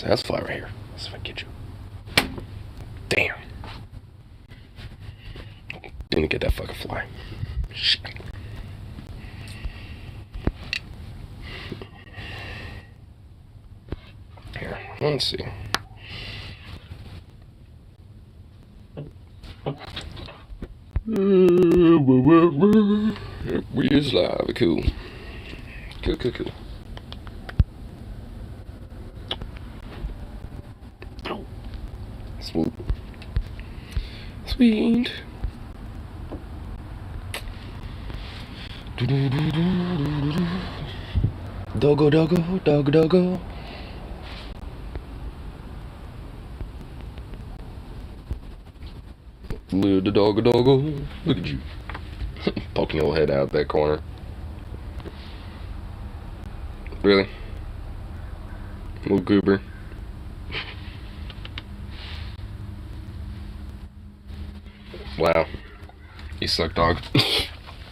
So let's fly right here. Let's see if I can get you. Damn. Didn't get that fucking fly. Shit. Here, let's see. We is live. Cool. Cool. Swoop. Sweet. Doggo. Little doggo. Look at you. Poking your head out that corner. Really? Little goober. Wow. You suck, dog.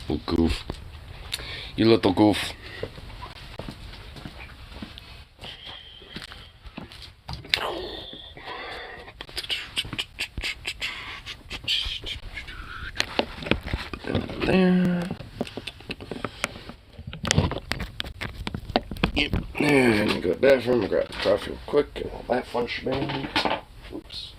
Little goof. You little goof. There. Yep. And I go to the bathroom, I grab the coffee real quick, and all that fun shebang. Oops.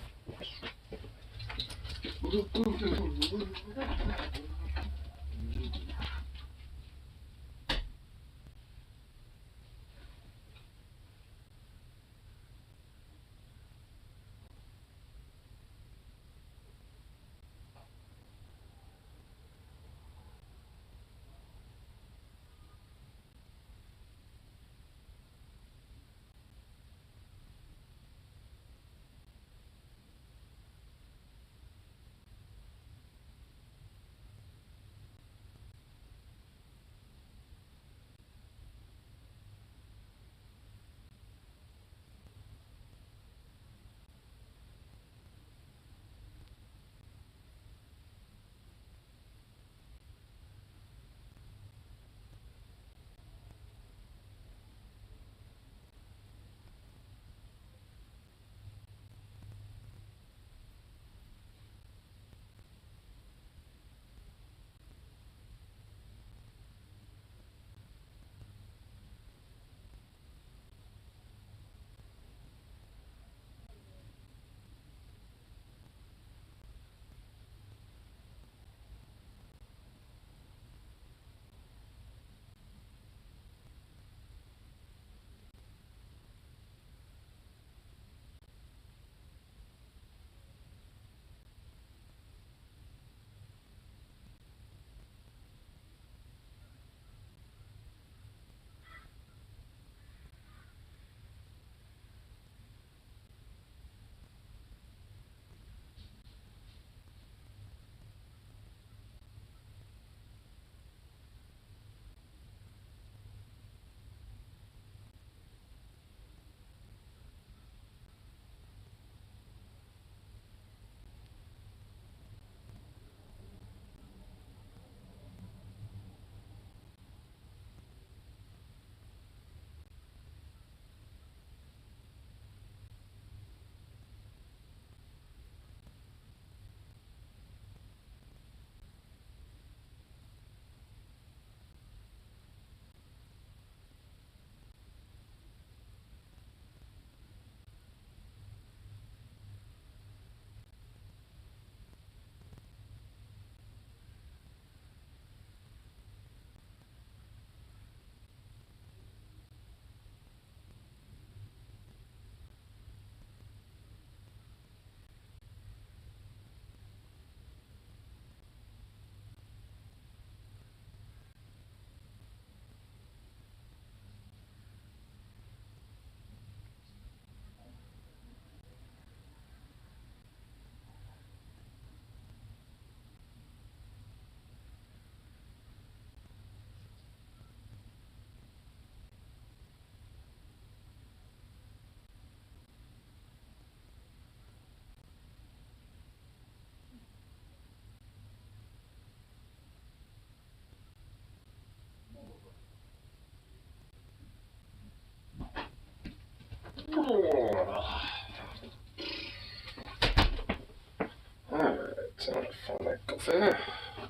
fair.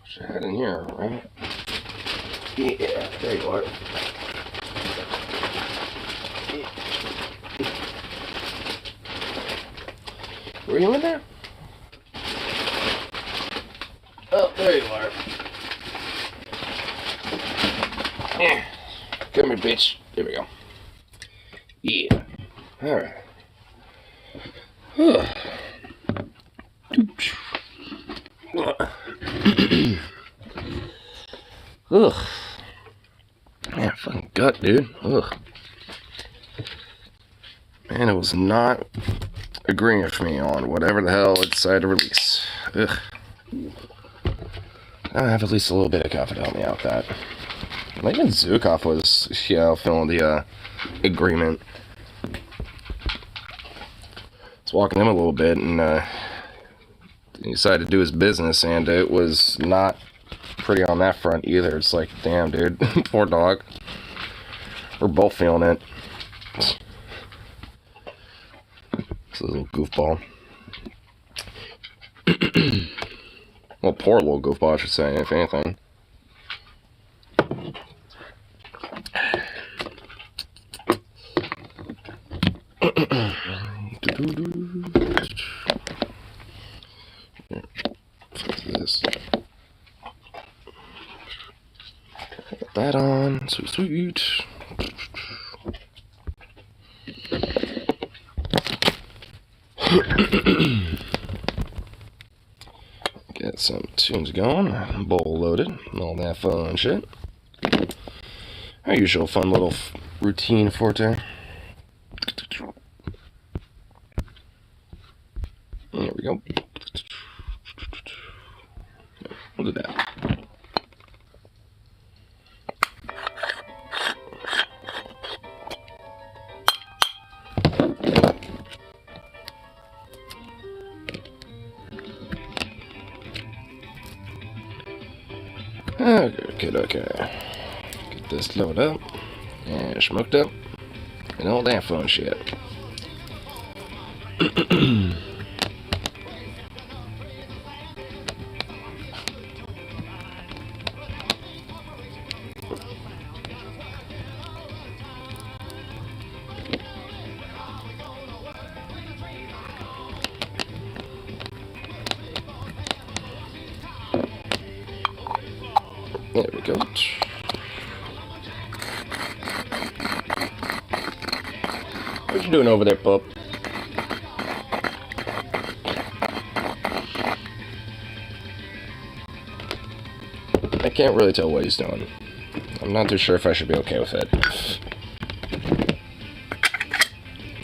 Should head in here, right? Yeah, there you are. Were you in there? Oh, there you are. Yeah. Come here, bitch. There we go. Yeah. Alright. Ugh. Man, fucking gut, dude. Ugh. Man, it was not agreeing with me on whatever the hell it decided to release. Ugh. I have at least a little bit of coffee to help me out with that. Even Zukov was, feeling the agreement. I was walking him a little bit, and he decided to do his business, and it was not pretty on that front either. It's like, damn, dude, poor dog. We're both feeling it. It's a little goofball. Well, poor little goofball, I should say, if anything. This. Put that on. So sweet. Get some tunes going, bowl loaded, and all that fun shit. Our usual fun little routine for today. There we go. We'll do that. Okay. Get this loaded up and smoked up and all that fun shit. There we go. What you doing over there, pup? I can't really tell what he's doing. I'm not too sure if I should be okay with it.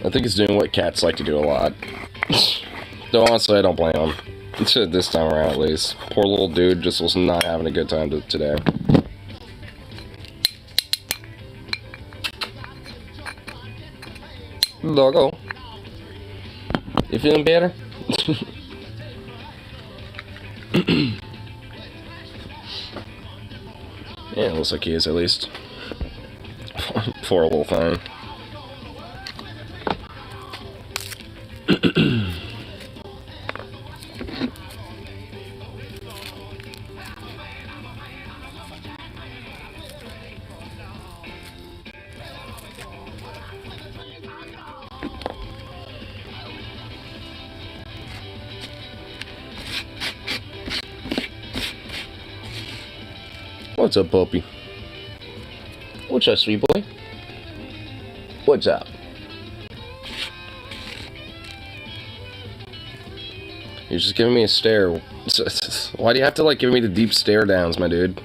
I think he's doing what cats like to do a lot. Though honestly, I don't blame him. This time around, at least. Poor little dude just was not having a good time today. Doggo. You feeling better? Yeah, it looks like he is, at least. Poor little thing. What's up, puppy? What's up, sweet boy? What's up? You're just giving me a stare. Why do you have to, give me the deep stare downs, my dude?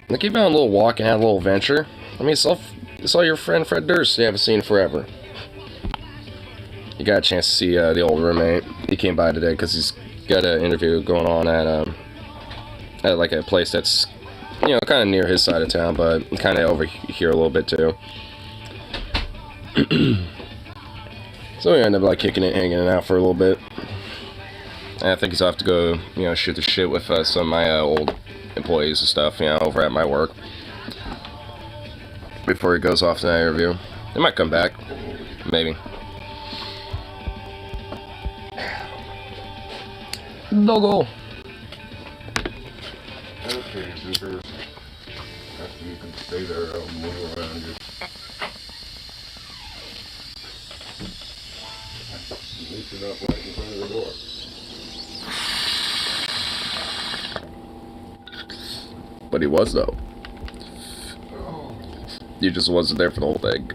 I came out on a little walk and had a little adventure. I mean, saw your friend Fred Durst you haven't seen forever. You got a chance to see the old roommate. He came by today because he's got an interview going on at a place that's, kind of near his side of town, but kind of over here a little bit too. So we ended up kicking it, hanging it out for a little bit. And I think he's off to go, shoot the shit with some of my old employees and stuff, over at my work. Before he goes off to that interview. They might come back. Maybe. Doggo. Okay, Zucker. After you can stay there, I'll move around you. Leave it up right in front of the door. But he was, though. He just wasn't there for the whole thing.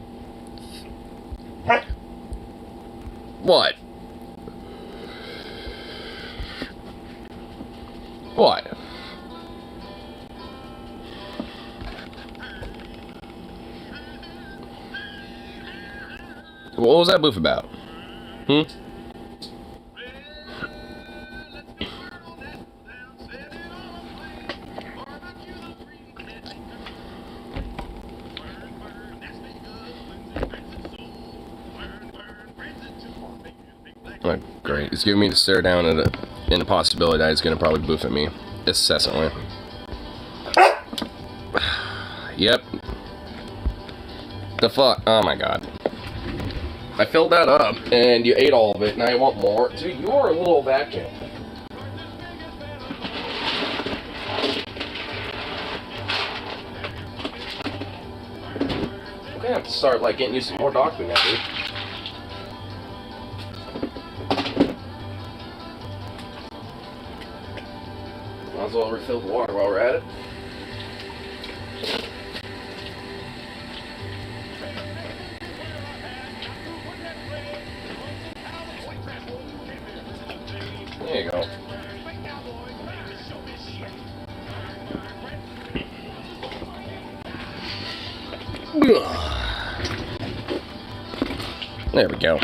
What? What? What was that booth about? Hmm? Oh, great. He's giving me to stare down at it in the possibility that he's going to probably boof at me incessantly. Yep. The fuck? Oh my god. I filled that up, and you ate all of it, and I want more. Dude, you're a little vacuum. I'm gonna have to start, like, getting you some more dog food now, dude. Might as well refill the water while we're at it. There you go. There we go.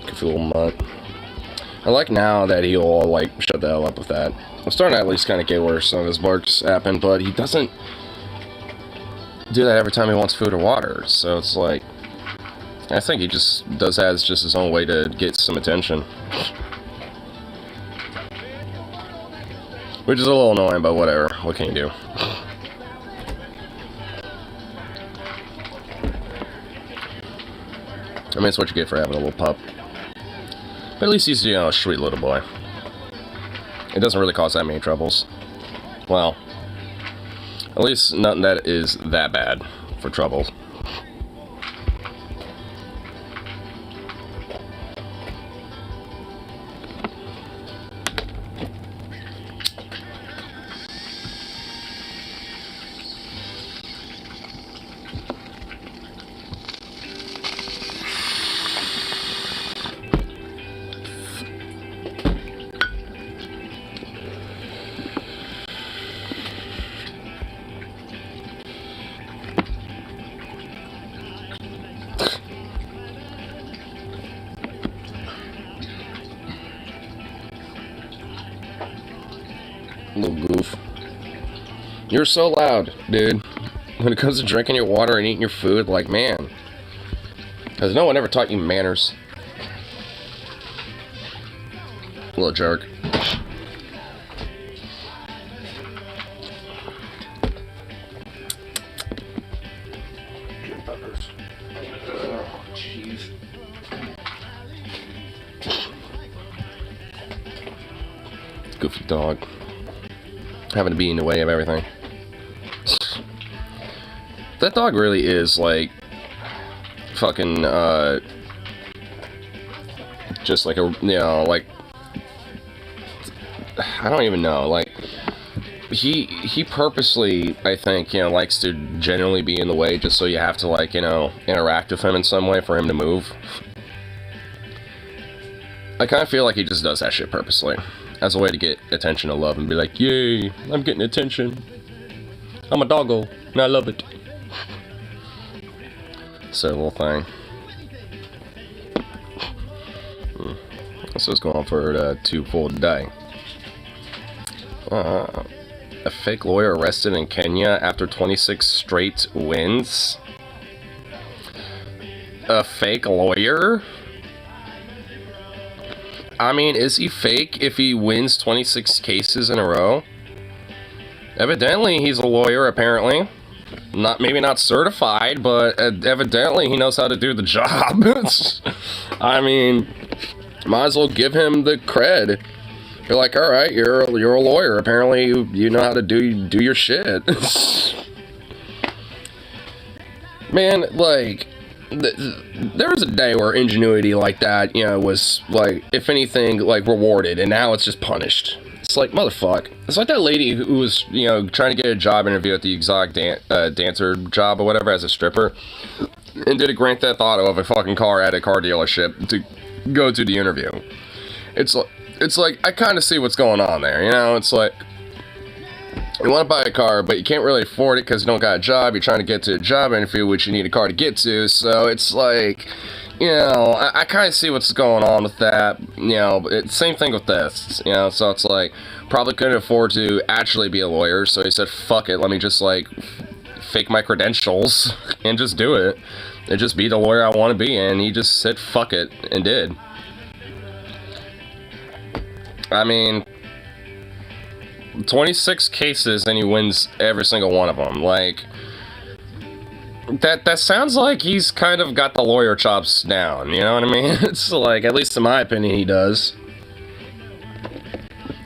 Goofy little mutt. I like now that he'll, like, shut the hell up with that. I'm starting to at least kind of get where some of his barks happen, but he doesn't do that every time he wants food or water. So it's like, I think he just does that as just his own way to get some attention. Which is a little annoying, but whatever. What can you do? I mean, it's what you get for having a little pup. But at least he's, you know, a sweet little boy. It doesn't really cause that many troubles. Well, at least nothing that is that bad for trouble. Little goof. You're so loud, dude. When it comes to drinking your water and eating your food, like, man. Has no one ever taught you manners? Little jerk. Oh, jeez. Goofy dog. Having to be in the way of everything. That dog really is, like, fucking, just like a, you know, like, I don't even know, like, he purposely, I think, you know, likes to generally be in the way just so you have to, like, you know, interact with him in some way for him to move. I kind of feel like he just does that shit purposely. As a way to get attention and love and be like, yay, I'm getting attention. I'm a doggo, and I love it. So, little thing. This is going for 2 full day. A fake lawyer arrested in Kenya after 26 straight wins. A fake lawyer? I mean, is he fake if he wins 26 cases in a row? Evidently, he's a lawyer, apparently. Maybe not certified, but evidently he knows how to do the job. I mean, might as well give him the cred. You're like, all right, you're a lawyer. Apparently, you know how to do your shit. Man, like, there was a day where ingenuity like that, you know, was like, if anything, like rewarded, and now it's just punished. It's like, motherfuck. It's like that lady who was, you know, trying to get a job interview at the exotic dancer job or whatever as a stripper, and did a Grand Theft Auto of a fucking car at a car dealership to go to the interview. It's like, I kind of see what's going on there, you know? It's like, you want to buy a car, but you can't really afford it because you don't got a job. You're trying to get to a job interview, which you need a car to get to. So it's like, you know, I kind of see what's going on with that. You know, same thing with this. You know, so it's like, probably couldn't afford to actually be a lawyer. So he said, fuck it, let me just like fake my credentials and just do it. And just be the lawyer I want to be. And he just said, fuck it, and did. I mean, 26 cases and he wins every single one of them. Like, that sounds like he's kind of got the lawyer chops down, you know what I mean? It's like, at least in my opinion, he does.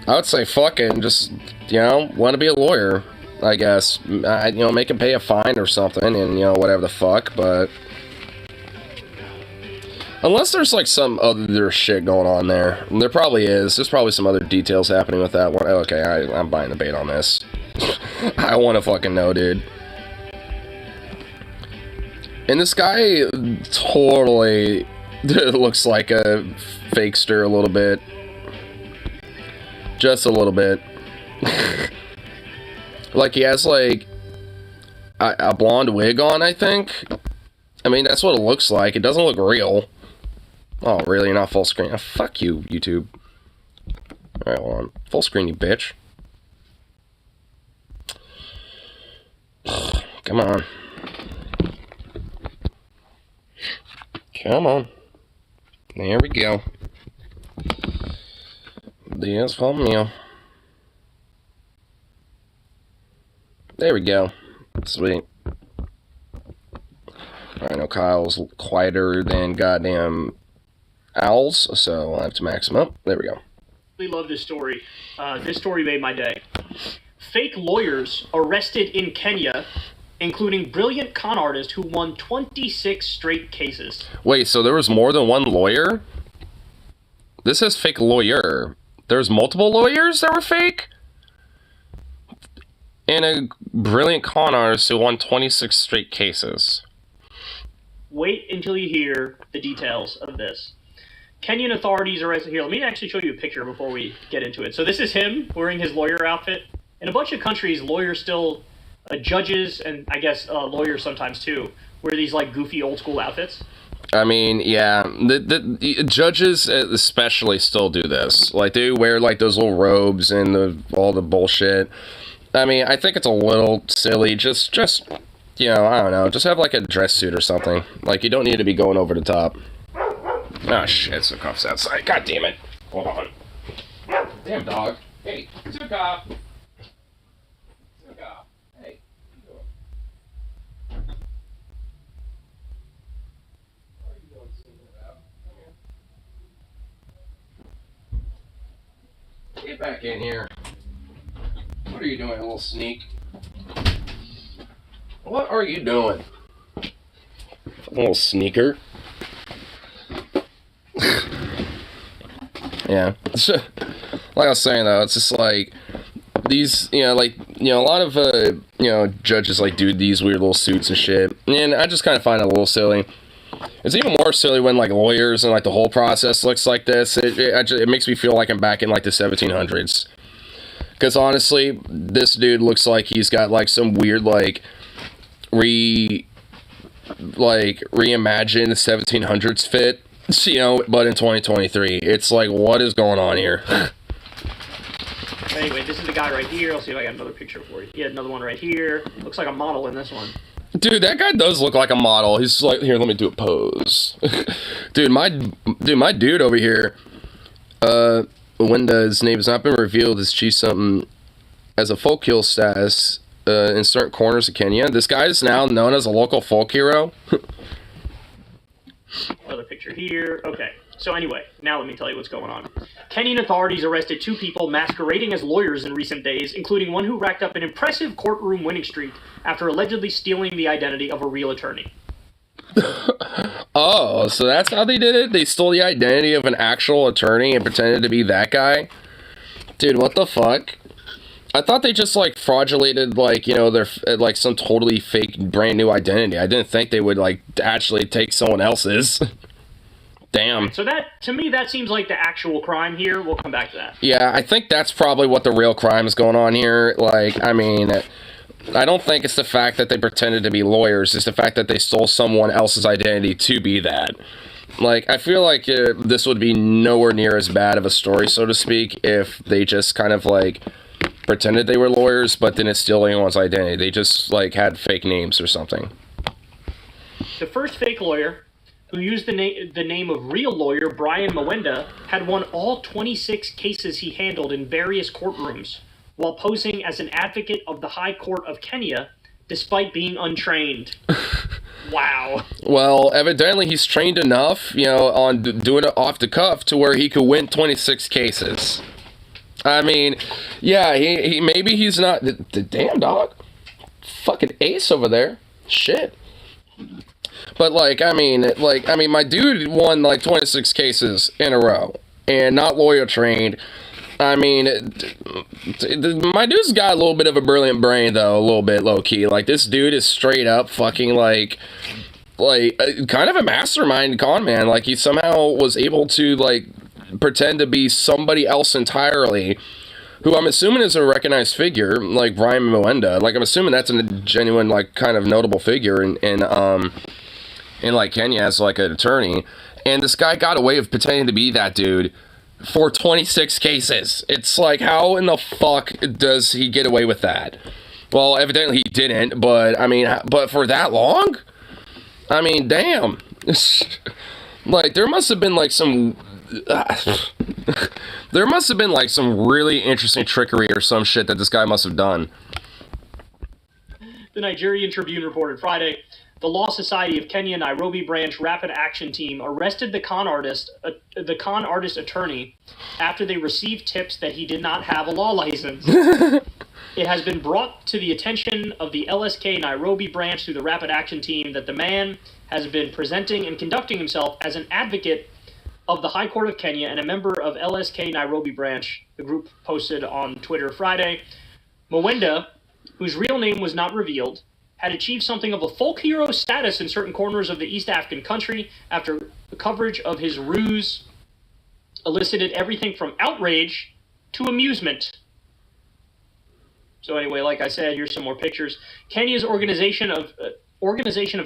I would say fuck it and just, you know, want to be a lawyer, I guess. You know, make him pay a fine or something and, you know, whatever the fuck, but... Unless there's like some other shit going on there. There probably is. There's probably some other details happening with that one. Okay, I'm buying the bait on this. I want to fucking know, dude. And this guy totally looks like a fakester a little bit. Just a little bit. Like he has like a blonde wig on, I think. I mean, that's what it looks like. It doesn't look real. Oh, really? Not full screen? Oh, fuck you, YouTube. Alright, hold on. Full screen, you bitch. Come on. Come on. There we go. There's for me. There we go. Sweet. I know Kyle's quieter than goddamn owls, so I'll have to max him up. There we go. I love this story. This story made my day. Fake lawyers arrested in Kenya, including brilliant con artist who won 26 straight cases. Wait, so there was more than one lawyer? This says fake lawyer. There's multiple lawyers that were fake? And a brilliant con artist who won 26 straight cases. Wait until you hear the details of this. Kenyan authorities arrested... Here, let me actually show you a picture before we get into it. So this is him wearing his lawyer outfit. In a bunch of countries, lawyers still... judges, and I guess lawyers sometimes too, wear these like goofy old school outfits. I mean, yeah, the judges especially still do this. Like, they wear like those little robes and all the bullshit. I mean, I think it's a little silly. Just you know, I don't know. Just have like a dress suit or something. Like, you don't need to be going over the top. Oh shit, Sukhov's outside. God damn it. Hold on. Damn dog. Hey, Sukhov. Sukhov. Hey. What are you doing sleeping about? Come here. Get back in here. What are you doing, little sneak? What are you doing? Little sneaker. Yeah. Like I was saying though, it's just like these, you know, like, you know, a lot of you know, judges like do these weird little suits and shit, and I just kind of find it a little silly. It's even more silly when like lawyers and like the whole process looks like this. It makes me feel like I'm back in like the 1700s. Because honestly, this dude looks like he's got like some weird like reimagined 1700s fit. You know, but in 2023, it's like, what is going on here? Anyway, this is the guy right here. I'll see if I got another picture for you. Yeah, another one right here. Looks like a model in this one. Dude, that guy does look like a model. He's like, here, let me do a pose. Dude, my dude over here Wenda's name has not been revealed, has achieved something as a folk hero status in certain corners of Kenya. This guy is now known as a local folk hero. Another picture here. Okay. So anyway, now let me tell you what's going on. Kenyan authorities arrested 2 people masquerading as lawyers in recent days, including one who racked up an impressive courtroom winning streak after allegedly stealing the identity of a real attorney. Oh, so that's how they did it? They stole the identity of an actual attorney and pretended to be that guy? Dude, what the fuck? I thought they just, like, fraudulated, like, you know, their, like, some totally fake brand new identity. I didn't think they would, like, actually take someone else's. Damn. So that, to me, that seems like the actual crime here. We'll come back to that. Yeah, I think that's probably what the real crime is going on here. Like, I mean, I don't think it's the fact that they pretended to be lawyers. It's the fact that they stole someone else's identity to be that. Like, I feel like this would be nowhere near as bad of a story, so to speak, if they just kind of, like, pretended they were lawyers, but didn't steal anyone's identity. They just, like, had fake names or something. The first fake lawyer, who used the name of real lawyer Brian Mwenda, had won all 26 cases he handled in various courtrooms, while posing as an advocate of the High Court of Kenya, despite being untrained. Wow. Well, evidently he's trained enough, you know, on doing it off the cuff to where he could win 26 cases. I mean, yeah, he maybe he's not the damn dog. Fucking ace over there. Shit. But I mean, my dude won like 26 cases in a row and not lawyer trained. I mean, my dude's got a little bit of a brilliant brain, though, a little bit low-key. Like, this dude is straight up fucking, like kind of a mastermind con man. Like, he somehow was able to, like, pretend to be somebody else entirely, who I'm assuming is a recognized figure, like Brian Mwenda. Like, I'm assuming that's a genuine, like, kind of notable figure in like, Kenya as, like, an attorney. And this guy got away with pretending to be that dude for 26 cases. It's like, how in the fuck does he get away with that? Well, evidently he didn't, but, I mean, but for that long? I mean, damn. Like, there must have been, like, some... there must have been, like, some really interesting trickery or some shit that this guy must have done. The Nigerian Tribune reported Friday, the Law Society of Kenya Nairobi branch rapid action team arrested the con artist attorney after they received tips that he did not have a law license. It has been brought to the attention of the LSK Nairobi branch through the rapid action team that the man has been presenting and conducting himself as an advocate of the High Court of Kenya and a member of LSK Nairobi branch, the group posted on Twitter Friday. Mwenda, whose real name was not revealed, had achieved something of a folk hero status in certain corners of the East African country after the coverage of his ruse elicited everything from outrage to amusement. So anyway, like I said, here's some more pictures. Kenya's Organization of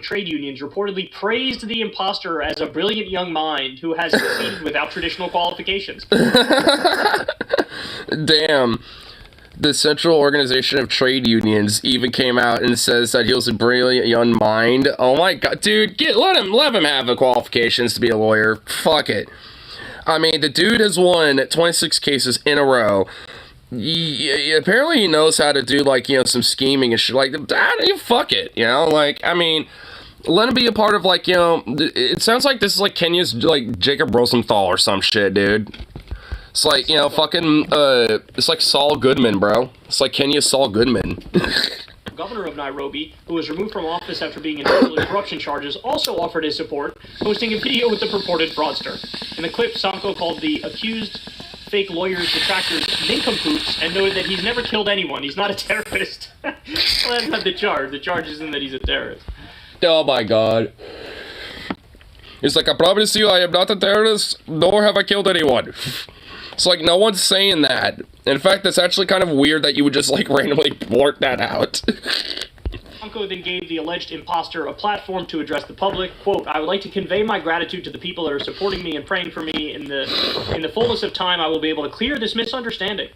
Trade Unions reportedly praised the imposter as a brilliant young mind who has succeeded without traditional qualifications. Damn. The Central Organization of Trade Unions even came out and says that he was a brilliant young mind. Oh my god, dude, let him have the qualifications to be a lawyer. Fuck it. I mean, the dude has won 26 cases in a row. Apparently he knows how to do, like, you know, some scheming and shit. Like, fuck it, you know? Like, I mean, let him be a part of, like, you know, it sounds like this is like Kenya's, like, Jacob Rosenthal or some shit, dude. It's like, you know, fucking, it's like Saul Goodman, bro. It's like Kenya's Saul Goodman. Governor of Nairobi, who was removed from office after being indicted in corruption charges, also offered his support, posting a video with the purported fraudster. In the clip, Sonko called the accused fake lawyers' detractors nincompoops and noted that he's never killed anyone. He's not a terrorist. Well, that's not the charge. The charge isn't that he's a terrorist. Oh my god. He's like, I promise you I am not a terrorist, nor have I killed anyone. It's like, no one's saying that. In fact, it's actually kind of weird that you would just, like, randomly blurt that out. Sonko then gave the alleged imposter a platform to address the public. Quote, I would like to convey my gratitude to the people that are supporting me and praying for me. In the fullness of time, I will be able to clear this misunderstanding.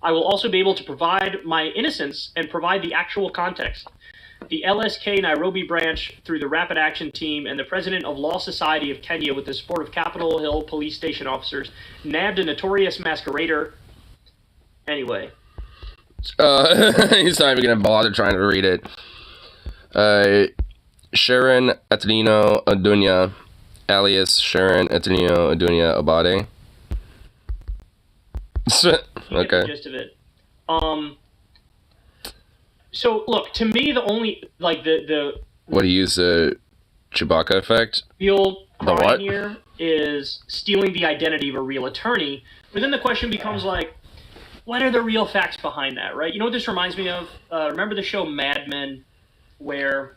I will also be able to provide my innocence and provide the actual context. the LSK Nairobi branch through the Rapid Action Team and the president of Law Society of Kenya with the support of Capitol Hill police station officers nabbed a notorious masquerader. Anyway. He's not even gonna bother trying to read it. Sharon Atenino Adunya, alias Sharon Atenino Adunya Abade. Okay. The gist of it. So look, to me, the only the what do you use the Chewbacca effect? real The crime what? here is stealing the identity of a real attorney. But then the question becomes like, what are the real facts behind that, right? You know what this reminds me of? Remember the show Mad Men, where,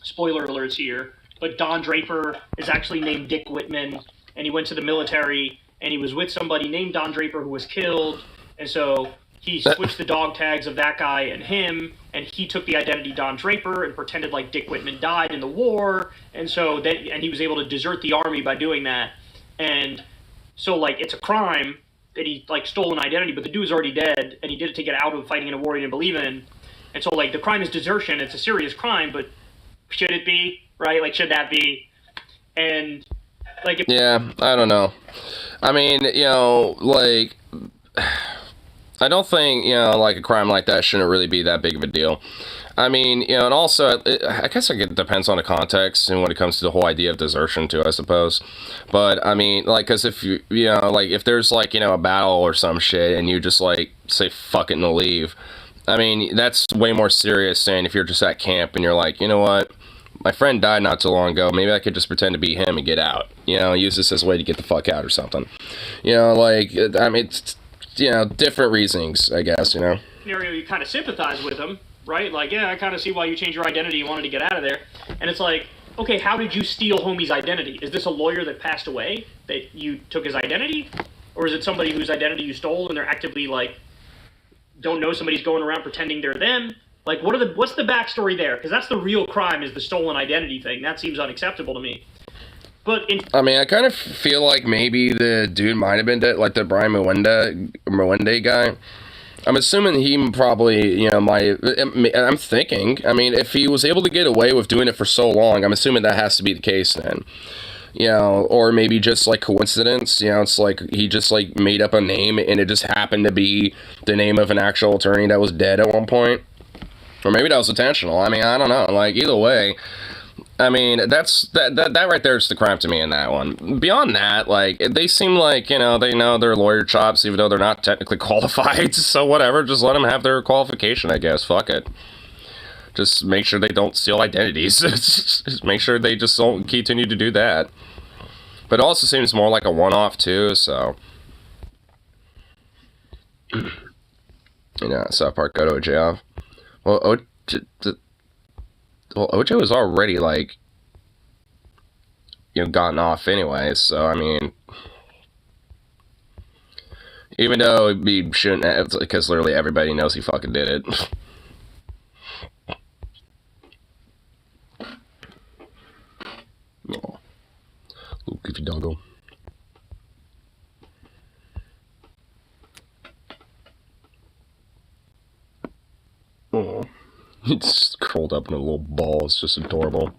spoiler alerts here, but Don Draper is actually named Dick Whitman, and he went to the military, and he was with somebody named Don Draper who was killed, and so he switched the dog tags of that guy and him, and he took the identity Don Draper and pretended like Dick Whitman died in the war, and so then he was able to desert the army by doing that, and so like it's a crime that he like stole an identity, but the dude's already dead, and he did it to get out of fighting in a war he didn't believe in, and so like the crime is desertion. It's a serious crime, but should it be, right? Like, should that be? And like, if Yeah, I don't know. I mean, you know, like, I don't think, you know, like a crime like that shouldn't really be that big of a deal. I mean, you know, and also, I guess it depends on the context and when it comes to the whole idea of desertion too, I suppose. But, I mean, like, because if you know, like, if there's, like, you know, a battle or some shit and you just, like, say fuck it and leave, I mean, that's way more serious than if you're just at camp and you're like, you know what, my friend died not too long ago, maybe I could just pretend to be him and get out. You know, use this as a way to get the fuck out or something. You know, like, I mean, it's, you know, different reasonings, I guess, you know. scenario you kind of sympathize with him, right? Like, yeah, I kind of see why you changed your identity. You wanted to get out of there. And it's like, okay, how did you steal homie's identity? Is this a lawyer that passed away that you took his identity? Or is it somebody whose identity you stole and they're actively, like, don't know somebody's going around pretending they're them? Like, what's the backstory there? Because that's the real crime, is the stolen identity thing. That seems unacceptable to me. But I mean, I kind of feel like maybe the dude might have been dead, like the Brian Mwende guy. I'm assuming he probably, you know, I'm thinking, I mean, if he was able to get away with doing it for so long, I'm assuming that has to be the case then. You know, or maybe just like coincidence, you know, it's like he just like made up a name and it just happened to be the name of an actual attorney that was dead at one point. Or maybe that was intentional. I mean, I don't know. Like, either way, I mean, that right there is the crime to me in that one. Beyond that, like, they seem like, you know, they know their lawyer chops, even though they're not technically qualified. So whatever, just let them have their qualification, I guess. Fuck it. Just make sure they don't steal identities. Just make sure they just don't continue to do that. But it also seems more like a one-off too, so. You know, South Park got OJ off. Well, OJ was already, like, you know, gotten off anyway, so, I mean, even though he shouldn't have, because literally everybody knows he fucking did it. Oh, little goofy doggo. Oh, it's curled up in a little ball. It's just adorable.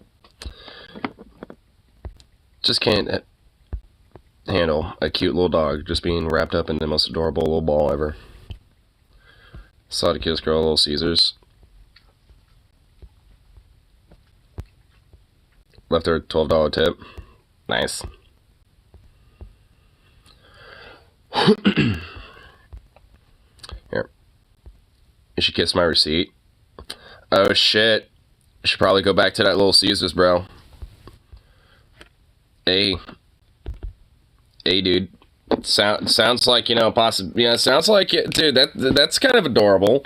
Just can't handle a cute little dog just being wrapped up in the most adorable little ball ever. Saw the cutest girl, Little Caesars. Left her a $12 tip. Nice. Here. You should kiss my receipt. Oh shit. I should probably go back to that Little Caesars, bro. Hey. Hey, dude. Sounds like, you know, possibly. Yeah, sounds like it. Dude, that's kind of adorable.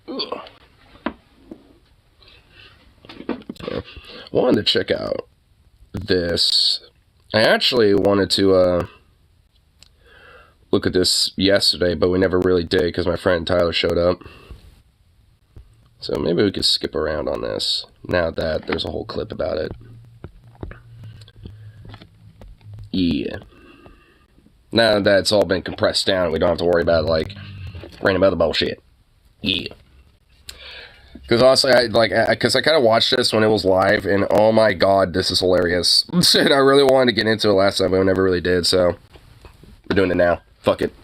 Ugh. Yeah. Wanted to check out this. I actually wanted to look at this yesterday, but we never really did because my friend Tyler showed up. So maybe we could skip around on this now that there's a whole clip about it. Yeah. Now that it's all been compressed down, we don't have to worry about, like, random other bullshit. Yeah. Because honestly, I kind of watched this when it was live, and oh my god, this is hilarious. Shit, I really wanted to get into it last time, but I never really did, so we're doing it now. Fuck it.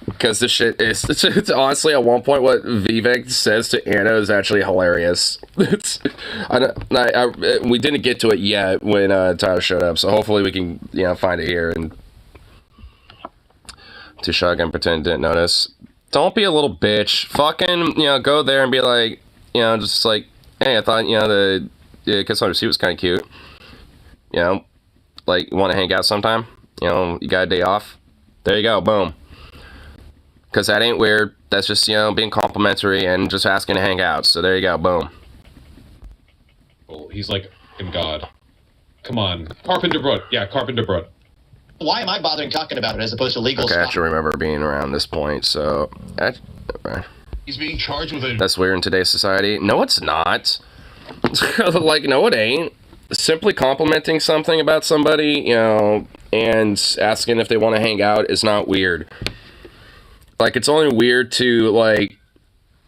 Because this shit is, it's honestly, at one point, what Vivek says to Anna is actually hilarious. We didn't get to it yet when Tyler showed up, so hopefully we can, find it here and to shotgun pretend didn't notice. Don't be a little bitch. Fucking, go there and be like, just like, hey, I thought, the Kiss Under Sea was kind of cute. Like, you want to hang out sometime? You got a day off? There you go, boom. Because that ain't weird. That's just, being complimentary and just asking to hang out. So there you go, boom. Well, he's like, in God. Come on. Carpenter Brook. Yeah, Carpenter Brook. Why am I bothering talking about it as opposed to legal Okay, I actually remember being around this point, so... He's being charged with a... That's weird in today's society. No, it's not. Like, no, it ain't. Simply complimenting something about somebody, and asking if they want to hang out is not weird. Like, it's only weird to, like,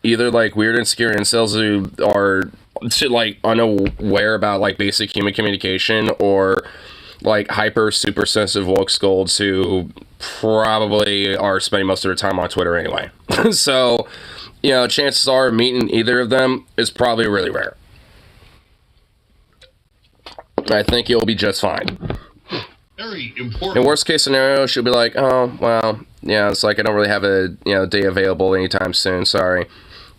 either, like, weird insecure incels who are, like, unaware about, like, basic human communication, or... like hyper super sensitive woke scolds who probably are spending most of their time on Twitter anyway. So, chances are meeting either of them is probably really rare. I think you'll be just fine. Very important. In worst case scenario, she'll be like, oh, well, it's like I don't really have a day available anytime soon, sorry.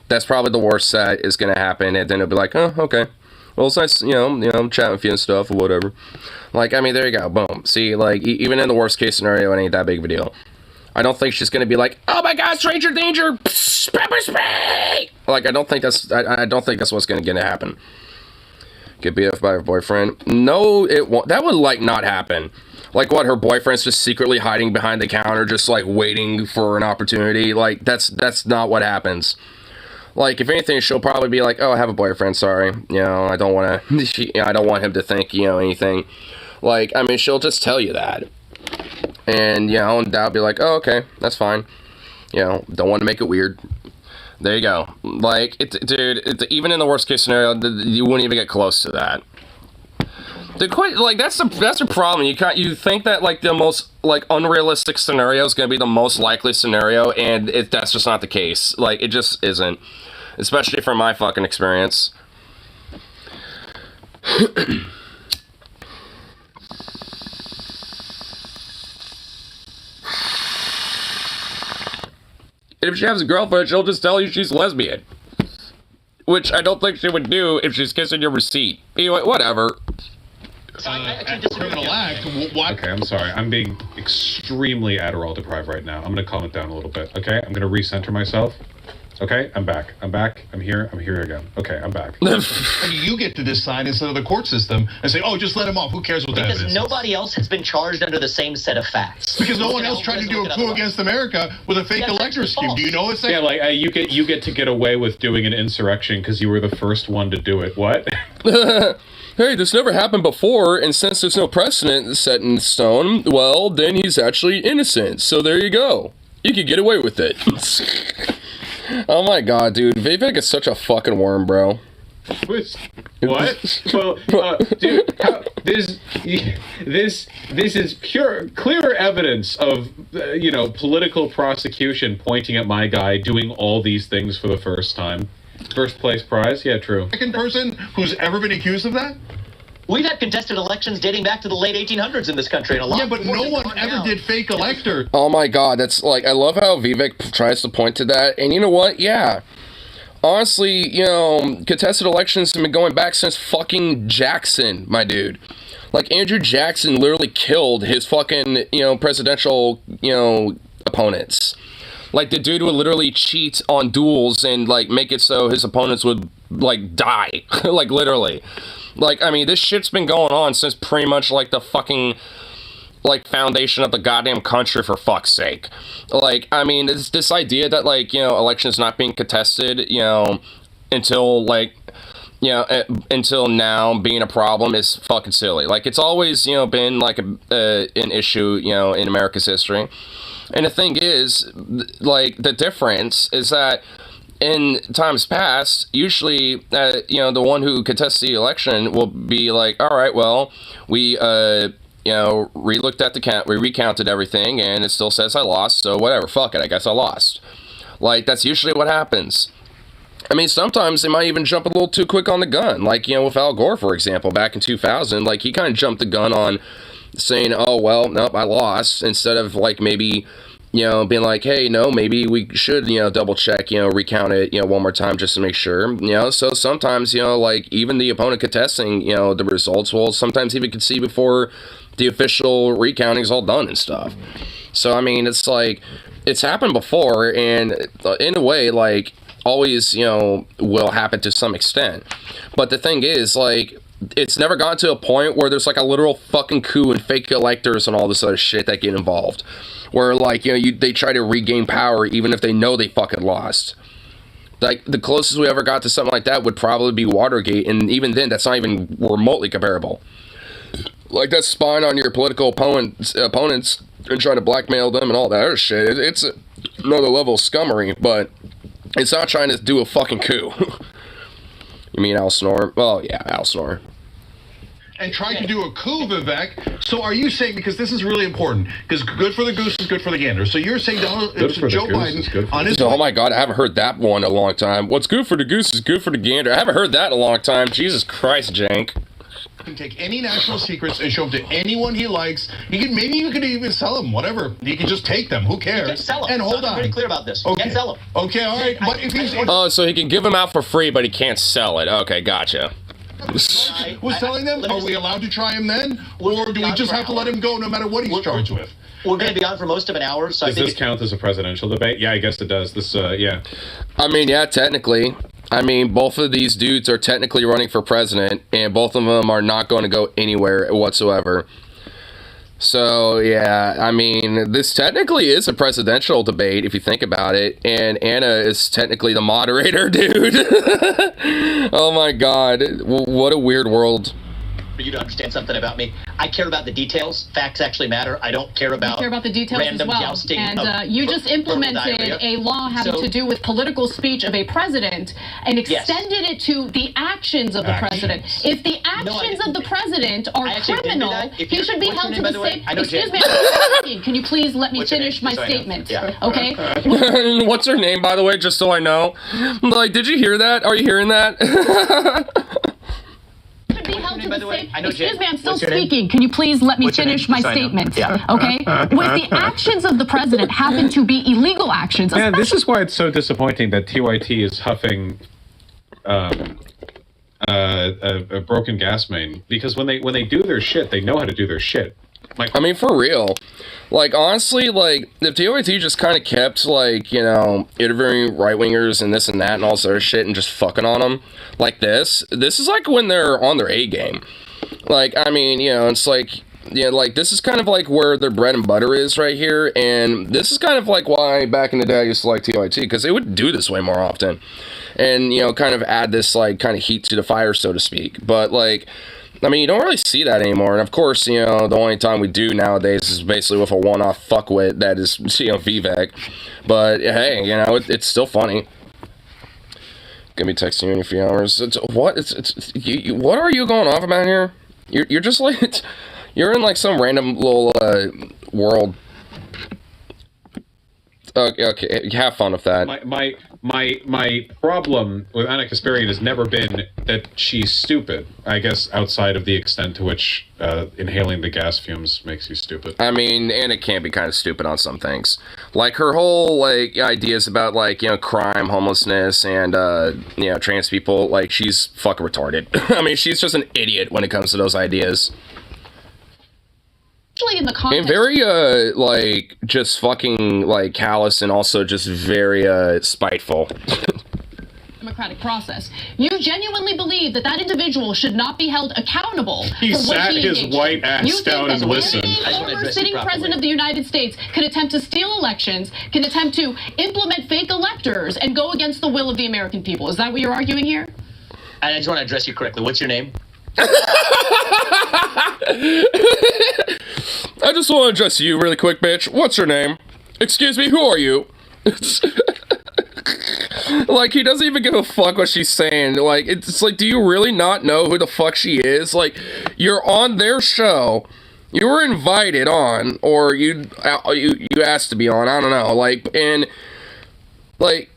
That's probably the worst that is going to happen, and then it'll be like, oh, okay. Well, it's nice, chatting with you and stuff, or whatever. Like, I mean, there you go, boom. See, like, even in the worst case scenario, it ain't that big of a deal. I don't think she's gonna be like, oh my god, stranger danger, psst, pepper spray! Like, I don't think that's what's gonna happen. Get beat up by her boyfriend. No, it won't. That would, like, not happen. Like, what, her boyfriend's just secretly hiding behind the counter, just, like, waiting for an opportunity? Like, that's not what happens. Like, if anything, she'll probably be like, oh, I have a boyfriend, sorry. I don't want to, I don't want him to think, anything. Like, I mean, she'll just tell you that. And, and I'll be like, oh, okay, that's fine. Don't want to make it weird. There you go. Like, even in the worst case scenario, you wouldn't even get close to that. That's the problem. You think that, like, the most, like, unrealistic scenario is going to be the most likely scenario, and that's just not the case. Like, it just isn't. Especially from my fucking experience. If she has a girlfriend, she'll just tell you she's lesbian. Which I don't think she would do if she's kissing your receipt. Anyway, whatever. Criminal act. Okay, I'm sorry. I'm being extremely Adderall deprived right now. I'm going to calm it down a little bit, okay? I'm going to recenter myself. Okay, I'm back. I'm here again. Okay, I'm back. You get to decide instead of the court system and say, oh, just let him off. Who cares what the evidence is? Because nobody else has been charged under the same set of facts. Because no one else tried to do a coup against America with a fake elector scheme. Do you know what's that? Yeah, like, you get to get away with doing an insurrection because you were the first one to do it. What? Hey, this never happened before, and since there's no precedent set in stone, well, then he's actually innocent. So there you go. You can get away with it. Oh my god, dude. Vivek is such a fucking worm, bro. What? Well, dude, this is clear evidence of, political prosecution pointing at my guy doing all these things for the first time. First place prize? Yeah, true. Second person who's ever been accused of that? We've had contested elections dating back to the late 1800s in this country, and a lot. Yeah, but no one ever did fake elector. Oh my god, that's like, I love how Vivek tries to point to that, and you know what? Yeah. Honestly, contested elections have been going back since fucking Jackson, my dude. Like, Andrew Jackson literally killed his fucking, presidential, opponents. Like, the dude would literally cheat on duels and, like, make it so his opponents would, like, die. Like, literally. Like, I mean, this shit's been going on since pretty much, like, the fucking, like, foundation of the goddamn country, for fuck's sake. Like, I mean, this idea that, like, elections not being contested, until, like, until now being a problem is fucking silly. Like, it's always, been like an issue, in America's history. And the thing is, like, the difference is that in times past, usually, the one who contests the election will be like, all right, well, we, re-looked at the count, we recounted everything, and it still says I lost, so whatever, fuck it, I guess I lost. Like, that's usually what happens. I mean, sometimes they might even jump a little too quick on the gun. Like, with Al Gore, for example, back in 2000, like, he kind of jumped the gun on saying, oh, well, nope, I lost, instead of, like, maybe, being like, hey, no, maybe we should, double check, recount it, one more time just to make sure, so sometimes, like, even the opponent contesting, the results will sometimes even concede before the official recounting is all done and stuff. So, I mean, it's like, it's happened before, and in a way, like, always, will happen to some extent. But the thing is, like, it's never gotten to a point where there's, like, a literal fucking coup and fake electors and all this other shit that get involved. Where, like, they try to regain power even if they know they fucking lost. Like, the closest we ever got to something like that would probably be Watergate, and even then, that's not even remotely comparable. Like, that's spying on your political opponents and trying to blackmail them and all that other shit. It's another level of scummery, but it's not trying to do a fucking coup. You mean Al Snore? Well, yeah, Al Snore. And trying to do a coup, Vivek. So are you saying, because this is really important, because good for the goose is good for the gander. So you're saying Joe Biden on his... Oh my God, I haven't heard that one in a long time. What's good for the goose is good for the gander. I haven't heard that in a long time. Jesus Christ, Jank. Can take any national secrets and show them to anyone he likes. Maybe you could even sell them, whatever. He can just take them. Who cares? You can sell them. And hold on. I'm pretty clear about this. Okay. You can sell them. Okay, all right. But if he's... Oh, so he can give them out for free, but he can't sell it. Okay, gotcha. Who's selling them? Are we allowed to try him then? Or do we just have to let him go no matter what he's charged with? We're going to be on for most of an hour. So does this count as a presidential debate? Yeah, I guess it does. This, yeah. I mean, yeah, technically. I mean, both of these dudes are technically running for president, and both of them are not going to go anywhere whatsoever. So, yeah, I mean, this technically is a presidential debate, if you think about it, and Anna is technically the moderator, dude. Oh, my God. What a weird world. For you to understand something about me, I care about the details. Facts actually matter. I don't care about the details random as well. jousting. And you just implemented a law having to do with political speech of a president and extended it to the actions of the president. If the actions of the president are criminal, he should be held to the same... Excuse me, can you please let me finish my statement? Okay? What's her name, by the way, just so I know? Like, did you hear that? Are you hearing that? Be held to the same... Excuse me, I'm still speaking. Can you please let me finish my statement? Okay? With the actions of the president happen to be illegal actions... Man, this is why it's so disappointing that TYT is huffing a broken gas main. Because when they do their shit, they know how to do their shit. I mean, for real. Like, honestly, like, if TYT just kind of kept, like, interviewing right-wingers and this and that and all this other shit and just fucking on them like this is like when they're on their A game. Like, I mean, it's like, like, this is kind of like where their bread and butter is right here, and this is kind of like why back in the day I used to like TYT, because they would do this way more often. And, kind of add this, like, kind of heat to the fire, so to speak. But, like... I mean, you don't really see that anymore, and of course, the only time we do nowadays is basically with a one-off fuckwit that is, Vivek. But, hey, it's still funny. Gonna be texting you in a few hours. What are you going off about here? You're just like, you're in like some random little, world. Okay, have fun with that. My problem with Anna Kasparian has never been that she's stupid. I guess outside of the extent to which inhaling the gas fumes makes you stupid. I mean, Anna can be kind of stupid on some things. Like her whole like ideas about like crime, homelessness, and trans people. Like she's fucking retarded. I mean, she's just an idiot when it comes to those ideas. In the context. And very, like, just fucking, like, callous and also just very, spiteful. Democratic process. You genuinely believe that that individual should not be held accountable he for what sat he his white ass down and listened. Former sitting president of the United States can attempt to steal elections, can attempt to implement fake electors, and go against the will of the American people. Is that what you're arguing here? I just want to address you correctly. What's your name? I just want to address you really quick, bitch. What's your name? Excuse me, who are you? Like, he doesn't even give a fuck what she's saying. Like, it's like, do you really not know who the fuck she is? Like, you're on their show. You were invited on, or you asked to be on. I don't know. Like, and like,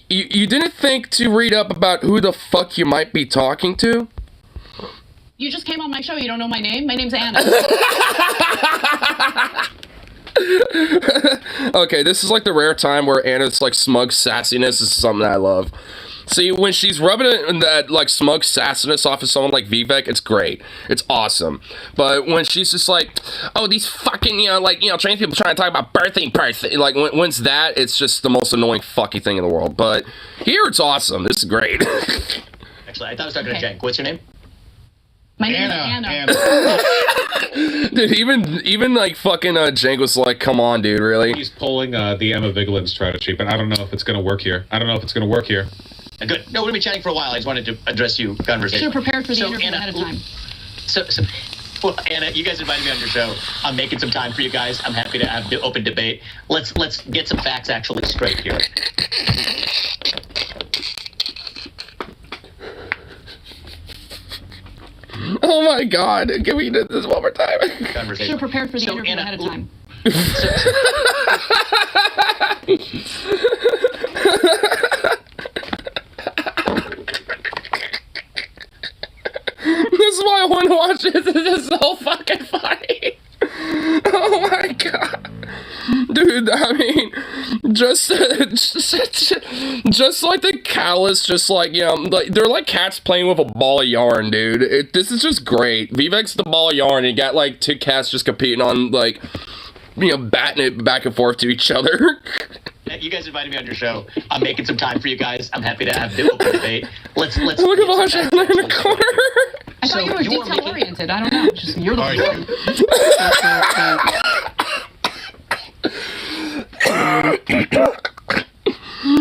you didn't think to read up about who the fuck you might be talking to? You just came on my show. You don't know my name? My name's Anna. Okay, this is like the rare time where Anna's like smug sassiness is something that I love. See, when she's rubbing that like smug sassiness off of someone like Vivek, it's great. It's awesome. But when she's just like, oh, these fucking, trans people trying to talk about birthing person, like when's that, it's just the most annoying fucking thing in the world. But here it's awesome. This is great. Actually, I thought I was talking to Cenk. What's your name? My name is Anna. Dude, even like fucking Cenk was like, come on, dude, really? He's pulling the Emma Vigeland strategy, but I don't know if it's going to work here. Good. No, we've been chatting for a while. I just wanted to address you conversation. Should have prepared for the interview ahead of time. Well, Anna, you guys invited me on your show. I'm making some time for you guys. I'm happy to have the open debate. Let's get some facts actually straight here. Oh my god, can we do this one more time? Conversation. Should have prepared for the interview Anna, ahead of time. This is why I want to watch this. This is so fucking funny. Oh my god. Dude, I mean, just like the callous, just like, like, they're like cats playing with a ball of yarn, dude. This is just great. Vivek's the ball of yarn, and you got like two cats just competing on, like, batting it back and forth to each other. You guys invited me on your show. I'm making some time for you guys. I'm happy to have the open debate. Let's look at Vash in the corner. I thought you were detail-oriented. I don't know. Just you're the one.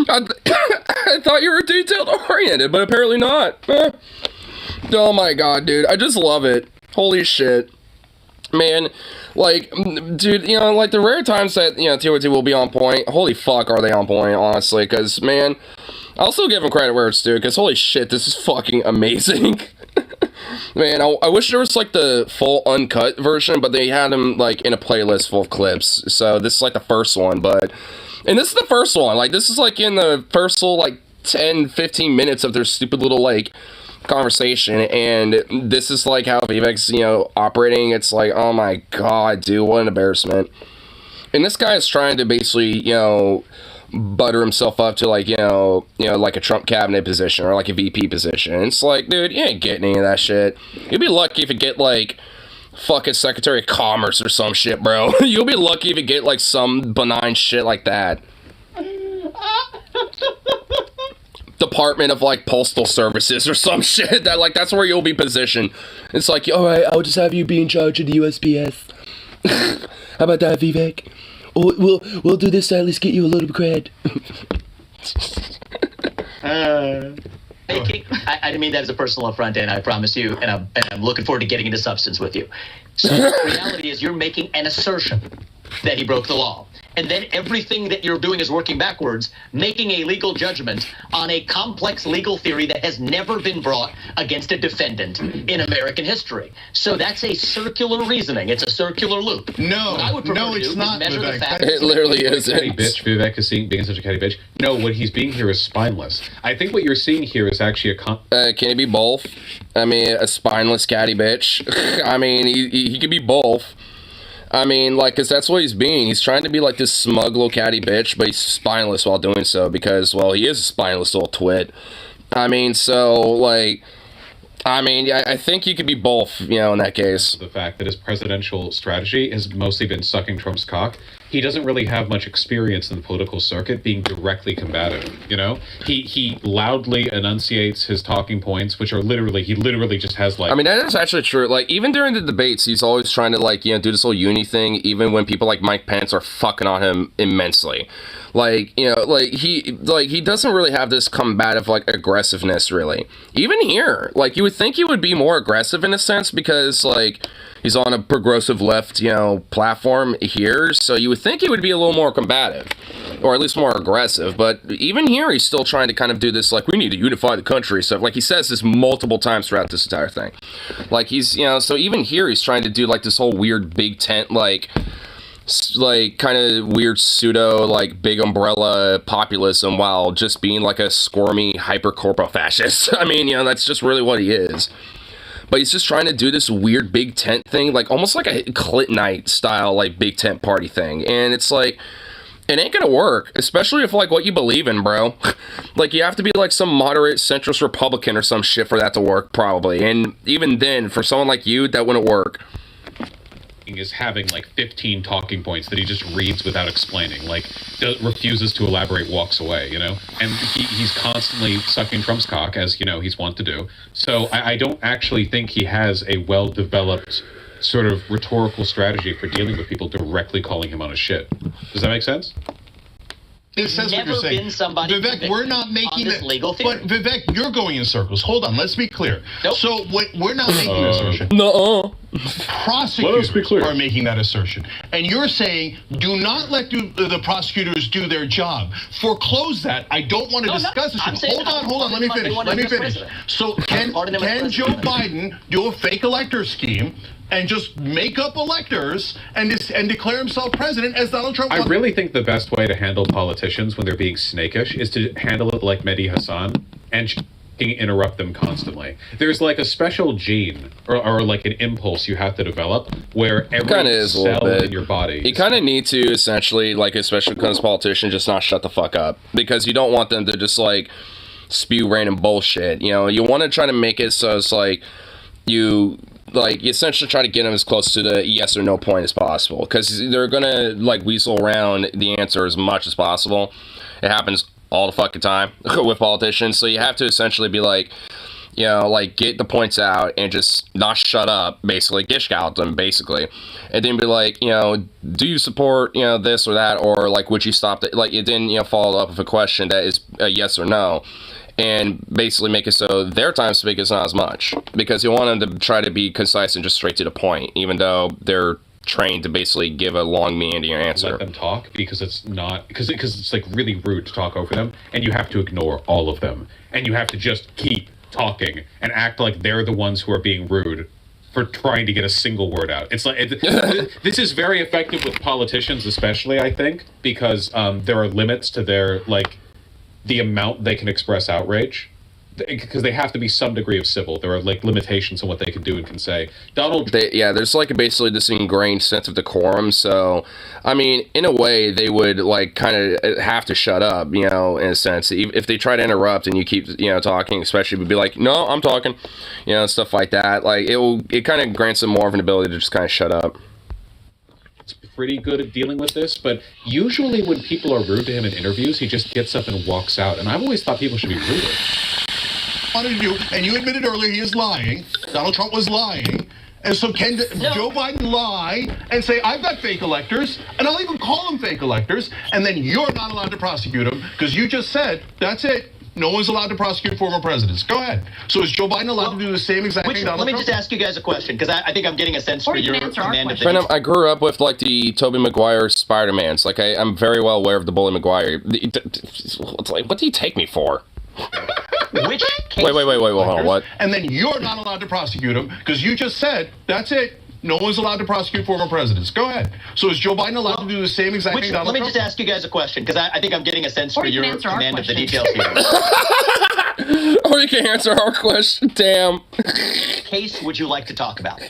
I thought you were detail-oriented, but apparently not. Oh my god, dude. I just love it. Holy shit. Man, like, dude, like the rare times that, TOT will be on point, holy fuck are they on point, honestly, because, man, I'll still give them credit where it's due, because holy shit, this is fucking amazing. Man, I wish there was, like, the full uncut version, but they had them, like, in a playlist full of clips, so this is, like, the first one, and this is the first one, like, this is, like, in the first little, like, 10, 15 minutes of their stupid little, like, conversation, and this is like how Vivek's operating. It's like, oh my god, dude, what an embarrassment. And this guy is trying to basically butter himself up to like like a Trump cabinet position or like a VP position. And it's like, dude, you ain't getting any of that shit. You'll be lucky if you get like fucking Secretary of Commerce or some shit, bro. You'll be lucky if you get like some benign shit like that. Department of like Postal Services or some shit that like that's where you'll be positioned. It's like, all right, I'll just have you be in charge of the USPS. How about that, Vivek? We'll do this to at least get you a little cred. I didn't mean that as a personal affront, and I promise you, and I'm looking forward to getting into substance with you. So the reality is, you're making an assertion that he broke the law. And then everything that you're doing is working backwards, making a legal judgment on a complex legal theory that has never been brought against a defendant in American history. So that's a circular reasoning. It's a circular loop. No, it's not. It literally isn't. Catty bitch. Vivek is being such a catty bitch. No, what he's being here is spineless. I think what you're seeing here is actually can he be both? I mean, a spineless catty bitch. I mean, he could be both. I mean, like, because that's what he's being. He's trying to be, like, this smug little catty bitch, but he's spineless while doing so because, well, he is a spineless little twit. I mean, so, like, I think you could be both, in that case. The fact that his presidential strategy has mostly been sucking Trump's cock. he doesn't really have much experience in the political circuit being directly combative, you know? He loudly enunciates his talking points, which are he literally just has like... I mean, that is actually true. Like, even during the debates, he's always trying to, like, do this whole uni thing, even when people like Mike Pence are fucking on him immensely. Like, he doesn't really have this combative, like, aggressiveness, really. Even here, like, you would think he would be more aggressive in a sense because, like, he's on a progressive left, platform here, so you would think he would be a little more combative, or at least more aggressive, but even here, he's still trying to kind of do this, like, we need to unify the country stuff. Like, he says this multiple times throughout this entire thing. Like, he's, so even here, he's trying to do, like, this whole weird big tent, like kind of weird pseudo, like, big umbrella populism while just being, like, a squirmy hyper-corpo fascist. I mean, that's just really what he is. But he's just trying to do this weird big tent thing, like, almost like a Clintonite style, like, big tent party thing. And it's like, it ain't gonna work, especially if, like, what you believe in, bro. Like, you have to be, like, some moderate centrist Republican or some shit for that to work, probably. And even then, for someone like you, that wouldn't work. Is having like 15 talking points that he just reads without explaining, like refuses to elaborate, walks away, and he's constantly sucking Trump's cock, as he's wont to do. So I don't actually think he has a well-developed sort of rhetorical strategy for dealing with people directly calling him on his shit. Does that make sense? It says what you're saying. Vivek, we're not making this legal theory. But Vivek, you're going in circles. Hold on, let's be clear. Nope. So we're not making an assertion. No. Prosecutors are making that assertion. And you're saying, do not let the prosecutors do their job. Foreclose that. I don't want to discuss this. Hold on. Let me finish. So can Joe Biden do a fake elector scheme and just make up electors and declare himself president as Donald Trump? I really think the best way to handle politicians when they're being snakish is to handle it like Mehdi Hassan and interrupt them constantly. There's like a special gene or like an impulse you have to develop where every cell in your body... You kind of need to essentially, like, especially because politicians, just not shut the fuck up, because you don't want them to just, like, spew random bullshit. You want to try to make it so it's like you essentially try to get them as close to the yes or no point as possible, because they're gonna, like, weasel around the answer as much as possible. It happens all the fucking time with politicians, so you have to essentially be like, get the points out and just not shut up, basically, gish out them, basically, and then be like, do you support, this or that, or, like, would you stop that, like, it then, follow up with a question that is a yes or no, and basically make it so their time to speak is not as much, because you want them to try to be concise and just straight to the point, even though they're trained to basically give a long meandering answer. Let them talk, because it's not because it's like really rude to talk over them, and you have to ignore all of them, and you have to just keep talking and act like they're the ones who are being rude for trying to get a single word out. It's like this is very effective with politicians, especially, I think, because there are limits to their, like, the amount they can express outrage, because they have to be some degree of civil. There are, like, limitations on what they can do and can say. There's, like, basically this ingrained sense of decorum. So, I mean, in a way, they would, like, kind of have to shut up, in a sense. If they try to interrupt and you keep, talking, especially, would be like, no, I'm talking, stuff like that. Like, it kind of grants them more of an ability to just kind of shut up. Pretty good at dealing with this, but usually when people are rude to him in interviews, he just gets up and walks out. And I've always thought people should be ruder. And you admitted earlier he is lying. Donald Trump was lying. And so can Joe Biden lie and say, I've got fake electors, and I'll even call them fake electors, and then you're not allowed to prosecute them because you just said, that's it. No one's allowed to prosecute former presidents. Go ahead. So is Joe Biden allowed to do the same exact thing Donald Trump? Let me just ask you guys a question, because I think I'm getting a sense for your command of the... I grew up with, like, the Tobey Maguire Spider-Mans. Like, I'm very well aware of the Bully Maguire. It's like, what do you take me for? Which case? Wait, hold on, what? And then you're not allowed to prosecute them because you just said, that's it. No one's allowed to prosecute former presidents. Go ahead. So is Joe Biden allowed to do the same exact thing Donald Trump? Let me just ask you guys a question, because I think I'm getting a sense for your command of the details here. Or you can answer our question. Damn. Which case would you like to talk about?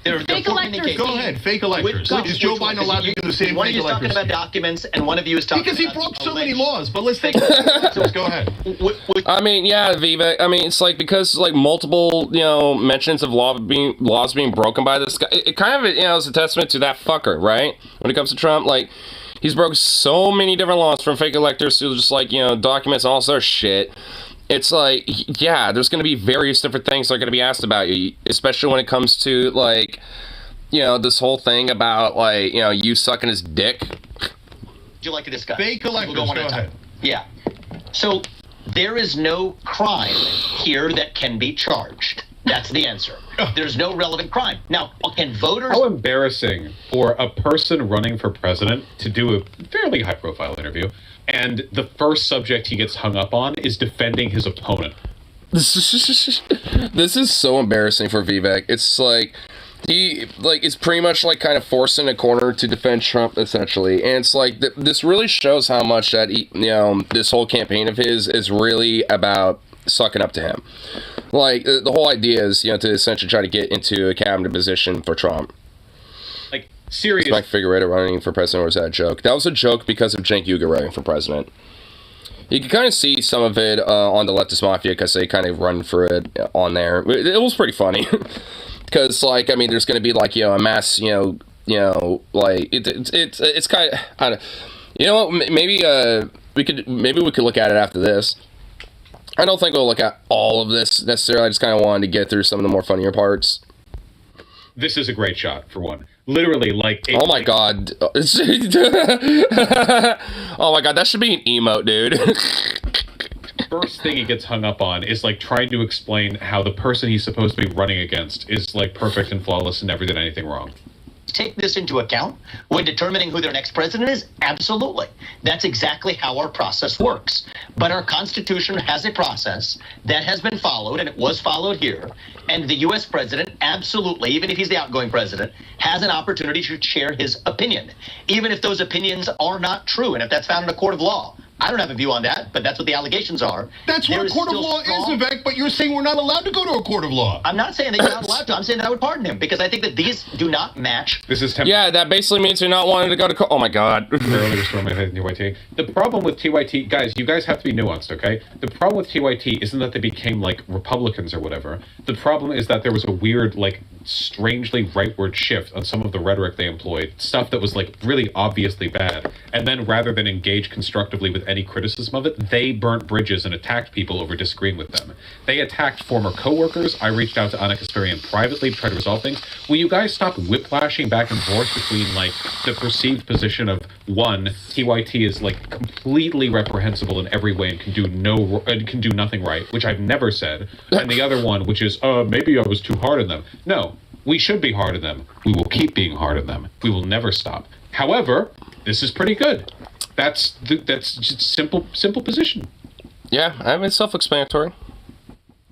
Fake electors. Go ahead, fake electors. Is Joe Biden allowed to do the same one fake of you is talking about documents, and one of you is talking because he about broke so many laws. But let's take it. Go ahead. I mean, yeah, Vivek. I mean, it's like because like multiple, mentions of laws being broken by this guy. It kind of, is a testament to that fucker, right? When it comes to Trump, like he's broke so many different laws from fake electors to just like documents and all sorts of shit. It's like, yeah, there's going to be various different things that are going to be asked about you, especially when it comes to like, this whole thing about like, you sucking his dick. Would you like to discuss? Fake electors. We'll go ahead. Yeah. So there is no crime here that can be charged. That's the answer. There's no relevant crime. Now, can voters... How embarrassing for a person running for president to do a fairly high-profile interview, and the first subject he gets hung up on is defending his opponent. This is so embarrassing for Vivek. It's like... it's pretty much like kind of forced in a corner to defend Trump, essentially. And it's like, this really shows how much that, this whole campaign of his is really about sucking up to him. Like, the whole idea is, to essentially try to get into a cabinet position for Trump. Like, seriously. Mike Figueredo running for president, or was that a joke? That was a joke because of Cenk Uygur running for president. You can kind of see some of it on the leftist mafia because they kind of run for it on there. It was pretty funny. Because, like, I mean, there's going to be, like, a mass, like, it's kind of, I don't, maybe we could look at it after this. I don't think we'll look at all of this necessarily. I just kind of wanted to get through some of the more funnier parts. This is a great shot, for one. Literally, like... Oh my god. Oh my god, that should be an emote, dude. First thing he gets hung up on is like trying to explain how the person he's supposed to be running against is like perfect and flawless and never did anything wrong. Take this into account when determining who their next president is? Absolutely. That's exactly how our process works. But our Constitution has a process that has been followed, and it was followed here. And the U.S. president, absolutely, even if he's the outgoing president, has an opportunity to share his opinion, even if those opinions are not true, and if that's found in a court of law. I don't have a view on that, but that's what the allegations are. That's what a court of law is, Vivek, but you're saying we're not allowed to go to a court of law. I'm not saying that you're not allowed to. I'm saying that I would pardon him, because I think that these do not match. This is yeah, that basically means you're not wanting to go to court. Oh my god. TYT. The problem with TYT, guys, you guys have to be nuanced, okay? The problem with TYT isn't that they became, like, Republicans or whatever. The problem is that there was a weird, like, strangely rightward shift on some of the rhetoric they employed, stuff that was, like, really obviously bad. And then rather than engage constructively with any criticism of it, they burnt bridges and attacked people over disagreeing with them. They attacked former co-workers. I reached out to Ana Kasparian privately to try to resolve things. Will you guys stop whiplashing back and forth between, like, the perceived position of, one, TYT is, like, completely reprehensible in every way and can do nothing right, which I've never said, and the other one, which is, maybe I was too hard on them. No, we should be hard on them. We will keep being hard on them. We will never stop. However, this is pretty good. That's just simple position. Yeah, I mean, it's self-explanatory.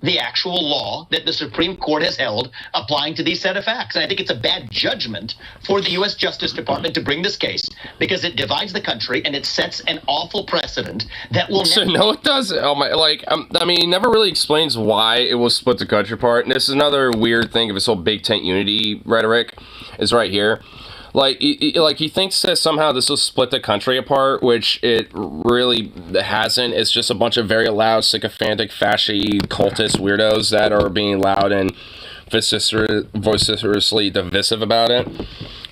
The actual law that the Supreme Court has held applying to these set of facts. And I think it's a bad judgment for the U.S. Justice Department to bring this case because it divides the country and it sets an awful precedent that will never... No, it doesn't. Oh my, like, I mean, it never really explains why it will split the country apart. And this is another weird thing of this whole big tent unity rhetoric is right here. Like he thinks that somehow this will split the country apart, which it really hasn't. It's just a bunch of very loud, sycophantic, fashy, cultist weirdos that are being loud and vociferously divisive about it.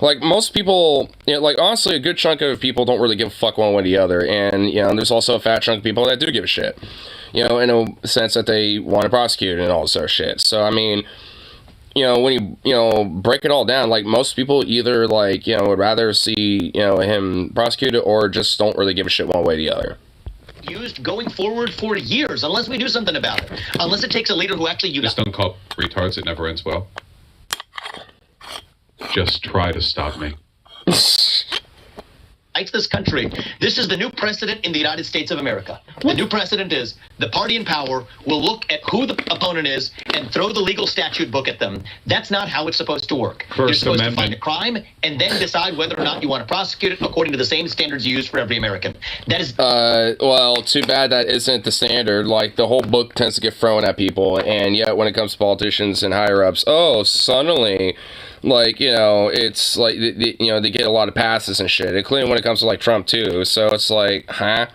Like, most people, like, honestly, a good chunk of people don't really give a fuck one way or the other. And, there's also a fat chunk of people that do give a shit. In a sense that they want to prosecute and all this sort of shit. So, I mean... when you break it all down, like, most people either, like, would rather see, him prosecuted or just don't really give a shit one way or the other. Used going forward for years, unless we do something about it. Unless it takes a leader who actually... Just don't call retards, it never ends well. Just try to stop me. This country. This is the new precedent in the United States of America. The new precedent is the party in power will look at who the opponent is and throw the legal statute book at them. That's not how it's supposed to work. You're supposed to find a crime and then decide whether or not you want to prosecute it according to the same standards you use for every American. That is... well, too bad that isn't the standard. Like, the whole book tends to get thrown at people, and yet when it comes to politicians and higher-ups, suddenly... Like, it's like, they get a lot of passes and shit, including when it comes to, like, Trump, too. So it's like, huh?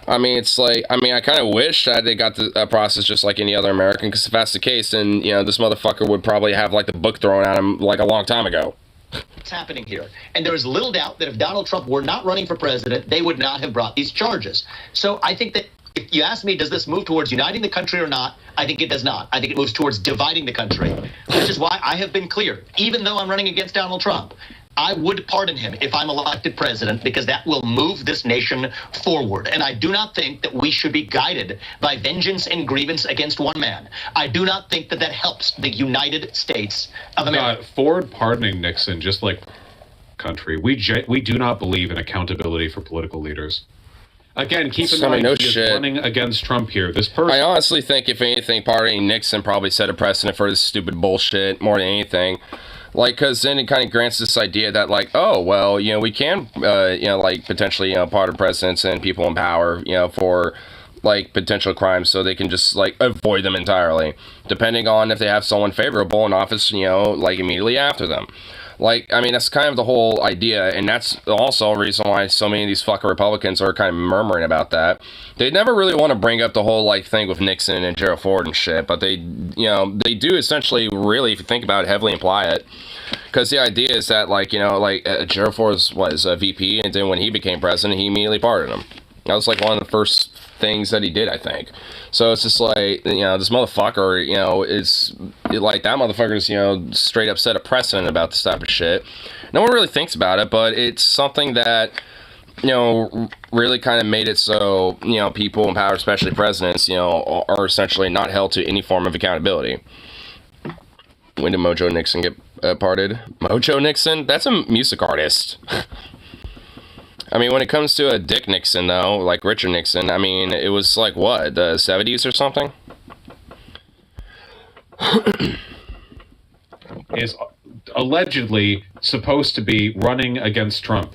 I mean, it's like, I kind of wish that they got the process just like any other American, because if that's the case, then, this motherfucker would probably have, like, the book thrown at him, like, a long time ago. What's happening here? And there is little doubt that if Donald Trump were not running for president, they would not have brought these charges. So I think that if you ask me, does this move towards uniting the country or not? I think it does not. I think it moves towards dividing the country, which is why I have been clear. Even though I'm running against Donald Trump, I would pardon him if I'm elected president, because that will move this nation forward. And I do not think that we should be guided by vengeance and grievance against one man. I do not think that that helps the United States of America. Ford pardoning Nixon, just like country, we do not believe in accountability for political leaders. Again, keep in mind, he is running against Trump here. This person... I honestly think, if anything, pardoning Nixon probably set a precedent for this stupid bullshit more than anything. Like, because then it kind of grants this idea that, like, oh, well, we can, like, potentially, pardon presidents and people in power, for, like, potential crimes, so they can just, like, avoid them entirely, depending on if they have someone favorable in office, like, immediately after them. Like, I mean, that's kind of the whole idea, and that's also a reason why so many of these fucking Republicans are kind of murmuring about that. They never really want to bring up the whole, like, thing with Nixon and Gerald Ford and shit, but they, they do essentially really, if you think about it, heavily imply it. Because the idea is that, like, Gerald Ford was a VP, and then when he became president, he immediately pardoned him. That was, like, one of the first things that he did, I think. So it's just like, this motherfucker, is like, that motherfucker's, straight up set a precedent about this type of shit. No one really thinks about it, but it's something that, really kind of made it so, people in power, especially presidents, are essentially not held to any form of accountability. When did Mojo Nixon get pardoned? Mojo Nixon? That's a music artist. I mean, when it comes to a Dick Nixon, though, like Richard Nixon, I mean, it was like, what, the 70s or something? Is allegedly supposed to be running against Trump.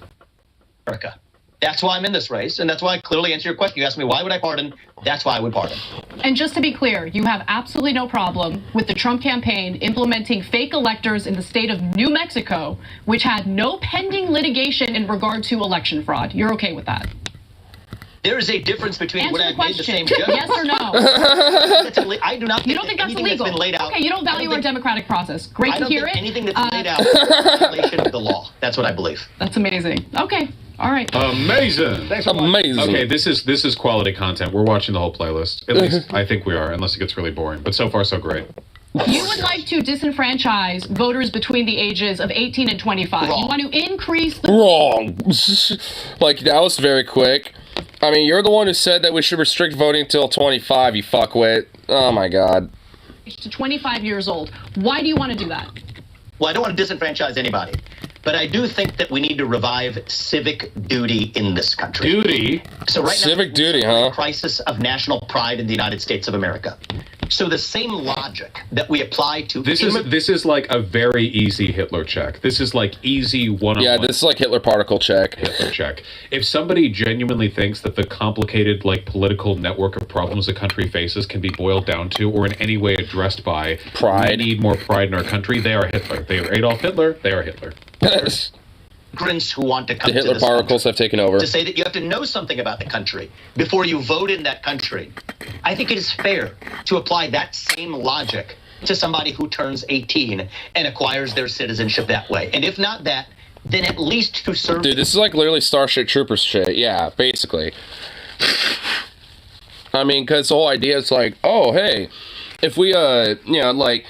America. That's why I'm in this race, and that's why I clearly answer your question. You asked me, why would I pardon? That's why I would pardon. And just to be clear, you have absolutely no problem with the Trump campaign implementing fake electors in the state of New Mexico, which had no pending litigation in regard to election fraud. You're okay with that? There is a difference between Answer when I've made the same judgment. Yes or no? I do not think you don't think that's illegal? That's been laid out. Okay, you don't value our democratic process. Great to hear it. Anything that's laid out is a violation of the law. That's what I believe. That's amazing. Okay. All right. Amazing. Thanks so much. Amazing. Okay, this is quality content. We're watching the whole playlist. At least I think we are, unless it gets really boring. But so far, so great. You would like to disenfranchise voters between the ages of 18 and 25. Wrong. You want to increase the... Wrong. Like, that was very quick. I mean, you're the one who said that we should restrict voting until 25, you fuckwit. Oh, my God. ...to 25 years old. Why do you want to do that? Well, I don't want to disenfranchise anybody. But I do think that we need to revive civic duty in this country. Duty? So right now, civic duty, huh? Crisis of national pride in the United States of America. So the same logic that we apply to... This is like a very easy Hitler check. This is like easy one-on-one. Yeah, this is like Hitler particle check. Hitler check. If somebody genuinely thinks that the complicated, like, political network of problems the country faces can be boiled down to or in any way addressed by pride, we need more pride in our country, they are Hitler. They are Adolf Hitler. They are Hitler. Immigrants who want to come the Hitler to this particles have taken over. To say that you have to know something about the country before you vote in that country. I think it is fair to apply that same logic to somebody who turns 18 and acquires their citizenship that way. And if not that, then at least to serve... Dude, this is like literally Starship Troopers shit. Yeah, basically. I mean, because the whole idea is like, oh, hey, if we, like,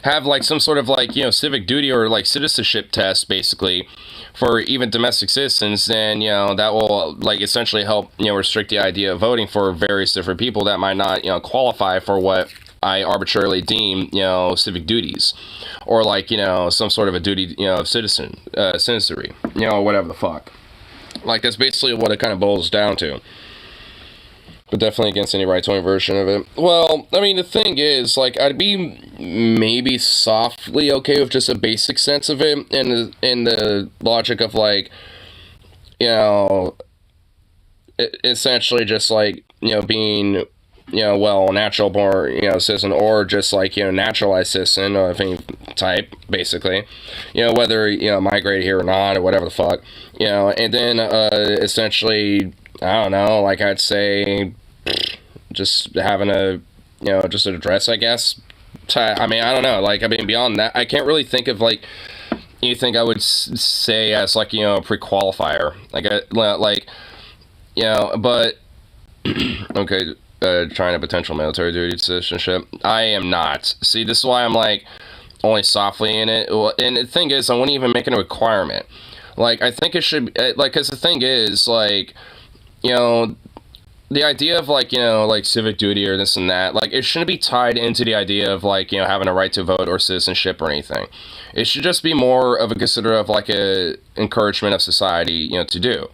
have, like, some sort of, like, civic duty or, like, citizenship test, basically, for even domestic citizens, then, that will, like, essentially help, restrict the idea of voting for various different people that might not, qualify for what I arbitrarily deem, civic duties. Or, like, some sort of a duty, of citizenry, whatever the fuck. Like, that's basically what it kind of boils down to. but definitely against any right-wing version of it. Well, I mean, the thing is, like, I'd be maybe softly okay with just a basic sense of it, in the logic of, like, you know, essentially just, like, you know, being, you know, well, natural born, you know, citizen, or just, like, you know, naturalized citizen of any type, basically, you know, whether, you know, migrate here or not, or whatever the fuck, you know, and then, essentially, I don't know, like, I'd say, just having a, you know, just an address, I guess. I mean, I don't know, like, I mean, beyond that, I can't really think of, like, anything I would say as, like, you know, a pre-qualifier, like, you know, but, okay, trying a potential military duty citizenship, I am not. See, this is why I'm, like, only softly in it, and the thing is, I wouldn't even make it a requirement. Like, I think it should, like, because the thing is, like, you know, the idea of, like, you know, like, civic duty or this and that, like, it shouldn't be tied into the idea of, like, you know, having a right to vote or citizenship or anything. It should just be more of a consider of, like, a encouragement of society, you know, to do.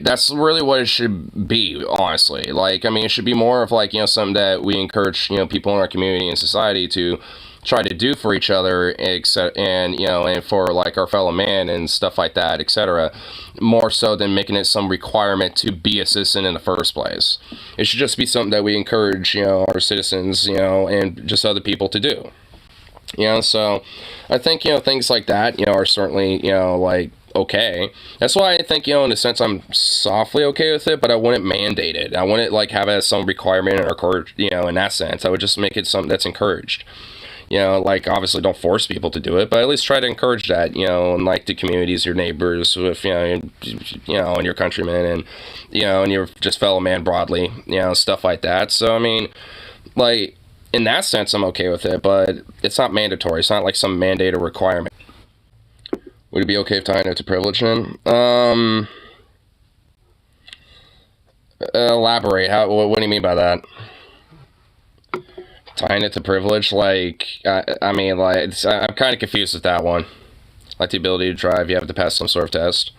That's really what it should be, honestly. Like, I mean, it should be more of, like, you know, something that we encourage, you know, people in our community and society to try to do for each other, and, you know, and for, like, our fellow man and stuff like that, etc., more so than making it some requirement to be a citizen in the first place. It should just be something that we encourage, you know, our citizens, you know, and just other people to do. You know, so I think, you know, things like that, you know, are certainly, you know, like, okay. That's why I think, you know, in a sense, I'm softly okay with it, but I wouldn't mandate it. I wouldn't, like, have it as some requirement or encourage, you know, in that sense. I would just make it something that's encouraged. You know, like, obviously don't force people to do it, but at least try to encourage that, you know, and, like, the communities, your neighbors, with, you know, and your countrymen, and, you know, and your just fellow man broadly, you know, stuff like that. So, I mean, like, in that sense, I'm okay with it, but it's not mandatory. It's not like some mandate or requirement. Would it be okay if tying it to privilege then? Elaborate. What do you mean by that? Tying it to privilege? Like, I mean, like, I'm kind of confused with that one. Like, the ability to drive, you have to pass some sort of test.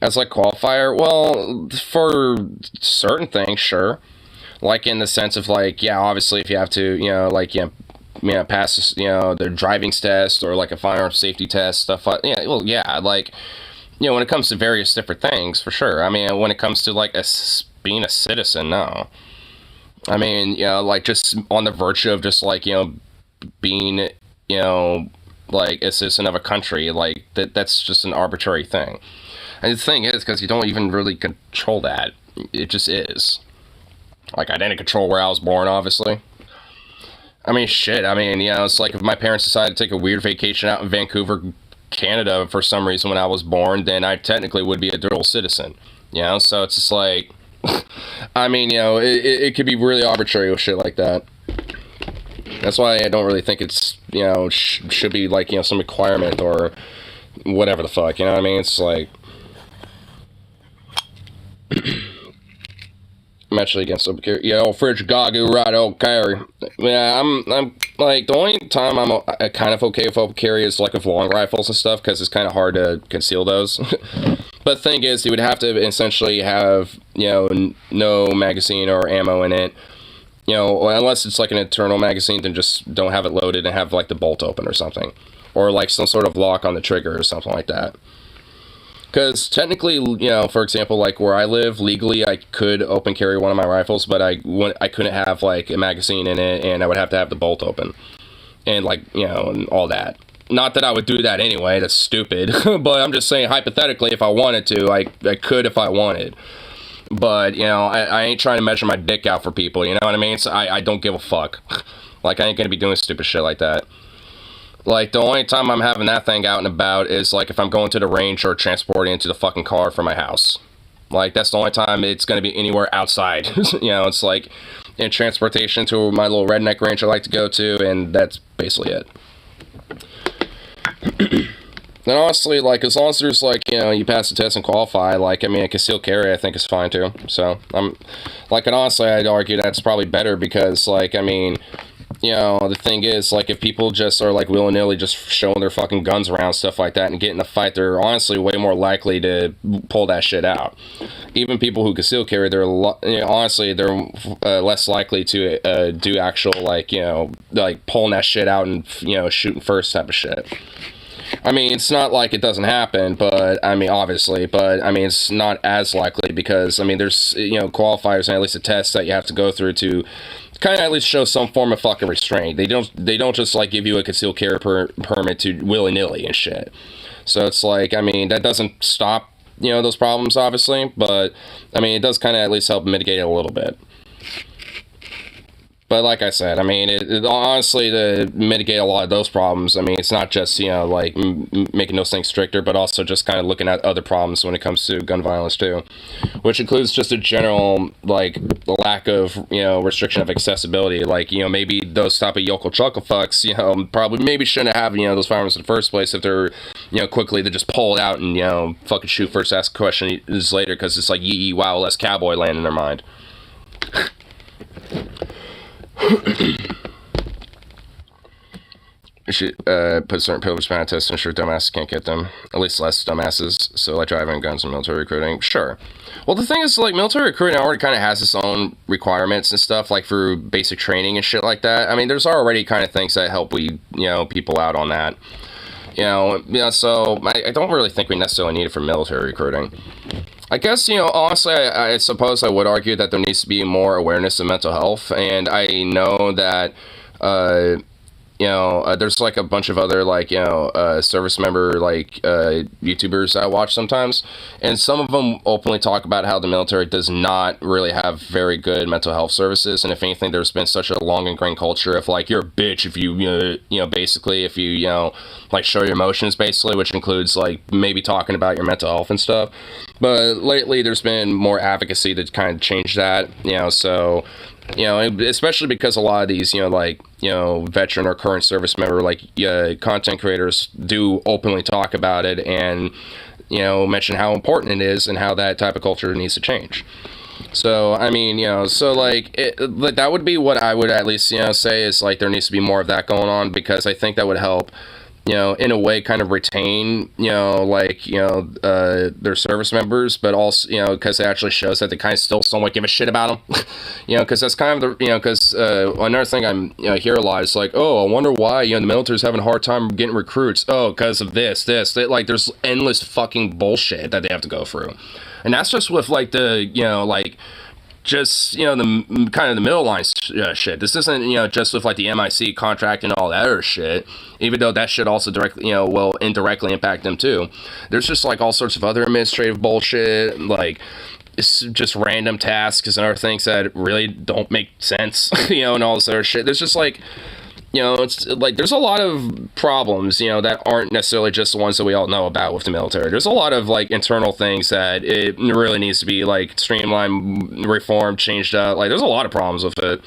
As, like, qualifier? Well, for certain things, sure. Like, in the sense of, like, yeah, obviously, if you have to, you know, like, you know, pass, you know, the driving test or, like, a firearms safety test, stuff like, yeah, well, yeah, like, you know, when it comes to various different things, for sure. I mean, when it comes to, like, being a citizen, no. I mean, you know, like, just on the virtue of just, like, you know, being, you know, like, a citizen of a country, like, that's just an arbitrary thing. And the thing is, because you don't even really control that. It just is. Like, I didn't control where I was born, obviously. I mean, shit, I mean, you know, it's like if my parents decided to take a weird vacation out in Vancouver, Canada, for some reason when I was born, then I technically would be a dual citizen. You know, so it's just like, I mean, you know, it could be really arbitrary with shit like that. That's why I don't really think it's, you know, should be, like, you know, some requirement or whatever the fuck, you know what I mean? It's like, I'm actually against open carry. Yeah, old fridge gagu, right, old carry. Yeah, I'm like, the only time I'm kind of okay with open carry is, like, with long rifles and stuff, because it's kind of hard to conceal those. But the thing is, you would have to essentially have, you know, no magazine or ammo in it. You know, unless it's, like, an internal magazine, then just don't have it loaded and have, like, the bolt open or something. Or, like, some sort of lock on the trigger or something like that. Because technically, you know, for example, like, where I live, legally, I could open carry one of my rifles, but I couldn't have, like, a magazine in it, and I would have to have the bolt open. And, like, you know, and all that. Not that I would do that anyway, that's stupid. But I'm just saying, hypothetically, if I wanted to, I could if I wanted. But, you know, I ain't trying to measure my dick out for people, you know what I mean? So I don't give a fuck. Like, I ain't gonna be doing stupid shit like that. Like, the only time I'm having that thing out and about is, like, if I'm going to the range or transporting into the fucking car from my house. Like, that's the only time it's going to be anywhere outside. You know, it's like in transportation to my little redneck range I like to go to, and that's basically it. And honestly, like, as long as there's, like, you know, you pass the test and qualify, like, I mean, a concealed carry, I think, is fine, too. So, like, and honestly, I'd argue that's probably better because, like, I mean, you know, the thing is, like, if people just are, like, willy-nilly just showing their fucking guns around, stuff like that, and get in a fight, they're honestly way more likely to pull that shit out. Even people who conceal carry, they're, you know, honestly, they're less likely to do actual, like, you know, like, pulling that shit out and, you know, shooting first type of shit. I mean, it's not like it doesn't happen, but, I mean, obviously, but, I mean, it's not as likely because, I mean, there's, you know, qualifiers and at least a test that you have to go through to kind of at least show some form of fucking restraint. They don't just, like, give you a concealed carry permit to willy-nilly and shit. So it's like, I mean, that doesn't stop, you know, those problems, obviously, but, I mean, it does kind of at least help mitigate it a little bit. But like I said, I mean, it honestly, to mitigate a lot of those problems, I mean, it's not just, you know, like, making those things stricter, but also just kind of looking at other problems when it comes to gun violence, too. Which includes just a general, like, lack of, you know, restriction of accessibility. Like, you know, maybe those type of yokel chuckle fucks, you know, probably maybe shouldn't have, you know, those firearms in the first place if they're, you know, quickly to just pull it out and, you know, fucking shoot first, ask questions later, because it's like, yee, wow, less cowboy land in their mind. You should put certain privilege behind tests to ensure dumbasses can't get them. At least less dumbasses. So like driving guns and military recruiting. Sure. Well, the thing is, like, military recruiting already kind of has its own requirements and stuff, like for basic training and shit like that. I mean, there's already kind of things that help you know, people out on that. You know, so I don't really think we necessarily need it for military recruiting. I guess, you know, honestly, I suppose I would argue that there needs to be more awareness of mental health, and I know that, you know, there's, like, a bunch of other, like, you know, service member, like, YouTubers I watch sometimes, and some of them openly talk about how the military does not really have very good mental health services, and if anything, there's been such a long ingrained culture of, like, you're a bitch if you know, basically, if you, you know, like, show your emotions, basically, which includes, like, maybe talking about your mental health and stuff. But lately, there's been more advocacy to kind of change that, you know, so, you know, especially because a lot of these, you know, like, you know, veteran or current service member, like, content creators do openly talk about it and, you know, mention how important it is and how that type of culture needs to change. So, I mean, you know, so, like, that would be what I would at least, you know, say is, like, there needs to be more of that going on, because I think that would help, you know, in a way kind of retain, you know, like, you know, their service members, but also, you know, because it actually shows that they kind of still somewhat give a shit about them, you know, because that's kind of the, you know, because another thing I'm, you know, hear a lot is like, oh, I wonder why, you know, the military's having a hard time getting recruits. Oh, because of this, like, there's endless fucking bullshit that they have to go through. And that's just with, like, the, you know, like, just, you know, the kind of the middle line shit. This isn't, you know, just with, like, the MIC contract and all that other shit, even though that shit also directly, you know, will indirectly impact them too. There's just, like, all sorts of other administrative bullshit, like, it's just random tasks and other things that really don't make sense, you know, and all this other shit. There's just, like, you know, it's like there's a lot of problems, you know, that aren't necessarily just the ones that we all know about with the military. There's a lot of, like, internal things that it really needs to be, like, streamlined, reformed, changed up. Like, there's a lot of problems with it.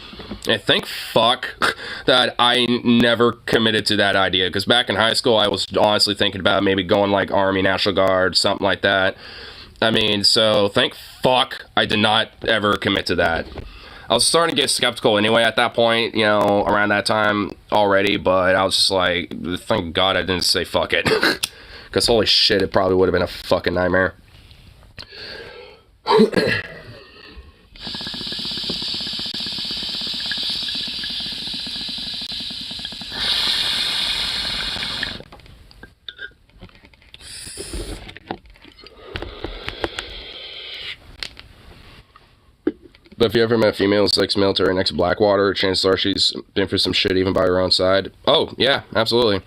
And thank fuck that I never committed to that idea, because back in high school, I was honestly thinking about maybe going, like, Army, National Guard, something like that. I mean, so thank fuck I did not ever commit to that. I was starting to get skeptical anyway at that point, you know, around that time already, but I was just like, thank God I didn't say fuck it. Because holy shit, it probably would have been a fucking nightmare. But if you ever met females ex-military next to Blackwater, chances are she's been for some shit even by her own side. Oh, yeah, absolutely.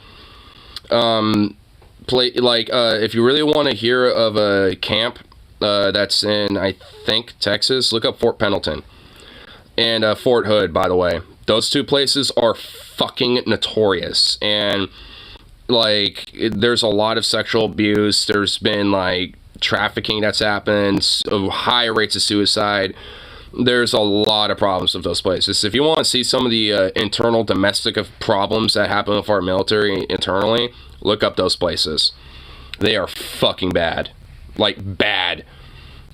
If you really want to hear of a camp that's in, I think, Texas, look up Fort Pendleton. And Fort Hood, by the way. Those two places are fucking notorious. And, like, there's a lot of sexual abuse. There's been, like, trafficking that's happened, high rates of suicide. There's a lot of problems with those places. If you want to see some of the internal domestic problems that happen with our military internally, look up those places. They are fucking bad. Like, bad.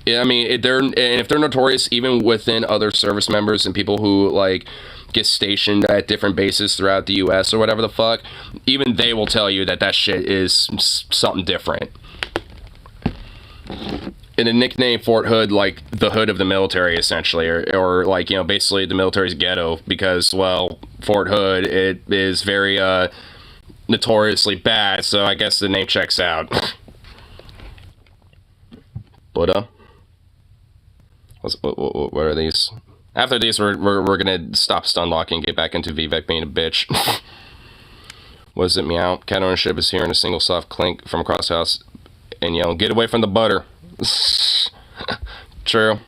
I mean, if they're notorious even within other service members and people who like get stationed at different bases throughout the U.S. or whatever the fuck, even they will tell you that shit is something different. And a nickname Fort Hood, like the hood of the military, essentially, or like, you know, basically the military's ghetto, because, well, Fort Hood, it is very notoriously bad, so I guess the name checks out. But what are these? After these, we're gonna stop stun locking and get back into Vivek being a bitch. What is it, meow? Cat ownership is hearing a single soft clink from across the house and yell, "Get away from the butter." True.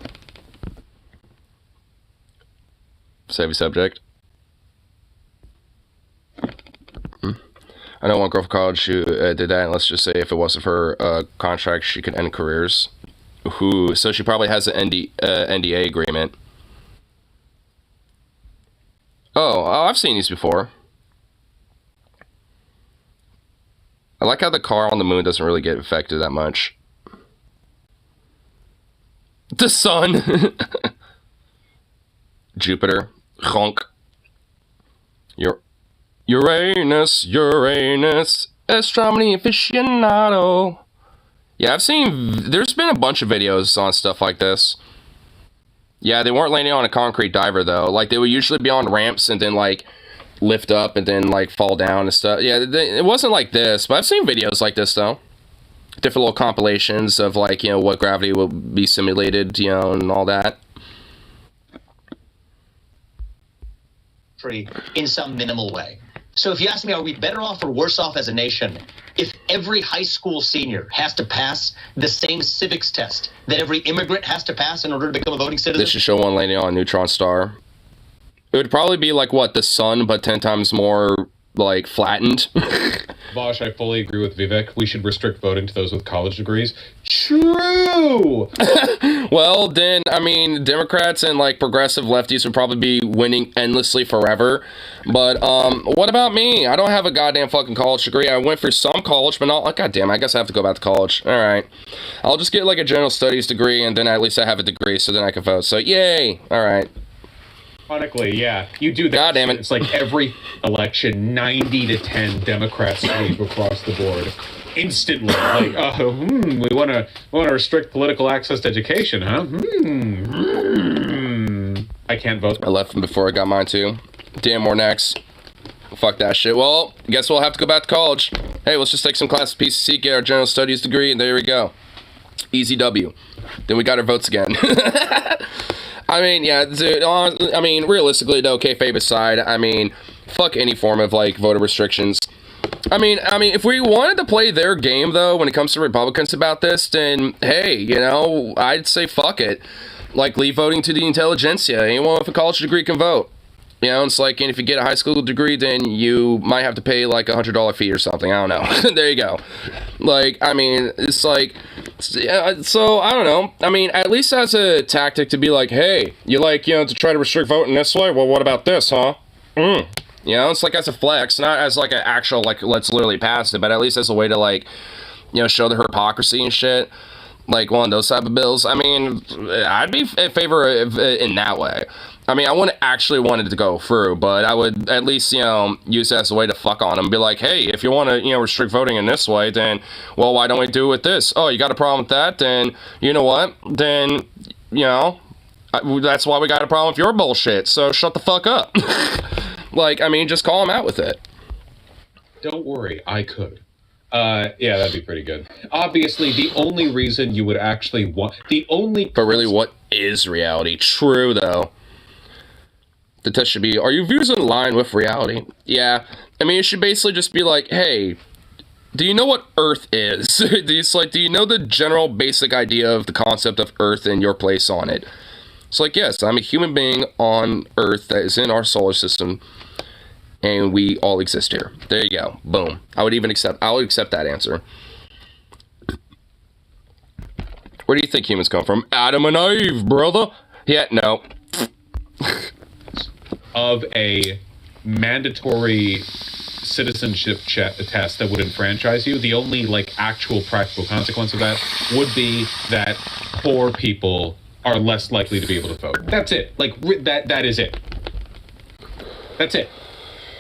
Savvy subject. I know one girl from college who did that, and let's just say if it wasn't for her contract, she could end careers. So she probably has an NDA agreement. Oh, I've seen these before. I like how the car on the moon doesn't really get affected that much. The sun! Jupiter. Honk. Uranus, astronomy aficionado. Yeah, there's been a bunch of videos on stuff like this. Yeah, they weren't landing on a concrete diver, though. Like, they would usually be on ramps and then, like, lift up and then, like, fall down and stuff. Yeah, it wasn't like this, but I've seen videos like this, though. Different little compilations of, like, you know, what gravity will be simulated, you know, and all that. In some minimal way. So if you ask me, are we better off or worse off as a nation if every high school senior has to pass the same civics test that every immigrant has to pass in order to become a voting citizen? This should show one landing on a neutron star. It would probably be like, what, the sun, but 10 times more, like, flattened. Vosh, I fully agree with Vivek. We should restrict voting to those with college degrees. True! Well, then, I mean, Democrats and, like, progressive lefties would probably be winning endlessly forever. But, what about me? I don't have a goddamn fucking college degree. I went for some college, but not, like, goddamn, I guess I have to go back to college. Alright. I'll just get, like, a general studies degree, and then at least I have a degree, so then I can vote. So, yay! Alright. Ironically, yeah, you do that. God damn it. It's like every election, 90 to 10 Democrats sweep across the board. Instantly. Like, we want to restrict political access to education, huh? I can't vote. I left them before I got mine, too. Damn, more next. Fuck that shit. Well, guess we'll have to go back to college. Hey, let's just take some classes, PCC, get our general studies degree, and there we go. Easy W. Then we got our votes again. I mean, yeah, dude, I mean, realistically, though, kayfabe aside, I mean, fuck any form of, like, voter restrictions. I mean, if we wanted to play their game, though, when it comes to Republicans about this, then, hey, you know, I'd say fuck it. Like, leave voting to the intelligentsia. Anyone with a college degree can vote. You know, it's like, and if you get a high school degree, then you might have to pay, like, $100 fee or something. I don't know. There you go. Like, I mean, it's like... So, I don't know. I mean, at least as a tactic to be like, hey, you like, you know, to try to restrict voting this way? Well, what about this, huh? You know, it's like as a flex, not as like an actual, like, let's literally pass it, but at least as a way to, like, you know, show the hypocrisy and shit. Like, one of those type of bills. I mean, I'd be in favor of it in that way. I mean, I wouldn't actually want it to go through, but I would at least, you know, use it as a way to fuck on them. Be like, hey, if you want to, you know, restrict voting in this way, then, well, why don't we do it with this? Oh, you got a problem with that? Then, you know what? Then, you know, that's why we got a problem with your bullshit. So shut the fuck up. Like, I mean, just call them out with it. Don't worry, I could. Yeah, that'd be pretty good. Obviously, the only reason you would actually want... But really, what is reality? True, though. The test should be, are your views in line with reality? Yeah. I mean, it should basically just be like, hey, do you know what Earth is? It's like, do you know the general basic idea of the concept of Earth and your place on it? It's like, yes, I'm a human being on Earth that is in our solar system, and we all exist here. There you go. Boom. I'll accept that answer. Where do you think humans come from? Adam and Eve, brother. Yeah, no. Of a mandatory citizenship test that would enfranchise you, the only like actual practical consequence of that would be that poor people are less likely to be able to vote. That's it. Like that is it. That's it.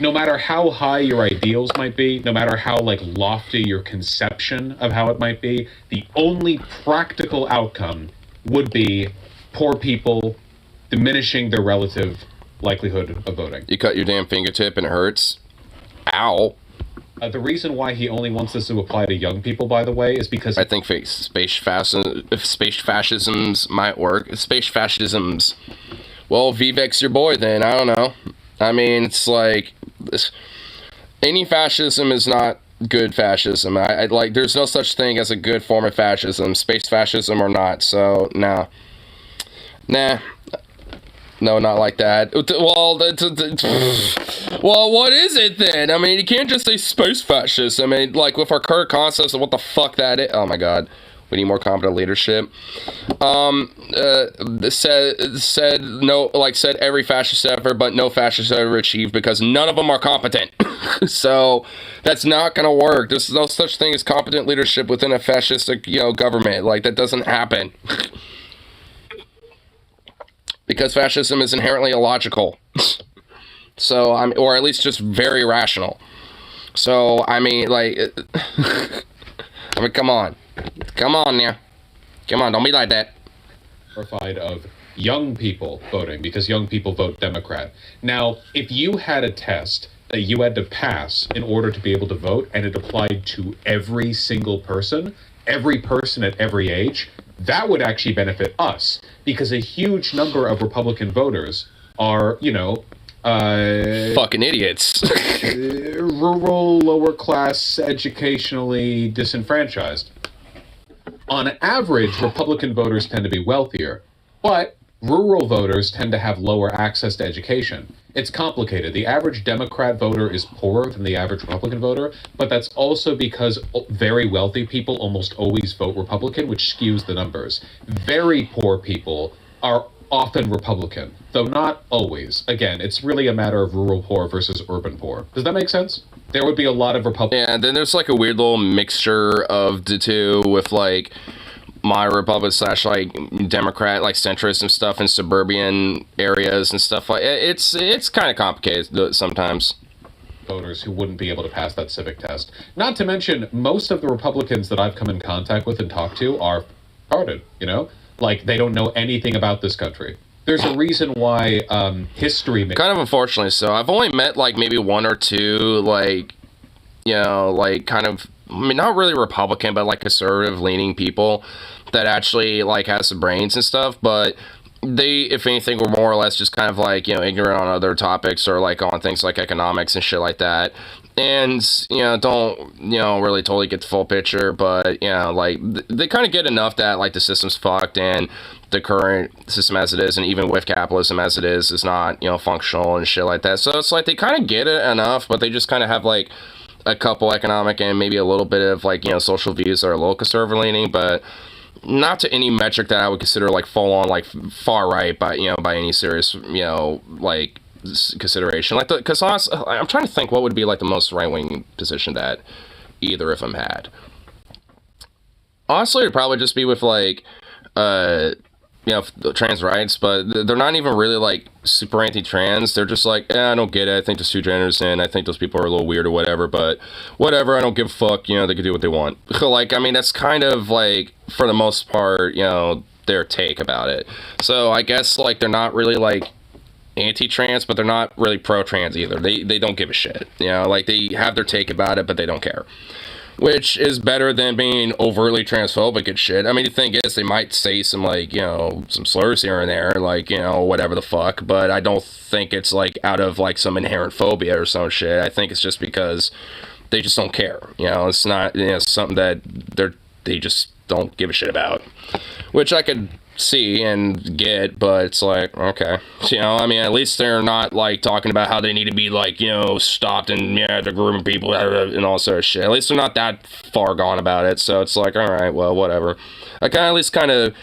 No matter how high your ideals might be, no matter how like lofty your conception of how it might be, the only practical outcome would be poor people diminishing their relative likelihood of voting. You cut your damn fingertip and it hurts. Ow. The reason why he only wants this to apply to young people, by the way, is because... I think space fascisms might work. Space fascisms... Well, Vivek's your boy then, I don't know. I mean, it's like... Any fascism is not good fascism. I like, there's no such thing as a good form of fascism, space fascism or not, so, nah. No, not like that. Well, what is it then? I mean, you can't just say space fascist. I mean, like, with our current concepts of what the fuck that is. Oh my god. We need more competent leadership. Said every fascist ever, but no fascist ever achieved because none of them are competent. So, that's not gonna work. There's no such thing as competent leadership within a fascistic, government. Like, that doesn't happen. Because fascism is inherently illogical. So, or at least just very rational. So, I mean, like, come on. Come on now. Come on, don't be like that. Terrified of young people voting because young people vote Democrat. Now, if you had a test that you had to pass in order to be able to vote and it applied to every single person at every age, that would actually benefit us because a huge number of Republican voters are, fucking idiots. Rural, lower class, educationally disenfranchised. On average, Republican voters tend to be wealthier, but rural voters tend to have lower access to education. It's complicated. The average Democrat voter is poorer than the average Republican voter, but that's also because very wealthy people almost always vote Republican, which skews the numbers. Very poor people are often Republican, though not always. Again, it's really a matter of rural poor versus urban poor. Does that make sense? There would be a lot of Republicans. Yeah, and then there's like a weird little mixture of the two with like my Republican / like Democrat, like centrist and stuff in suburban areas and stuff like it's kind of complicated sometimes. Voters who wouldn't be able to pass that civic test. Not to mention, most of the Republicans that I've come in contact with and talked to are retarded, Like, they don't know anything about this country. There's a reason why history... Kind of unfortunately so. I've only met, like, maybe one or two, like, kind of... I mean, not really Republican, but, like, conservative-leaning people that actually, like, has some brains and stuff, but they, if anything, were more or less just kind of, like, ignorant on other topics or, like, on things like economics and shit like that. And, don't, really totally get the full picture, but, like, they kind of get enough that, like, the system's fucked and the current system as it is, and even with capitalism as it is not, functional and shit like that. So it's like they kind of get it enough, but they just kind of have, like, a couple economic and maybe a little bit of, like, social views that are a little conservative-leaning, but not to any metric that I would consider, like, full-on, like, far-right by any serious, like, consideration. Like, because honestly, I'm trying to think what would be, like, the most right-wing position that either of them had. Honestly, it'd probably just be with, like, trans rights, but they're not even really, like, super anti-trans. They're just like, I don't get it. I think there's two genders, and I think those people are a little weird or whatever, but whatever, I don't give a fuck. They can do what they want. Like, I mean, that's kind of, like, for the most part, their take about it. So I guess, like, they're not really, like, anti-trans, but they're not really pro-trans either. They don't give a shit. Like, they have their take about it, but they don't care. Which is better than being overtly transphobic and shit. I mean, the thing is, they might say some, like, some slurs here and there, like, whatever the fuck, but I don't think it's, like, out of, like, some inherent phobia or some shit. I think it's just because they just don't care. It's not, something that they just don't give a shit about. Which I could see and get, but it's like, okay. I mean, at least they're not, like, talking about how they need to be, like, stopped and, they're grooming people and all sort of shit. At least they're not that far gone about it, so it's like, alright, well, whatever. I can at least kind of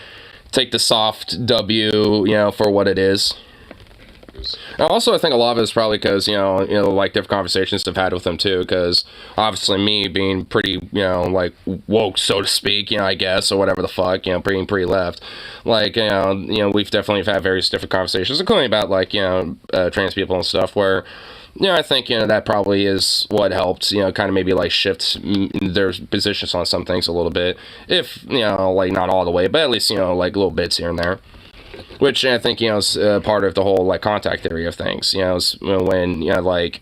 take the soft W, for what it is. news. And also, I think a lot of it is probably because, like different conversations I've had with them too, because obviously me being pretty, like woke, so to speak, I guess, or whatever the fuck, pretty left, like, we've definitely had various different conversations, including about, like, trans people and stuff, where, I think, that probably is what helped, kind of maybe, like, shift their positions on some things a little bit, if, like, not all the way, but at least, like, little bits here and there. Which I think, is part of the whole, like, contact theory of things, when, like,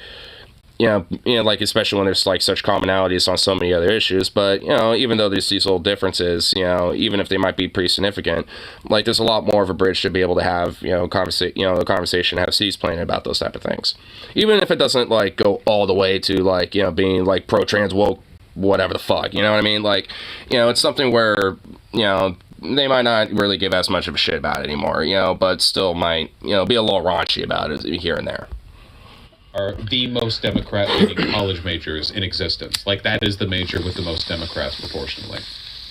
like, especially when there's, like, such commonalities on so many other issues, but, even though there's these little differences, even if they might be pretty significant, like, there's a lot more of a bridge to be able to have, a conversation, have seeds planted about those type of things. Even if it doesn't, like, go all the way to, like, being, like, pro-trans woke, whatever the fuck, you know what I mean? Like, it's something where, they might not really give as much of a shit about it anymore, but still might, be a little raunchy about it here and there. Are the most Democrat-leaning college majors in existence. Like, that is the major with the most Democrats proportionally.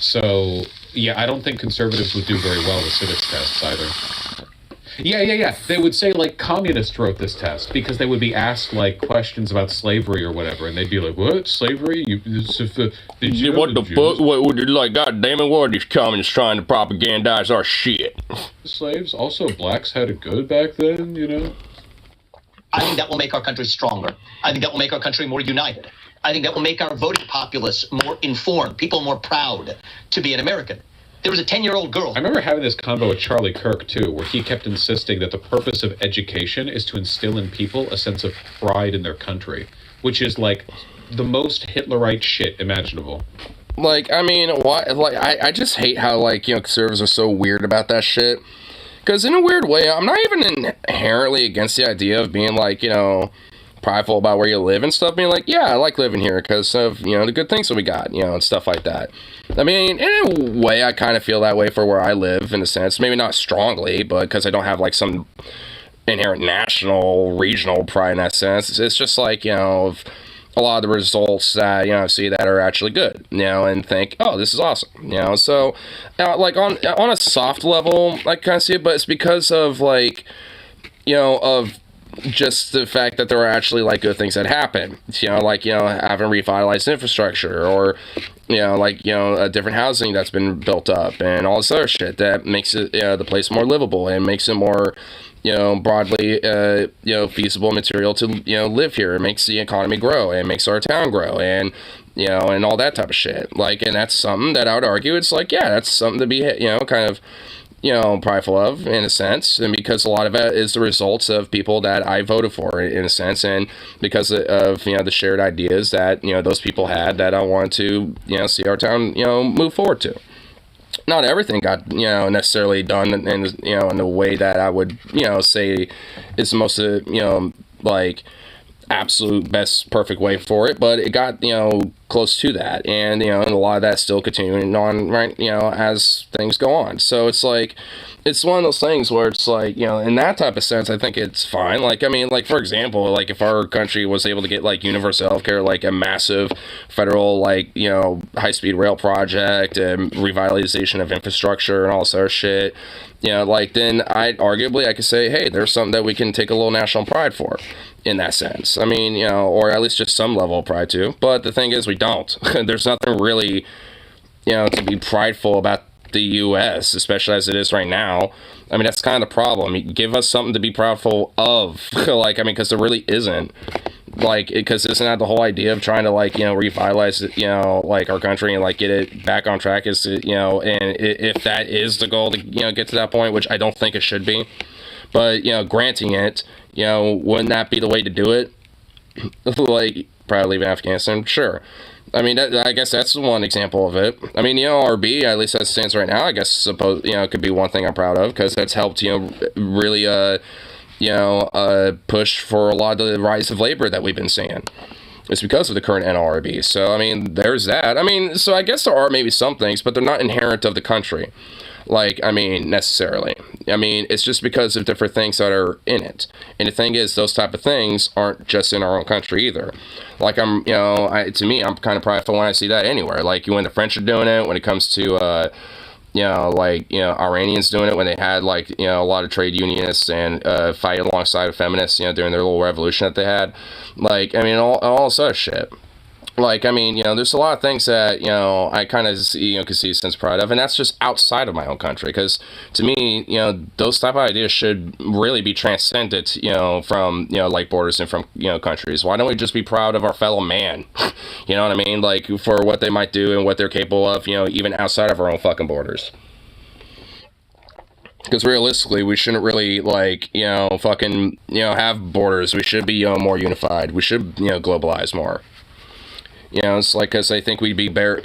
So, yeah, I don't think conservatives would do very well with civics tests either. Yeah. They would say, like, communists wrote this test because they would be asked, like, questions about slavery or whatever, and they'd be like, what? Slavery? What the fuck? Like, God damn it, what are these communists trying to propagandize our shit? Slaves? Also, blacks had it good back then, I think that will make our country stronger. I think that will make our country more united. I think that will make our voting populace more informed, people more proud to be an American. There was a 10-year-old girl. I remember having this convo with Charlie Kirk, too, where he kept insisting that the purpose of education is to instill in people a sense of pride in their country, which is, like, the most Hitlerite shit imaginable. Like, I mean, why? Like, I just hate how, like, conservatives are so weird about that shit. Because in a weird way, I'm not even inherently against the idea of being, like, prideful about where you live and stuff, being like, yeah, I like living here because of, the good things that we got, and stuff like that. I mean, in a way, I kind of feel that way for where I live, in a sense. Maybe not strongly, but because I don't have, like, some inherent national, regional pride in that sense. It's just, like, of a lot of the results that, I see that are actually good, and think, oh, this is awesome, so, like, on a soft level, I kind of see it, but it's because of, like, of just the fact that there are actually, like, good things that happen, like, having revitalized infrastructure, or, like, different housing that's been built up, and all this other shit that makes it, the place more livable, and makes it more, broadly, feasible material to, live here. It makes the economy grow, and it makes our town grow, and, and all that type of shit. Like, and that's something that I would argue, it's like, yeah, that's something to be, kind of, prideful of, in a sense, and because a lot of it is the results of people that I voted for, in a sense, and because of, the shared ideas that, those people had that I wanted to, see our town, move forward to. Not everything got, necessarily done in the way that I would, say is the most, like, absolute best perfect way for it, but it got, close to that, and, and a lot of that's still continuing on, right, as things go on. So it's like, it's one of those things where it's like, in that type of sense, I think it's fine. Like, I mean, like, for example, like, if our country was able to get, like, universal healthcare, like a massive federal, like, high-speed rail project, and revitalization of infrastructure and all this other shit, like, then I could say, hey, there's something that we can take a little national pride for, in that sense. I mean, or at least just some level of pride too. But the thing is, we don't. There's nothing really, to be prideful about the U.S., especially as it is right now. I mean, that's kind of the problem. Give us something to be prideful of. Like, I mean, because there really isn't. Like, because isn't that the whole idea of trying to, like, revitalize, like, our country and, like, get it back on track, is to, and if that is the goal to, get to that point, which I don't think it should be, but, granting it, wouldn't that be the way to do it? Like, probably leave Afghanistan, sure. I mean, I guess that's one example of it. I mean, RB, at least as it stands right now, I guess, could be one thing I'm proud of, because that's helped, really, push for a lot of the rise of labor that we've been seeing. It's because of the current NLRB. So, I mean, there's that. I mean, so I guess there are maybe some things, but they're not inherent of the country. Like, I mean, necessarily. I mean, it's just because of different things that are in it. And the thing is, those type of things aren't just in our own country either. Like, to me, I'm kind of prideful when I see that anywhere. Like, when the French are doing it, when it comes to, Iranians doing it when they had a lot of trade unionists and fighting alongside feminists, during their little revolution that they had. All sort of shit. There's a lot of things that, I kind of, can see a sense of pride of, and that's just outside of my own country, because to me, those type of ideas should really be transcended, from, borders and from, countries. Why don't we just be proud of our fellow man, you know what I mean, for what they might do and what they're capable of, even outside of our own fucking borders. Because realistically, we shouldn't really, have borders. We should be, more unified. We should, globalize more. It's because I think we'd be better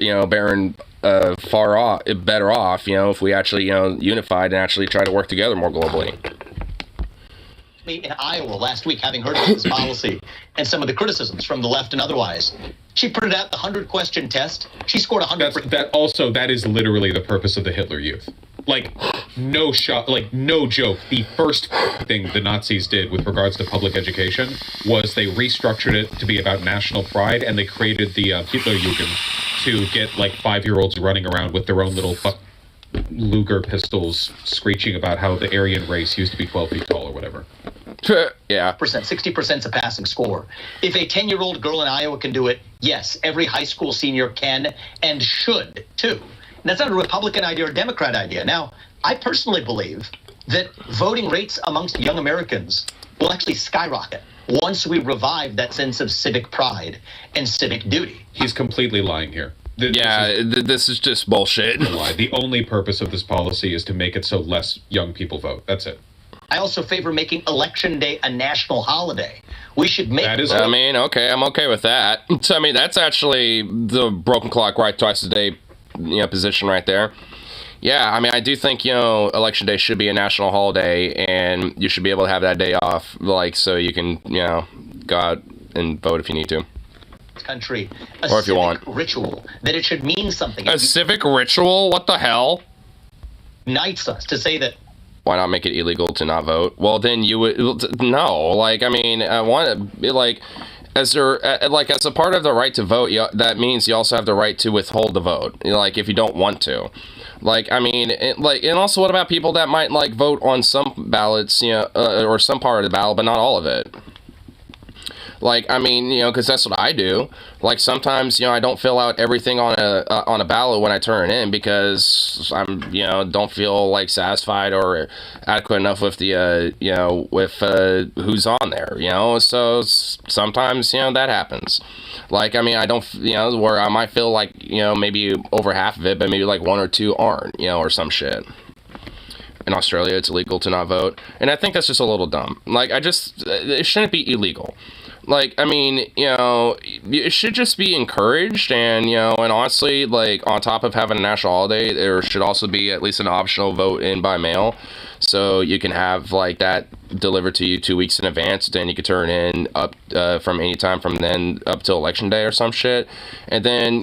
off, if we actually, unified and actually try to work together more globally. In Iowa last week, having heard of this policy and some of the criticisms from the left and otherwise, she printed out the 100-question test. She scored 100. That is literally the purpose of the Hitler Youth. No joke. The first thing the Nazis did with regards to public education was they restructured it to be about national pride, and they created the Hitlerjugend to get 5-year-olds running around with their own little Luger pistols, screeching about how the Aryan race used to be 12 feet tall or whatever. Yeah. 60% is a passing score. If a 10-year-old girl in Iowa can do it, yes, every high school senior can and should too. And that's not a Republican idea or a Democrat idea. Now, I personally believe that voting rates amongst young Americans will actually skyrocket once we revive that sense of civic pride and civic duty. He's completely lying here. This is just bullshit. The only purpose of this policy is to make it so less young people vote. That's it. I also favor making Election Day a national holiday. We should make I'm okay with that. So, that's actually the broken clock right twice a day, position right there. Yeah, I do think, Election Day should be a national holiday, and you should be able to have that day off, so you can, go out and vote if you need to. Country, or if you want. Ritual, that it should mean something. A civic ritual? What the hell? Unites us to say that. Why not make it illegal to not vote? Well, then you would no. I want to as a part of the right to vote. That means you also have the right to withhold the vote. If you don't want to. And also, what about people that might vote on some ballots, or some part of the ballot, but not all of it? Because that's what I do. Sometimes, I don't fill out everything on a ballot when I turn it in because I'm, don't feel satisfied or adequate enough with the, with who's on there, So sometimes, that happens. I don't, where I might feel maybe over half of it, but maybe 1 or 2 aren't, or some shit. In Australia, it's illegal to not vote, and I think that's just a little dumb. It shouldn't be illegal. It should just be encouraged, and, and honestly, on top of having a national holiday, there should also be at least an optional vote in by mail, so you can have, that delivered to you 2 weeks in advance, then you can turn in up, from any time from then up till Election Day or some shit, and then,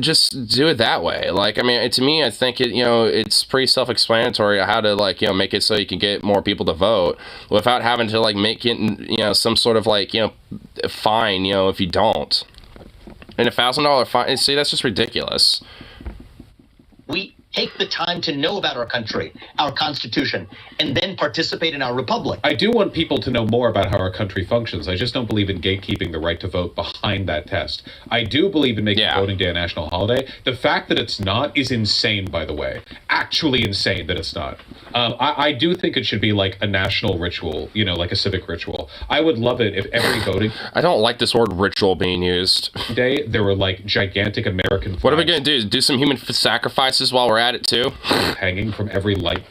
just do it that way. To me, I think it, it's pretty self-explanatory how to make it so you can get more people to vote without having to make it, some sort of fine, if you don't. And $1,000 fine. See, that's just ridiculous. We take the time to know about our country, our Constitution, and then participate in our republic. I do want people to know more about how our country functions. I just don't believe in gatekeeping the right to vote behind that test. I do believe in making Voting Day a national holiday. The fact that it's not is insane, by the way. Actually insane that it's not. I do think it should be a national ritual, a civic ritual. I would love it if every voting... I don't like this word ritual being used. Day, there were gigantic American flags. What are we going to do? Do some human sacrifices while we're at it too? Hanging from every light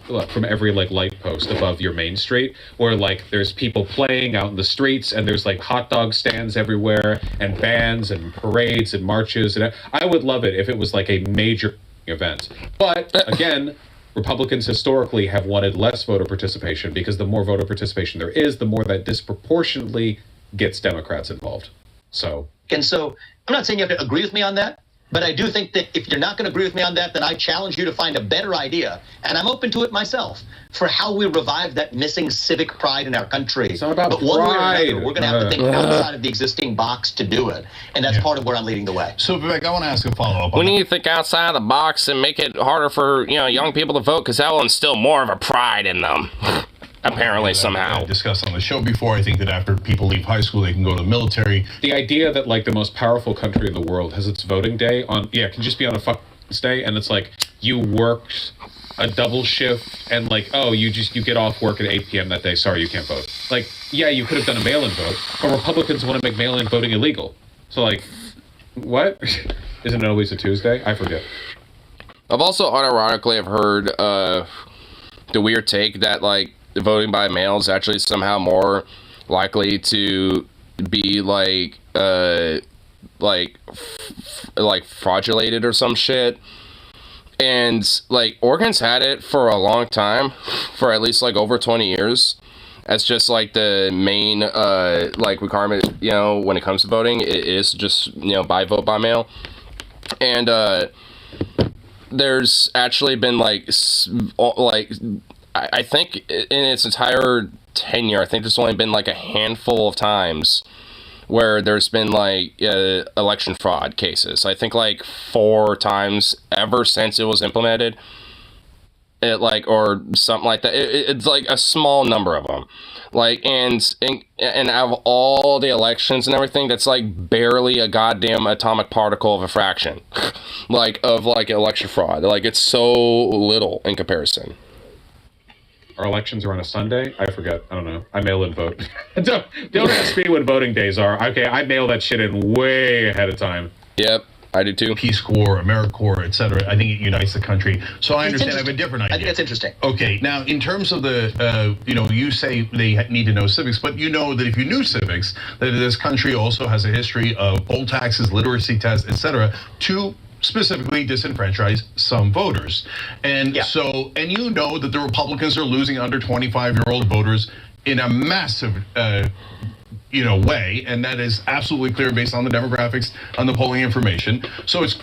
post above your main street, where there's people playing out in the streets, and there's hot dog stands everywhere, and bands and parades and marches, and I would love it if it was a major event. But again, Republicans historically have wanted less voter participation, because the more voter participation there is, the more that disproportionately gets Democrats involved. So I'm not saying you have to agree with me on that, But I do think that if you're not going to agree with me on that, then I challenge you to find a better idea, and I'm open to it myself, for how we revive that missing civic pride in our country. It's not about but one way or pride. another, we're going to have to think outside of the existing box to do it, and that's part of where I'm leading the way. So, Vivek, I want to ask a follow-up. We need to think outside the box and make it harder for young people to vote, because that will instill more of a pride in them. Apparently, somehow. I discussed on the show before, I think that after people leave high school, they can go to the military. The idea that like the most powerful country in the world has its voting day on, it can just be on a fucking day, and it's like you worked a double shift and like, oh, you get off work at 8 p.m. that day. Sorry, you can't vote. Like, yeah, you could have done a mail-in vote, but Republicans want to make mail-in voting illegal. So like, what? Isn't it always a Tuesday? I forget. I've also unironically have heard the weird take that like voting by mail is actually somehow more likely to be like fraudulated or some shit. And like Oregon's had it for a long time, for at least like over 20 years. That's just like the main like requirement, when it comes to voting. It is just vote by mail. And there's actually been like I think in its entire tenure, I think there's only been like a handful of times where there's been like election fraud cases. I think like 4 times ever since it was implemented. Or something like that. It's like a small number of them. Like, and out of all the elections and everything, that's like barely a goddamn atomic particle of a fraction, of election fraud. Like, it's so little in comparison. Our elections are on a Sunday? I forget. I don't know. I mail in vote. don't ask me when voting days are. Okay, I mail that shit in way ahead of time. Yep. I do too. Peace Corps, AmeriCorps, etc. I think it unites the country. So I understand. I have a different idea. I think that's interesting. Okay, now in terms of the, you say they need to know civics, but you know that if you knew civics, that this country also has a history of poll taxes, literacy tests, etc., to specifically disenfranchise some voters. And so, and you know that the Republicans are losing under 25-year-old voters in a massive way, and that is absolutely clear based on the demographics, on the polling information. So it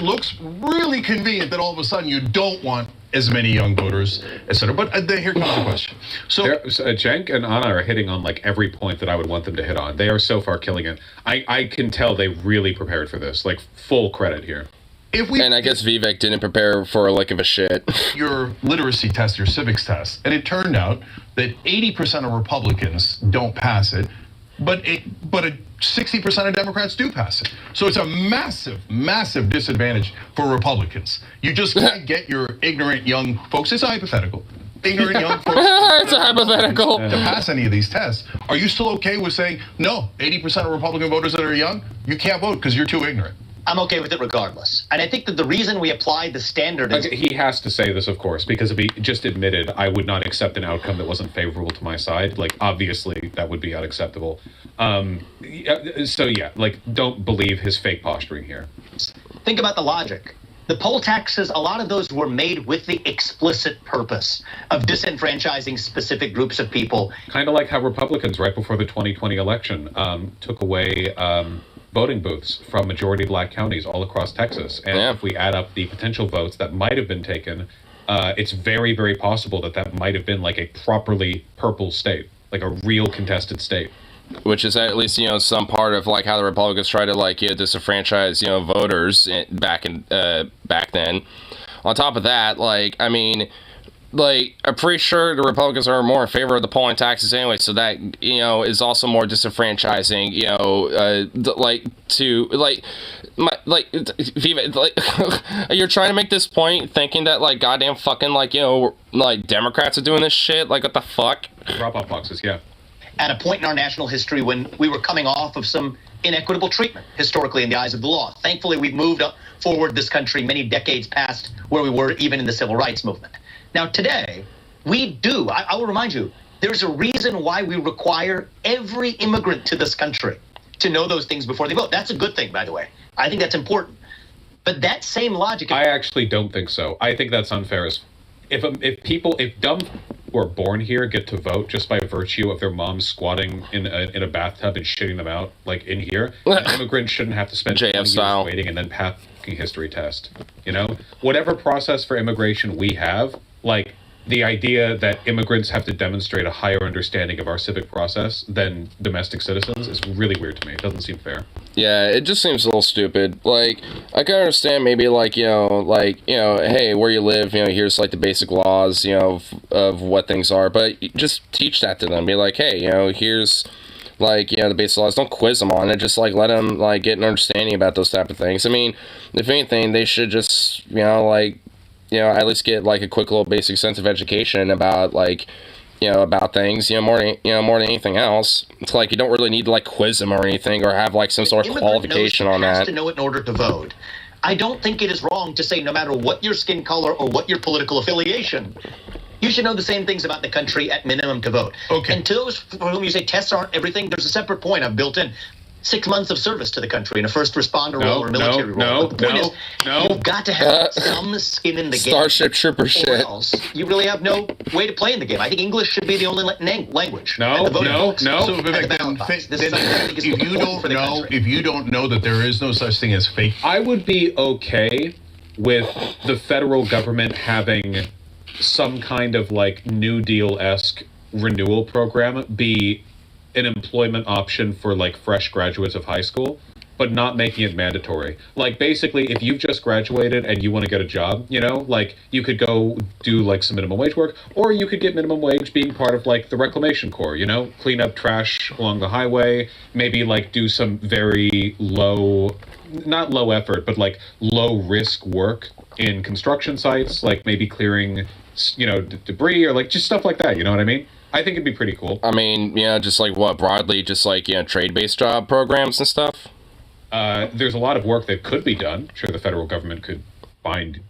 looks really convenient that all of a sudden you don't want as many young voters, etc. But here comes the question. So Cenk and Anna are hitting on like every point that I would want them to hit on. They are so far killing it. I can tell they really prepared for this. Like, full credit here. And I guess Vivek didn't prepare for a lick of a shit. Your literacy test, your civics test, and it turned out that 80% of Republicans don't pass it, but 60% of Democrats do pass it. So it's a massive, massive disadvantage for Republicans. You just can't get your ignorant young folks. It's a hypothetical. Ignorant young folks. It's a hypothetical. To pass any of these tests. Are you still okay with saying, no, 80% of Republican voters that are young, you can't vote because you're too ignorant? I'm okay with it regardless. And I think that the reason we applied the standard is... He has to say this, of course, because if he just admitted, I would not accept an outcome that wasn't favorable to my side, like, obviously, that would be unacceptable. Don't believe his fake posturing here. Think about the logic. The poll taxes, a lot of those were made with the explicit purpose of disenfranchising specific groups of people. Kind of like how Republicans, right before the 2020 election, took away... voting booths from majority black counties all across Texas. And if we add up the potential votes that might have been taken, it's very, very possible that might have been like a properly purple state, like a real contested state. Which is at least, some part of like how the Republicans try to disenfranchise, voters back then. On top of that, I'm pretty sure the Republicans are more in favor of the polling taxes anyway, so that, is also more disenfranchising, you're trying to make this point thinking that, goddamn fucking, Democrats are doing this shit? What the fuck? Drop-off boxes, yeah. At a point in our national history when we were coming off of some inequitable treatment, historically, in the eyes of the law. Thankfully, we've moved forward this country many decades past where we were even in the civil rights movement. Now, today, I will remind you, there's a reason why we require every immigrant to this country to know those things before they vote. That's a good thing, by the way. I think that's important. But that same logic... I actually don't think so. I think that's unfair. If who are born here get to vote just by virtue of their moms squatting in a bathtub and shitting them out, like in here. Immigrants shouldn't have to spend 20 years waiting and then passing history test. You know, whatever process for immigration we have, like the idea that immigrants have to demonstrate a higher understanding of our civic process than domestic citizens is really weird to me. It doesn't seem fair. Yeah, it just seems a little stupid. Like, I can understand maybe, like, hey, where you live, here's, like, the basic laws, of what things are, but just teach that to them. Be like, hey, here's, like, the basic laws. Don't quiz them on it. Just, like, let them, like, get an understanding about those type of things. I mean, if anything, they should just, at least get, like, a quick little basic sense of education about, like, about things, more than anything else. It's like you don't really need to, like, quiz them or anything or have, like, some sort of qualification on that. Has to know it in order to vote. I don't think it is wrong to say no matter what your skin color or what your political affiliation, you should know the same things about the country at minimum to vote. Okay. And to those for whom you say tests aren't everything, there's a separate point I've built in. 6 months of service to the country in a first responder role or military role. But the point is, you've got to have some skin in the game. Starship Trooper shit. Or else you really have no way to play in the game. I think English should be the only language. No. So Vivek, if you don't know that there is no such thing as fake, I would be okay with the federal government having some kind of, like, New Deal-esque renewal program be an employment option for, like, fresh graduates of high school, but not making it mandatory. Like, basically, if you've just graduated and you want to get a job, like, you could go do, like, some minimum wage work, or you could get minimum wage being part of, like, the reclamation corps, clean up trash along the highway, maybe, like, do some very not low effort, but, like, low risk work in construction sites, like maybe clearing, debris or, like, just stuff like that, you know what I mean? I think it'd be pretty cool. I mean, just like broadly, just like, trade-based job programs and stuff? There's a lot of work that could be done. I'm sure the federal government could find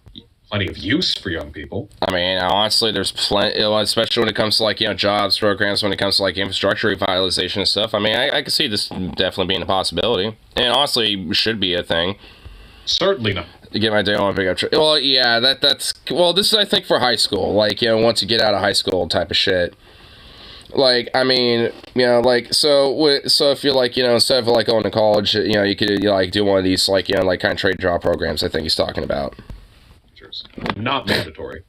plenty of use for young people. I mean, honestly, there's plenty, especially when it comes to, like, jobs programs, when it comes to, like, infrastructure revitalization and stuff. I mean, I can see this definitely being a possibility. And honestly, should be a thing. Certainly not. To get my day on pick up. Well, yeah, this is, I think, for high school. Like, once you get out of high school type of shit. Like, I mean, like, so if you're, like, instead of, like, going to college, you could, like, do one of these, like, like, kind of trade job programs I think he's talking about. Not mandatory.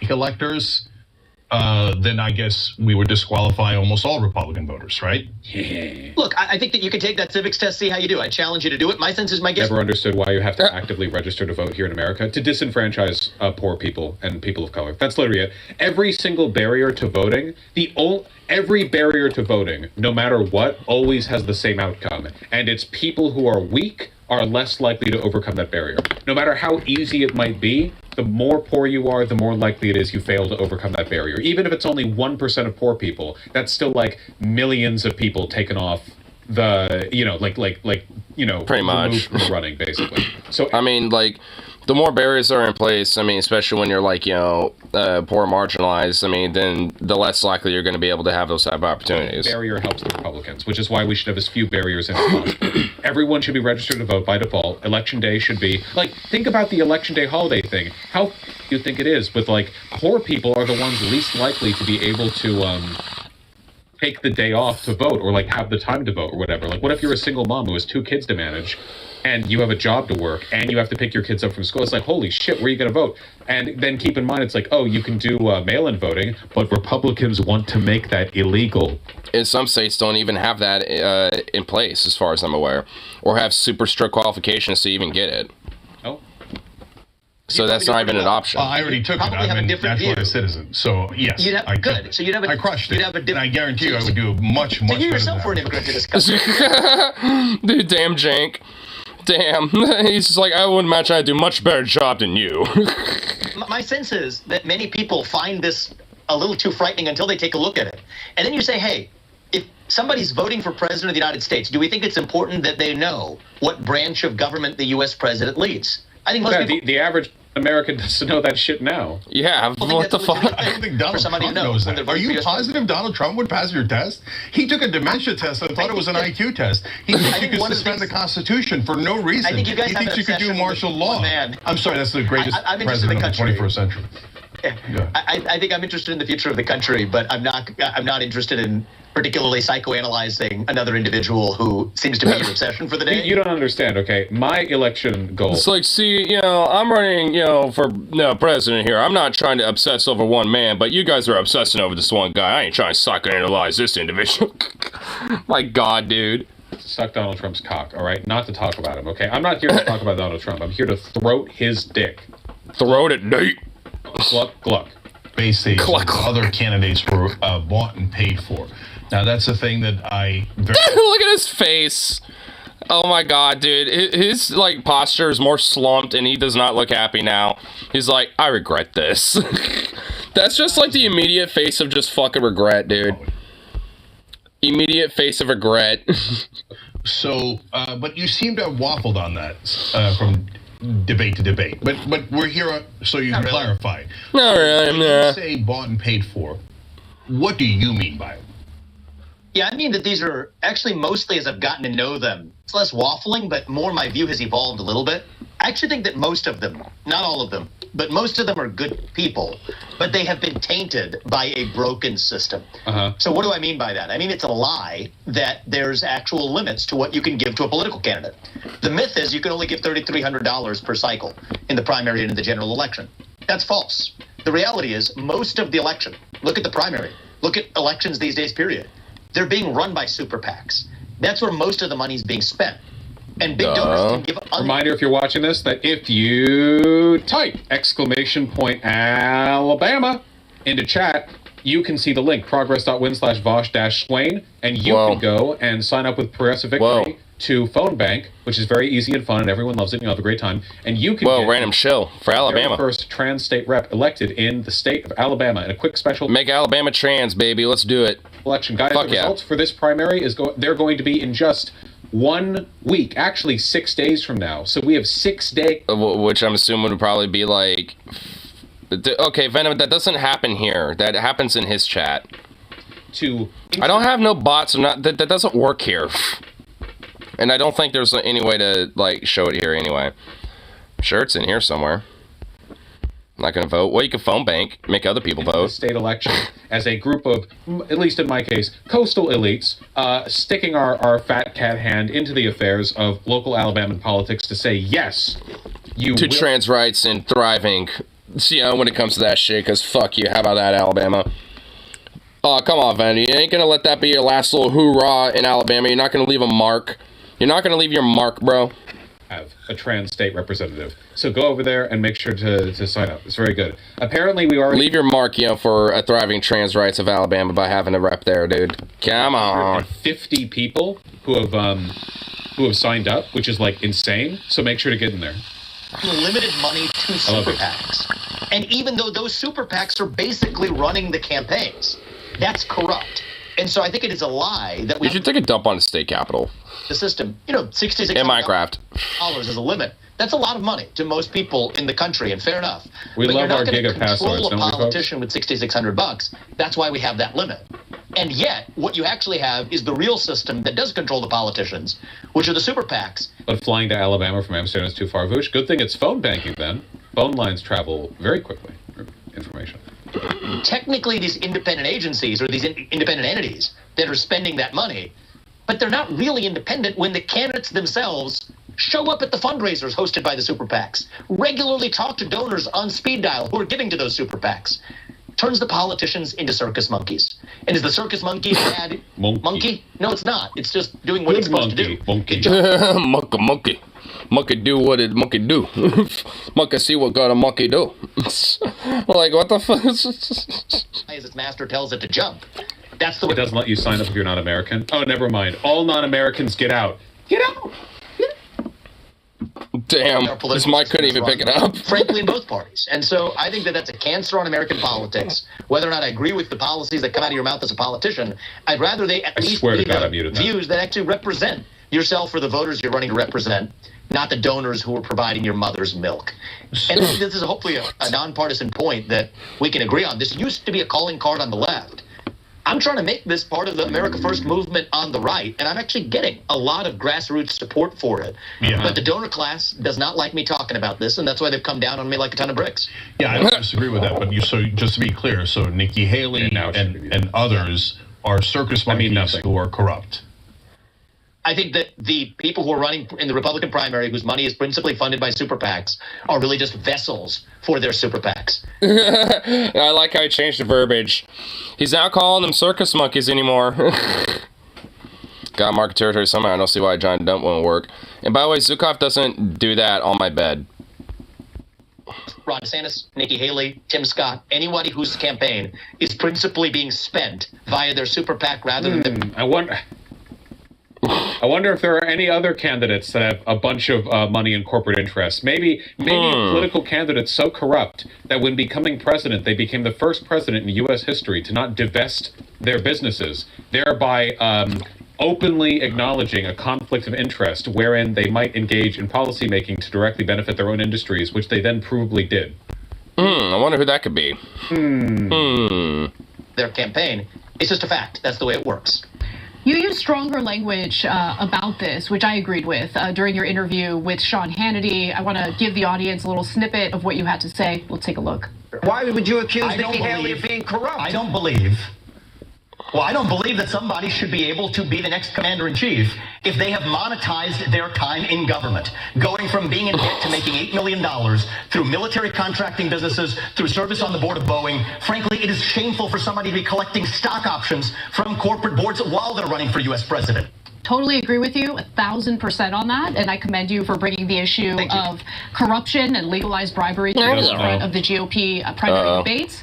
Electors, then I guess we would disqualify almost all Republican voters, right? Look, I think that you can take that civics test, see how you do. I challenge you to do it. My sense is my guess. Never understood why you have to actively register to vote here in America to disenfranchise poor people and people of color. That's literally it. Every single barrier to voting, every barrier to voting, no matter what, always has the same outcome. And it's people who are weak are less likely to overcome that barrier. No matter how easy it might be, the more poor you are, the more likely it is you fail to overcome that barrier. Even if it's only 1% of poor people, that's still, like, millions of people taken off the, pretty much from the running, basically. So I mean, like, the more barriers are in place, I mean, especially when you're, like, poor, marginalized, I mean, then the less likely you're going to be able to have those type of opportunities. Barrier helps the Republicans, which is why we should have as few barriers in as possible. Everyone should be registered to vote by default. Election day should be, like, think about the election day holiday thing. How do you think it is? But, like, poor people are the ones least likely to be able to, take the day off to vote or, like, have the time to vote or whatever. Like, what if you're a single mom who has 2 kids to manage and you have a job to work and you have to pick your kids up from school? It's like, holy shit, where are you going to vote? And then keep in mind, it's like, oh, you can do mail-in voting, but Republicans want to make that illegal. And some states don't even have that in place, as far as I'm aware, or have super strict qualifications to even get it. Oh. So that's not even an option. I already took it. I'm a naturalized citizen. So, yes, good. So I crushed it. And I guarantee you I would do much better than that. yourself for an immigrant to discuss. Dude, damn Jank. Damn. He's just like, I would imagine I'd do a much better job than you. My sense is that many people find this a little too frightening until they take a look at it. And then you say, hey, if somebody's voting for president of the United States, do we think it's important that they know what branch of government the U.S. president leads? I think most people... The average American doesn't know that shit now. Yeah, what the fuck? I don't think Donald Trump knows that. Are you positive Donald Trump would pass your test? He took a dementia test and thought it was an IQ test. He thinks you could suspend the Constitution for no reason. I think you guys he thinks you could do martial law. I'm sorry, that's the greatest president of the 21st century. I think I'm interested in the future of the country, but I'm not interested in particularly psychoanalyzing another individual who seems to be your obsession for the day. You don't understand, okay? My election goal. It's like, see, I'm running, for president here. I'm not trying to obsess over one man, but you guys are obsessing over this one guy. I ain't trying to psychoanalyze this individual. My God, dude. Suck Donald Trump's cock, all right? Not to talk about him, okay? I'm not here to talk about Donald Trump. I'm here to throat his dick. Throat it deep. Gluck, gluck. Base stations, other candidates were bought and paid for. Now, that's the thing that I... Look at his face. Oh, my God, dude. His, posture is more slumped, and he does not look happy now. He's like, I regret this. That's just, the immediate face of just fucking regret, dude. Immediate face of regret. So, but you seem to have waffled on that from debate to debate. But we're here so you can clarify. Not really, When you say bought and paid for, what do you mean by it? Yeah, I mean that these are actually mostly as I've gotten to know them. It's less waffling, but more my view has evolved a little bit. I actually think that most of them, not all of them, but most of them are good people, but they have been tainted by a broken system. So what do I mean by that? I mean, it's a lie that there's actual limits to what you can give to a political candidate. The myth is you can only give $3,300 per cycle in the primary and in the general election. That's false. The reality is most of the election, look at the primary, look at elections these days, period. They're being run by super PACs. That's where most of the money is being spent. And big donors can give... Reminder, if you're watching this, that if you type !Alabama into chat, you can see the link, progress.win/Vosh-Swain, and you can go and sign up with Progressive Victory to Phone Bank, which is very easy and fun, and everyone loves it, and you'll have a great time. And you can get random show for Alabama. First trans state rep elected in the state of Alabama in a quick special. Make Alabama trans, baby. Let's do it. Election. Guys, the results for this primary they're going to be in just 1 week, actually 6 days from now. So we have 6 days. Which I'm assuming would probably be okay, Venom, that doesn't happen here. That happens in his chat. I don't have no bots. That doesn't work here. And I don't think there's any way to, show it here anyway. I'm sure it's in here somewhere. I'm not going to vote. Well, you can phone bank, make other people vote. State election as a group of, at least in my case, coastal elites, sticking our fat cat hand into the affairs of local Alabama politics to say, yes, to trans rights and thriving, when it comes to that shit, because fuck you. How about that, Alabama? Oh, come on, Vandy. You ain't going to let that be your last little hoorah in Alabama. You're not going to leave a mark. You're not going to leave your mark, bro. Have a trans state representative. So go over there and make sure to sign up. It's very good. Apparently we already... Leave your mark, for a thriving trans rights of Alabama by having a rep there, dude. Come on. 50 people who have signed up, which is, insane. So make sure to get in there. Limited money to super PACs. And even though those super PACs are basically running the campaigns, that's corrupt. And so I think it is a lie that you should take a dump on the state capitol. The system, $66 in Minecraft is a limit. That's a lot of money to most people in the country, and fair enough. We love our giga passwords. Control a politician with $6,600. That's why we have that limit. And yet, what you actually have is the real system that does control the politicians, which are the super PACs. But flying to Alabama from Amsterdam is too far, Voosh. Good thing it's phone banking then. Phone lines travel very quickly. Information. Technically, these independent agencies or these independent entities that are spending that money, but they're not really independent when the candidates themselves show up at the fundraisers hosted by the super PACs, regularly talk to donors on speed dial who are giving to those super PACs, turns the politicians into circus monkeys. And is the circus monkey a bad monkey? No, it's not. It's just doing what it's supposed to do. Monkey. Monkey. Monkey do what it monkey do. Monkey see what got a monkey do. What the fuck? As its master tells it to jump. That's the way. It doesn't let you sign up if you're not American. Oh, never mind. All non-Americans get out. Get out! Damn, this mic couldn't even pick it up. Frankly, in both parties. And so I think that that's a cancer on American politics. Whether or not I agree with the policies that come out of your mouth as a politician, I'd rather they at least be the views that actually represent yourself or the voters you're running to represent, not the donors who are providing your mother's milk. And this is hopefully a nonpartisan point that we can agree on. This used to be a calling card on the left. I'm trying to make this part of the America First movement on the right, and I'm actually getting a lot of grassroots support for it. Yeah. But the donor class does not like me talking about this, and that's why they've come down on me like a ton of bricks. Yeah, I don't disagree with that, but so just to be clear, so Nikki Haley and others are circus monkeys who are corrupt. I think that the people who are running in the Republican primary, whose money is principally funded by super PACs, are really just vessels for their super PACs. I like how he changed the verbiage. He's not calling them circus monkeys anymore. Got market territory somehow. I don't see why John Dump won't work. And by the way, Zukov doesn't do that on my bed. Ron DeSantis, Nikki Haley, Tim Scott, anybody whose campaign is principally being spent via their super PAC rather than... I wonder if there are any other candidates that have a bunch of money and corporate interests. Maybe political candidates so corrupt that when becoming president, they became the first president in U.S. history to not divest their businesses, thereby openly acknowledging a conflict of interest wherein they might engage in policymaking to directly benefit their own industries, which they then provably did. I wonder who that could be. Their campaign. It's just a fact. That's the way it works. You used stronger language about this, which I agreed with during your interview with Sean Hannity. I want to give the audience a little snippet of what you had to say. We'll take a look. Why would you accuse Nikki Haley of being corrupt? I don't believe that somebody should be able to be the next commander-in-chief if they have monetized their time in government, going from being in debt to making $8 million through military contracting businesses, through service on the board of Boeing. Frankly, it is shameful for somebody to be collecting stock options from corporate boards while they're running for U.S. president. Totally agree with you 1,000% on that, and I commend you for bringing the issue of corruption and legalized bribery to the front of the GOP primary debates.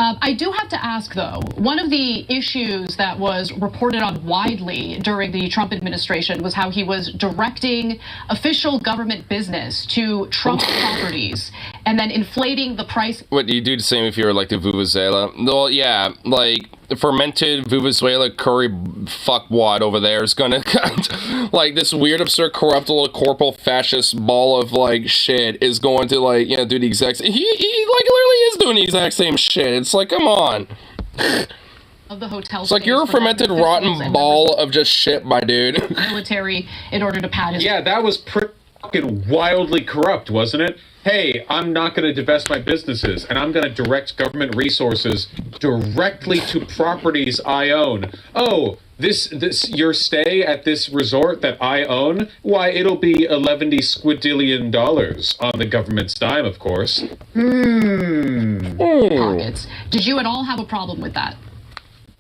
I do have to ask, though, one of the issues that was reported on widely during the Trump administration was how he was directing official government business to Trump properties and then inflating the price. What, you do the same if you were like the Vuvuzela? Well, yeah, like the fermented Vuvuzela curry fuckwad over there is gonna, like, this weird, absurd, corrupt little corporal fascist ball of, like, shit is going to, like, you know, do the exact same. He like, literally is doing the exact same shit. It's like, come on. Of the hotel. It's like you're a fermented, rotten ball of just shit, my dude. Military in order to pad his. Yeah, that was fucking wildly corrupt, wasn't it? Hey, I'm not going to divest my businesses, and I'm going to direct government resources directly to properties I own. Oh, this your stay at this resort that I own? Why, it'll be $11 squidillion on the government's dime, of course. Pockets. Did you at all have a problem with that?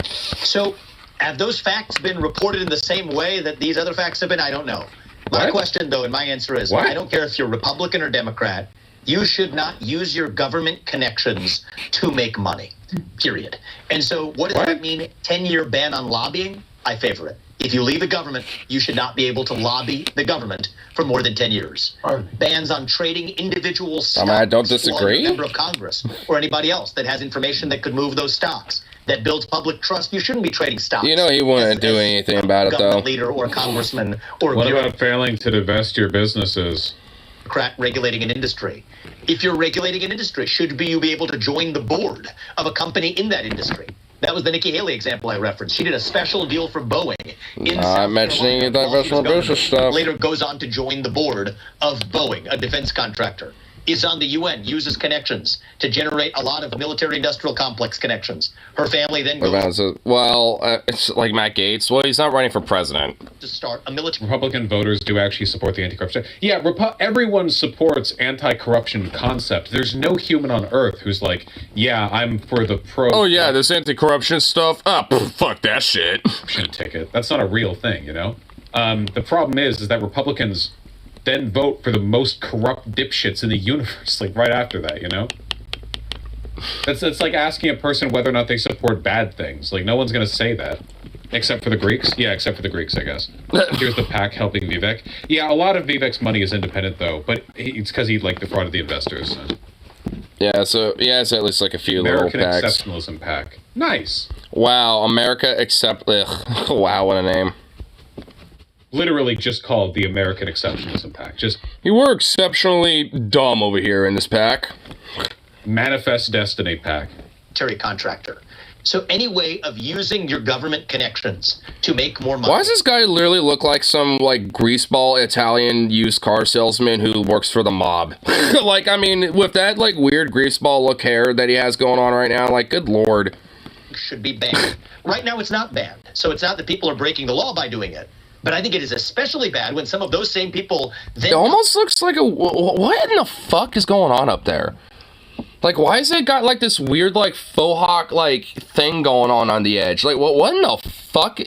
So, have those facts been reported in the same way that these other facts have been? I don't know. My question, though, and my answer is, I don't care if you're Republican or Democrat, you should not use your government connections to make money, period. And so what does that mean? 10-year ban on lobbying? I favor it. If you leave the government, you should not be able to lobby the government for more than 10 years. Bans on trading individual stocks. I don't disagree. A member of Congress or anybody else that has information that could move those stocks. That builds public trust. You shouldn't be trading stocks. You know he wouldn't do anything about it, though. Leader or congressman or what about failing to divest your businesses? Regulating an industry. If you're regulating an industry, should you be able to join the board of a company in that industry? That was the Nikki Haley example I referenced. She did a special deal for Boeing. I'm mentioning that professional business stuff. Later goes on to join the board of Boeing, a defense contractor. Is on the UN, uses connections to generate a lot of military-industrial complex connections. Her family then goes it's like Matt Gaetz. Well, he's not running for president. To start a military. Republican voters do actually support the anti-corruption. Yeah, everyone supports anti-corruption concept. There's no human on earth who's like, yeah, I'm for the pro. Oh yeah, this anti-corruption stuff. Fuck that shit. Ticket. That's not a real thing, you know. The problem is that Republicans then vote for the most corrupt dipshits in the universe, like right after that, you know? It's like asking a person whether or not they support bad things. Like, no one's going to say that. Except for the Greeks? Yeah, except for the Greeks, I guess. Here's the PAC helping Vivek. Yeah, a lot of Vivek's money is independent, though, but it's because he, like, defrauded the investors. Yeah, so he has at least, like, a few American little PACs. Exceptionalism PAC. Nice. Wow, America Accept... Ugh. Wow, what a name. Literally just called the American Exceptionalism PAC. You were exceptionally dumb over here in this pack. Manifest Destiny PAC. military contractor. So any way of using your government connections to make more money. Why does this guy literally look like some like greaseball Italian used car salesman who works for the mob? Like, I mean, with that like weird greaseball look hair that he has going on right now, like, good lord. Should be banned. Right now it's not banned. So it's not that people are breaking the law by doing it. But I think it is especially bad when some of those same people then... It almost looks like a... What in the fuck is going on up there? Like, why has it got, like, this weird, like, faux hawk, like, thing going on the edge? Like, what in the fuck?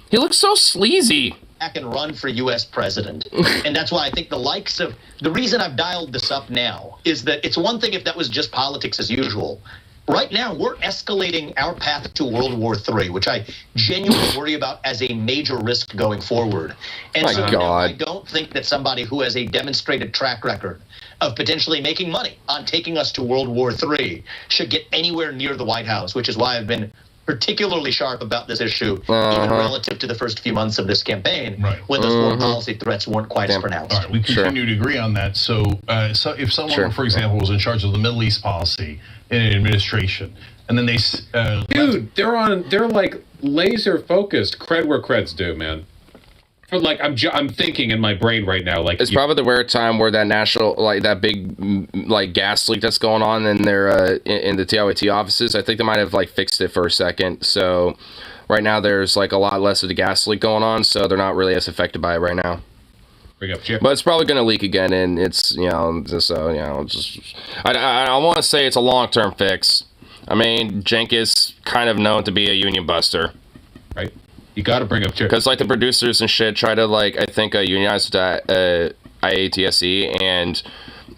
He looks so sleazy. Back and run for U.S. president. And that's why I think the likes of... The reason I've dialed this up now is that it's one thing if that was just politics as usual. Right now, we're escalating our path to World War III, which I genuinely worry about as a major risk going forward. And My so God. now I don't think that somebody who has a demonstrated track record of potentially making money on taking us to World War III should get anywhere near the White House, which is why I've been particularly sharp about this issue, even relative to the first few months of this campaign, when those foreign policy threats weren't quite as pronounced. All right, we continue to agree on that. So, so if someone, for example, was in charge of the Middle East policy in an administration, and then they, dude, they're like laser focused. Cred where creds do, man. But like, I'm thinking in my brain right now, like it's probably the rare time where that national, like that big, like gas leak that's going on in their in the TIYT offices. I think they might have like fixed it for a second. So right now there's like a lot less of the gas leak going on, so they're not really as affected by it right now. Bring up Chip. But it's probably going to leak again, and it's I want to say it's a long-term fix. I mean, Cenk is kind of known to be a union buster, right? You got to bring up Chip because like the producers and shit try to like I think unionize with IATSE, and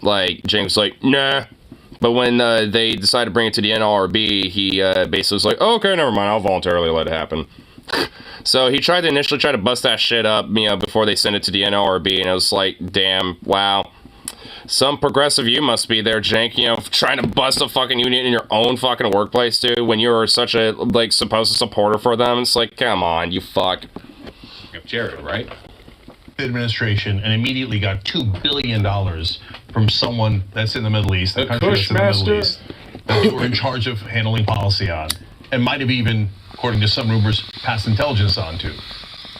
like Cenk was like nah, but when they decided to bring it to the NLRB, he basically was like, oh, okay, never mind, I'll voluntarily let it happen. So he tried to initially bust that shit up, before they sent it to the NLRB, and it was like, damn, wow. Some progressive you must be there, Cenk, trying to bust a fucking union in your own fucking workplace, dude, when you were such a, like, supposed supporter for them. It's like, come on, you fuck. Jared, right? Administration, and immediately got $2 billion from someone that's in the Middle East, the country that's in the Middle East, that you were in charge of handling policy on, and might have even, according to some rumors, passed intelligence on to.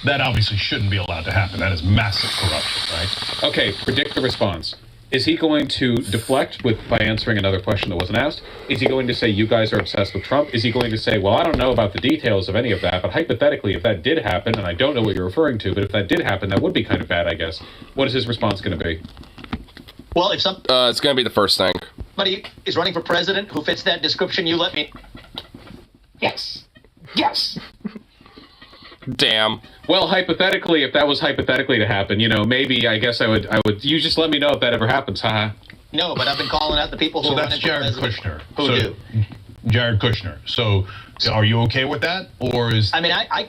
That obviously shouldn't be allowed to happen. That is massive corruption, right? Okay, predict the response. Is he going to deflect by answering another question that wasn't asked? Is he going to say, you guys are obsessed with Trump? Is he going to say, well, I don't know about the details of any of that, but hypothetically, if that did happen, and I don't know what you're referring to, but if that did happen, that would be kind of bad, I guess. What is his response going to be? Well, if it's going to be the first thing. Somebody is running for president who fits that description, you let me... Yes. Yes. Damn. Well, hypothetically, if that was hypothetically to happen, maybe I guess I would. You just let me know if that ever happens, haha. No, but I've been calling out the people who. So that's Jared Kushner. Who do? Jared Kushner. So, are you okay with that, or is? I mean, I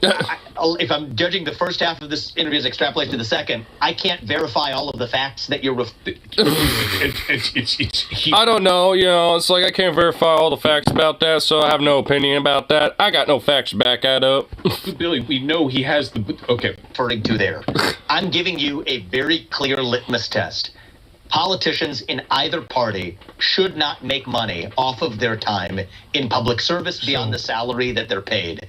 if I'm judging the first half of this interview as extrapolated to the second, I can't verify all of the facts that you're. I don't know. It's like I can't verify all the facts about that, so I have no opinion about that. I got no facts to back that up. Billy, we know he has the. Okay. Referring to there, I'm giving you a very clear litmus test. Politicians in either party should not make money off of their time in public service beyond the salary that they're paid.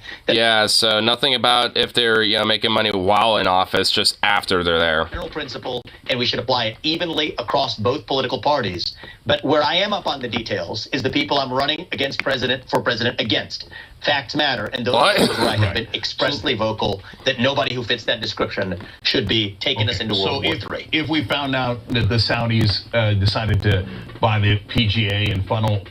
So nothing about if they're making money while in office, just after they're there. General principle, and we should apply it evenly across both political parties. But where I am up on the details is the people I'm running for president against. Facts matter, and those are where I have been expressly vocal that nobody who fits that description should be taking us into World War III. If we found out that the Saudis decided to buy the PGA and funnel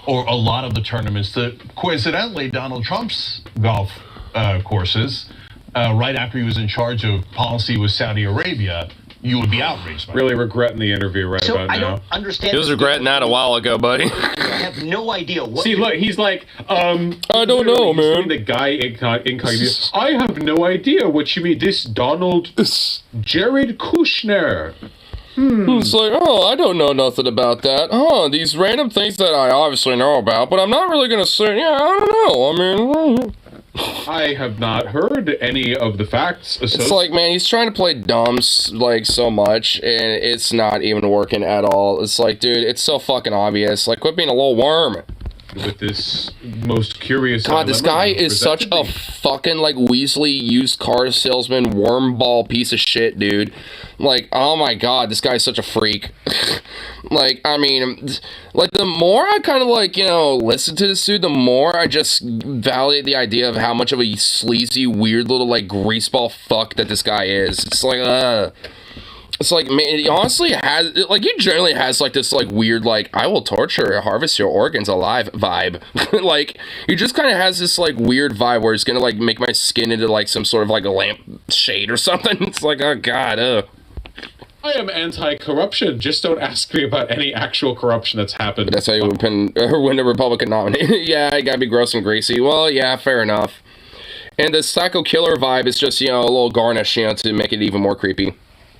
or a lot of the tournaments to, coincidentally, Donald Trump's golf courses, right after he was in charge of policy with Saudi Arabia, you would be outraged. Really regretting the interview about now. I don't understand. He was regretting that a while ago, buddy. I have no idea what. See, look, he's like, I don't know, man. The guy incognito. I have no idea what you mean. This Jared Kushner. It's like, I don't know nothing about that. These random things that I obviously know about, but I'm not really gonna say. Yeah, I don't know. I mean. I have not heard any of the facts. It's like, man, he's trying to play dumb like so much, and it's not even working at all. It's like, dude, it's so fucking obvious. Like, quit being a little worm. With this most curious. God, this guy is such a fucking like Weasley used car salesman wormball piece of shit, dude. Like, oh my god, this guy's such a freak. Like, I mean, like, the more I kind of like, you know, listen to this dude, the more I just validate the idea of how much of a sleazy, weird little like greaseball fuck that this guy is. It's like, it's like, man, he honestly has, like, he generally has, like, this, like, weird, like, I will torture or harvest your organs alive vibe. Like, he just kind of has this, like, weird vibe where he's gonna, like, make my skin into, like, some sort of, like, a lamp shade or something. It's like, oh, God, I am anti-corruption. Just don't ask me about any actual corruption that's happened. That's how you win a Republican nominee. Yeah, you gotta be gross and greasy. Well, yeah, fair enough. And the psycho killer vibe is just, you know, a little garnish, you know, to make it even more creepy.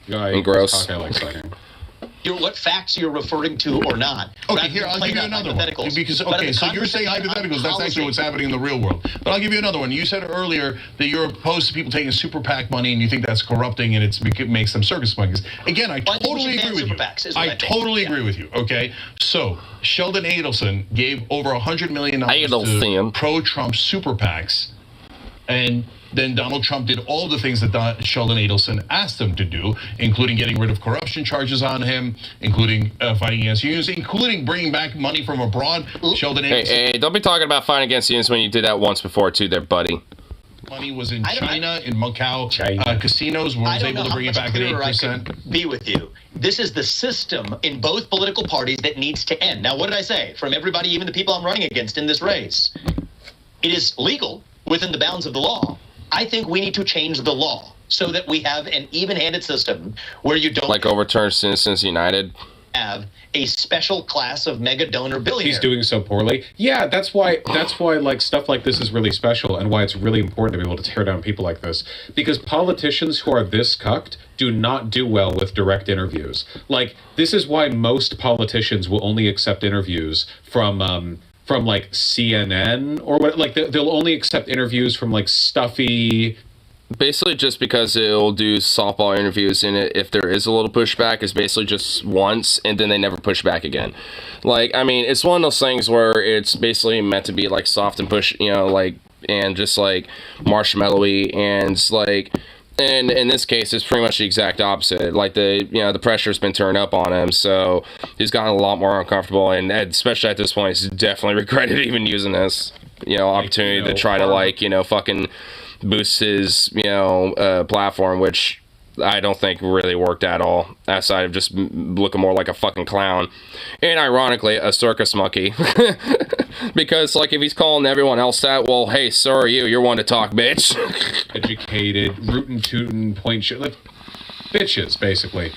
And gross. What facts you're referring to or not. Okay, here, I'll give you another one. Because, okay, so you're saying hypotheticals, that's actually what's happening in the real world. But I'll give you another one. You said earlier that you're opposed to people taking super PAC money and you think that's corrupting and it makes them circus monkeys. Again, I totally agree with you. I totally agree with you, okay? So, Sheldon Adelson gave over $100 million to pro-Trump super PACs, and then Donald Trump did all the things that Sheldon Adelson asked him to do, including getting rid of corruption charges on him, including fighting against unions, including bringing back money from abroad. Sheldon Adelson. Hey, don't be talking about fighting against unions when you did that once before, too, there, buddy. Money was in China, in Macau, casinos, where was able to bring it back at 8%. Be with you. This is the system in both political parties that needs to end. Now, what did I say? From everybody, even the people I'm running against in this race, it is legal within the bounds of the law. I think we need to change the law so that we have an even-handed system where you don't... Like overturn Citizens United? ...have a special class of mega donor billionaires. He's doing so poorly. Yeah, that's why like stuff like this is really special and why it's really important to be able to tear down people like this. Because politicians who are this cucked do not do well with direct interviews. Like, this is why most politicians will only accept interviews from like CNN or what, like they'll only accept interviews from like stuffy. Basically, just because it'll do softball interviews in it, if there is a little pushback, it's basically just once and then they never push back again. Like, I mean, it's one of those things where it's basically meant to be like soft and push, you know, like, and just like marshmallowy, and like. And in this case, it's pretty much the exact opposite. Like, the pressure's been turned up on him, so he's gotten a lot more uncomfortable, and especially at this point, he's definitely regretted even using this, you know, opportunity to try to, like, you know, fucking boost his, you know, platform, which I don't think really worked at all, aside of just looking more like a fucking clown. And ironically, a circus monkey. Because, like, if he's calling everyone else that, well, hey, so are you. You're one to talk, bitch. Educated, rootin' tootin', point shit. Like, bitches, basically.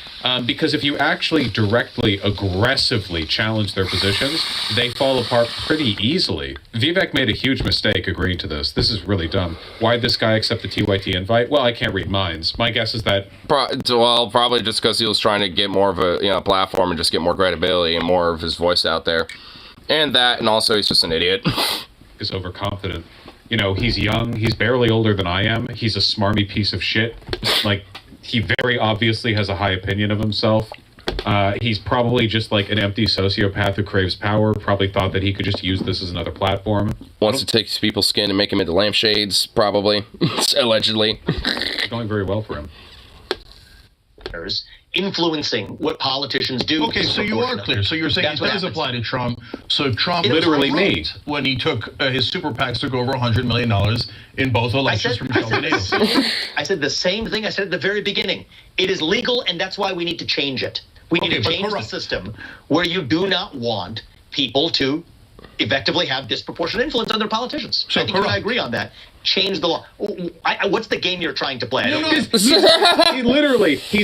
Because if you actually directly, aggressively challenge their positions, they fall apart pretty easily. Vivek made a huge mistake agreeing to this. This is really dumb. Why'd this guy accept the TYT invite? Well, I can't read minds. My guess is that... Well, probably just because he was trying to get more of a, you know, platform and just get more credibility and more of his voice out there. And that, and also he's just an idiot. He's overconfident. You know, he's young. He's barely older than I am. He's a smarmy piece of shit. Like... He very obviously has a high opinion of himself. He's probably just like an empty sociopath who craves power, probably thought that he could just use this as another platform. Wants to take people's skin and make them into lampshades, probably. Allegedly. Going very well for him. Influencing what politicians do. Okay, so you are clear. So you're saying it does apply to Trump. So Trump literally me when he took his super PACs took over $100 million in both elections from Sheldon Adelson. I said the same thing I said at the very beginning. It is legal, and that's why we need to change it. We need to change the system where you do not want people to effectively have disproportionate influence on their politicians. So I think you and I agree on that. Change the law. What's the game you're trying to play? He's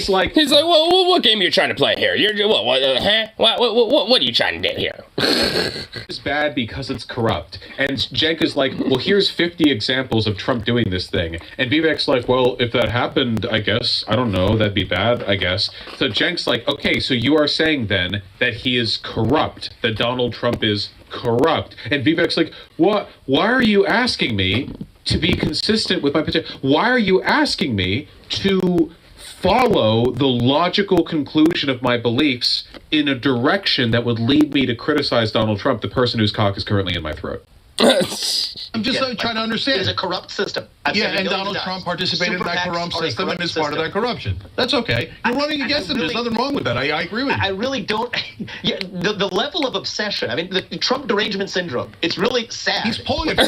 like, well, what game are you trying to play here? You're what are you trying to do here? It's bad because it's corrupt. And Cenk is like, well, here's 50 examples of Trump doing this thing. And Vivek's like, well, if that happened, I guess, I don't know, that'd be bad, I guess. So Cenk's like, okay, so you are saying then that he is corrupt, that Donald Trump is corrupt. And Vivek's like, what? Why are you asking me to be consistent with my position. Why are you asking me to follow the logical conclusion of my beliefs in a direction that would lead me to criticize Donald Trump, the person whose cock is currently in my throat? I'm just trying to understand. It's a corrupt system. And Donald Trump participated in that corrupt system and is part of that corruption. That's okay. You're running against him. There's nothing wrong with that. I agree with you. I really don't. Yeah, the level of obsession. I mean, the Trump derangement syndrome. It's really sad. He's pulling it.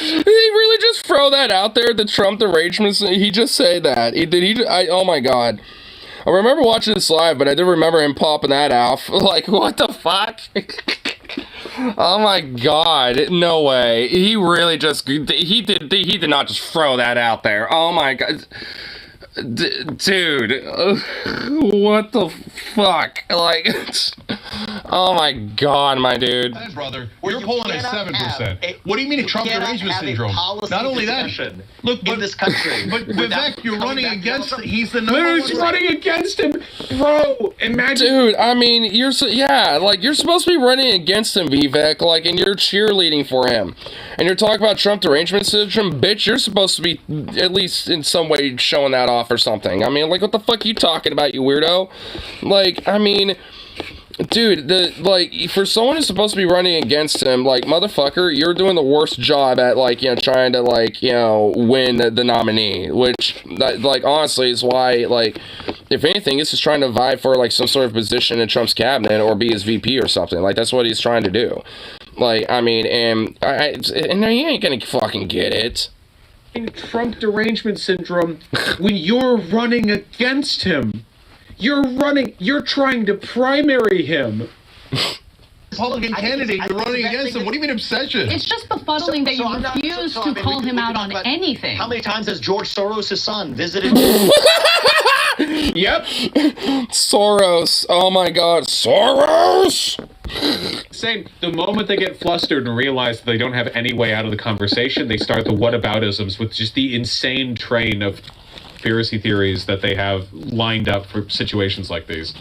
Did he really just throw that out there? The Trump derangement? He just said that. Oh my god. I remember watching this live, but I didn't remember him popping that out. Like, what the fuck? Oh my god. No way. He really just... He did not just throw that out there. Oh my god. Dude. What the fuck? Like... Oh my god, my dude. Hey, brother, you're pulling at 7%. What do you mean a Trump derangement syndrome? Not only that, look, but in this country, but Vivek, you're running against. He's the number one. Who's running against him, bro? Imagine, dude. I mean, you're supposed to be running against him, Vivek. Like, and you're cheerleading for him, and you're talking about Trump derangement syndrome, bitch. You're supposed to be at least in some way showing that off or something. I mean, like, what the fuck are you talking about, you weirdo? Like, I mean. Dude, for someone who's supposed to be running against him, like, motherfucker, you're doing the worst job at, like, you know, trying to, like, you know, win the nominee, which, like, honestly is why, like, if anything, he's just trying to vie for, like, some sort of position in Trump's cabinet or be his VP or something. Like, that's what he's trying to do. Like, I mean, and he ain't gonna fucking get it. Trump derangement syndrome, when you're running against him, you're trying to primary him. Republican candidate, you're running against him. What do you mean obsession? It's just befuddling that you refuse to call him out on anything. How many times has George Soros' son visited? Yep. Soros. Oh my god. Soros! Same. The moment they get flustered and realize that they don't have any way out of the conversation, they start the whataboutisms with just the insane train of conspiracy theories that they have lined up for situations like these.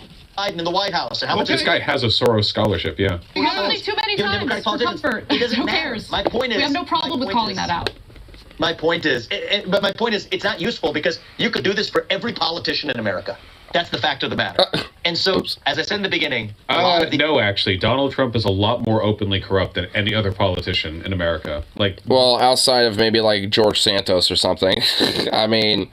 In the White House. And how much this guy has a Soros scholarship, yeah. Probably too many times for comfort. Who cares? My point is, we have no problem with calling that out. My point is, it's not useful because you could do this for every politician in America. That's the fact of the matter. And so, as I said in the beginning... No, actually, Donald Trump is a lot more openly corrupt than any other politician in America. Like, well, outside of maybe, like, George Santos or something. I mean...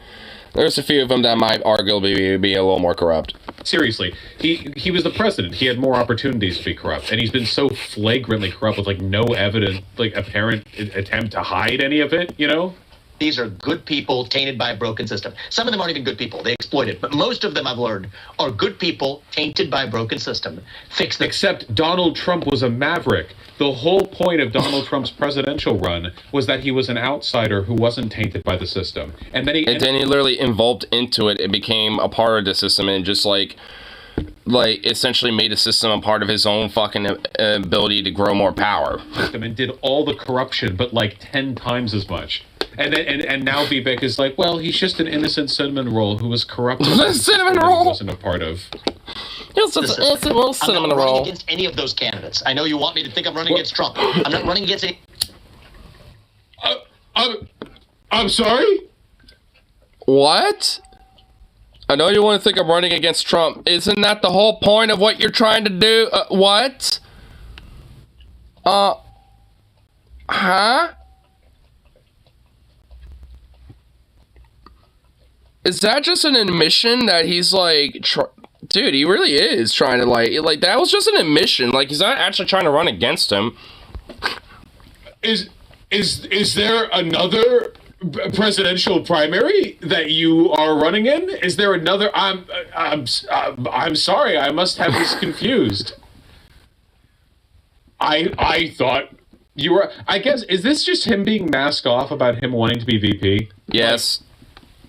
There's a few of them that might arguably be a little more corrupt. Seriously, he was the president. He had more opportunities to be corrupt, and he's been so flagrantly corrupt with, like, no evident, like, apparent attempt to hide any of it, you know? These are good people tainted by a broken system. Some of them aren't even good people. They exploit it. But most of them, I've learned, are good people tainted by a broken system. Fix them. Except Donald Trump was a maverick. The whole point of Donald Trump's presidential run was that he was an outsider who wasn't tainted by the system. And then he literally involved into it and became a part of the system and just, like essentially made the system a part of his own fucking ability to grow more power. And did all the corruption, but, like, 10 times as much. And then, and now Vivek is like, well, he's just an innocent cinnamon roll who was corrupted. Cinnamon roll wasn't a part of. It's just an innocent little cinnamon roll. I'm not running against any of those candidates. I know you want me to think I'm running against Trump. I'm not running against any. I'm sorry? What? I know you want to think I'm running against Trump. Isn't that the whole point of what you're trying to do? What? Huh? Is that just an admission that he's like, dude, he really is trying to like that was just an admission. Like, he's not actually trying to run against him. Is there another presidential primary that you are running in? Is there another? I'm sorry, I must have this confused. I thought you were. I guess, is this just him being masked off about him wanting to be VP? Yes.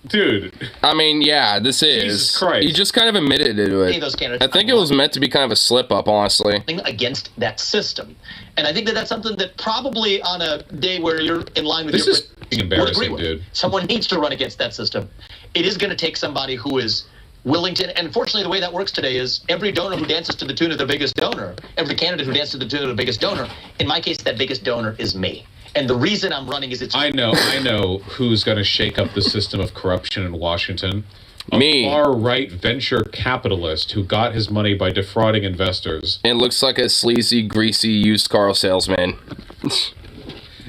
Dude. I mean, yeah, this is. Jesus Christ. He just kind of admitted to it. I think it was meant to be kind of a slip-up, honestly. Against that system. And I think that that's something that probably on a day where you're in line with this is embarrassing, dude. Someone needs to run against that system. It is going to take somebody who is willing to, and unfortunately the way that works today is every donor who dances to the tune of their biggest donor, every candidate who dances to the tune of their biggest donor, in my case, that biggest donor is me. And the reason I'm running is I know who's going to shake up the system of corruption in Washington. Me. A far-right venture capitalist who got his money by defrauding investors. And looks like a sleazy, greasy used car salesman.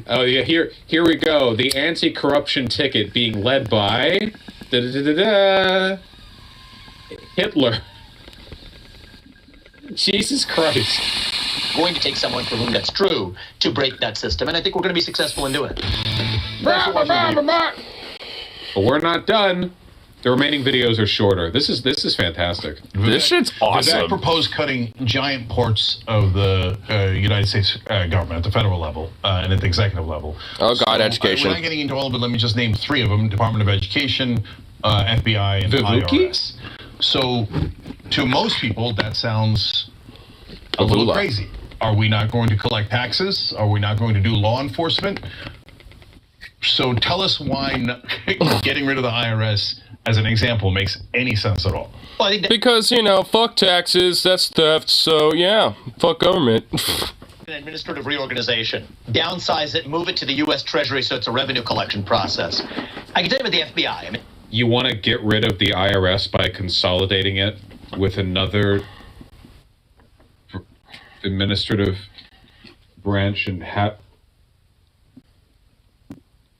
Oh yeah, here we go. The anti-corruption ticket being led by Hitler. Jesus Christ. Going to take someone for whom that's true to break that system, and I think we're going to be successful in doing it. But we're not done. The remaining videos are shorter. This is fantastic. This shit's awesome. Vivek proposed cutting giant parts of the United States government at the federal level and at the executive level. Oh, God, education. We're not getting into all of it. Let me just name 3 of them: Department of Education, FBI, and IRS. So, to most people, that sounds a little crazy. Are we not going to collect taxes? Are we not going to do law enforcement? So tell us why getting rid of the IRS, as an example, makes any sense at all. Well, I think because, fuck taxes, that's theft, so yeah, fuck government. an administrative reorganization. Downsize it, move it to the U.S. Treasury so it's a revenue collection process. I can tell you about the FBI. You want to get rid of the IRS by consolidating it with another administrative branch and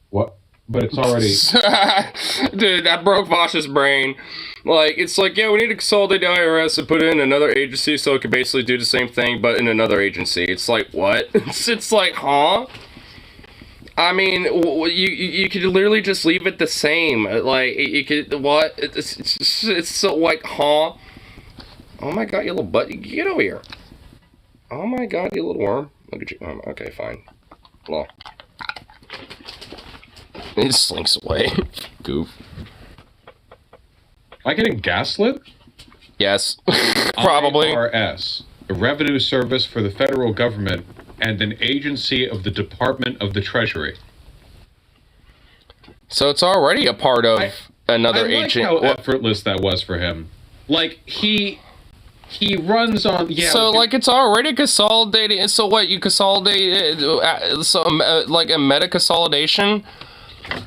what? But it's already... Dude, that broke Vosh's brain. Like, it's like, yeah, we need to consolidate the IRS and put it in another agency so it can basically do the same thing, but in another agency. It's like, what? It's like, huh? I mean, you could literally just leave it the same. Like, you could, what? It's so, like, huh? Oh my god, you little butt. Get over here. Oh my god, you little worm. Look at you. Okay, fine. Well. He slinks away. Goof. Am I getting gaslit? Yes. Probably. IRS, a revenue service for the federal government and an agency of the Department of the Treasury. So it's already a part of another agent. How effortless that was for him. Like, he runs on... Yeah. So, like, it's already consolidated. So what, you consolidate... like a meta consolidation?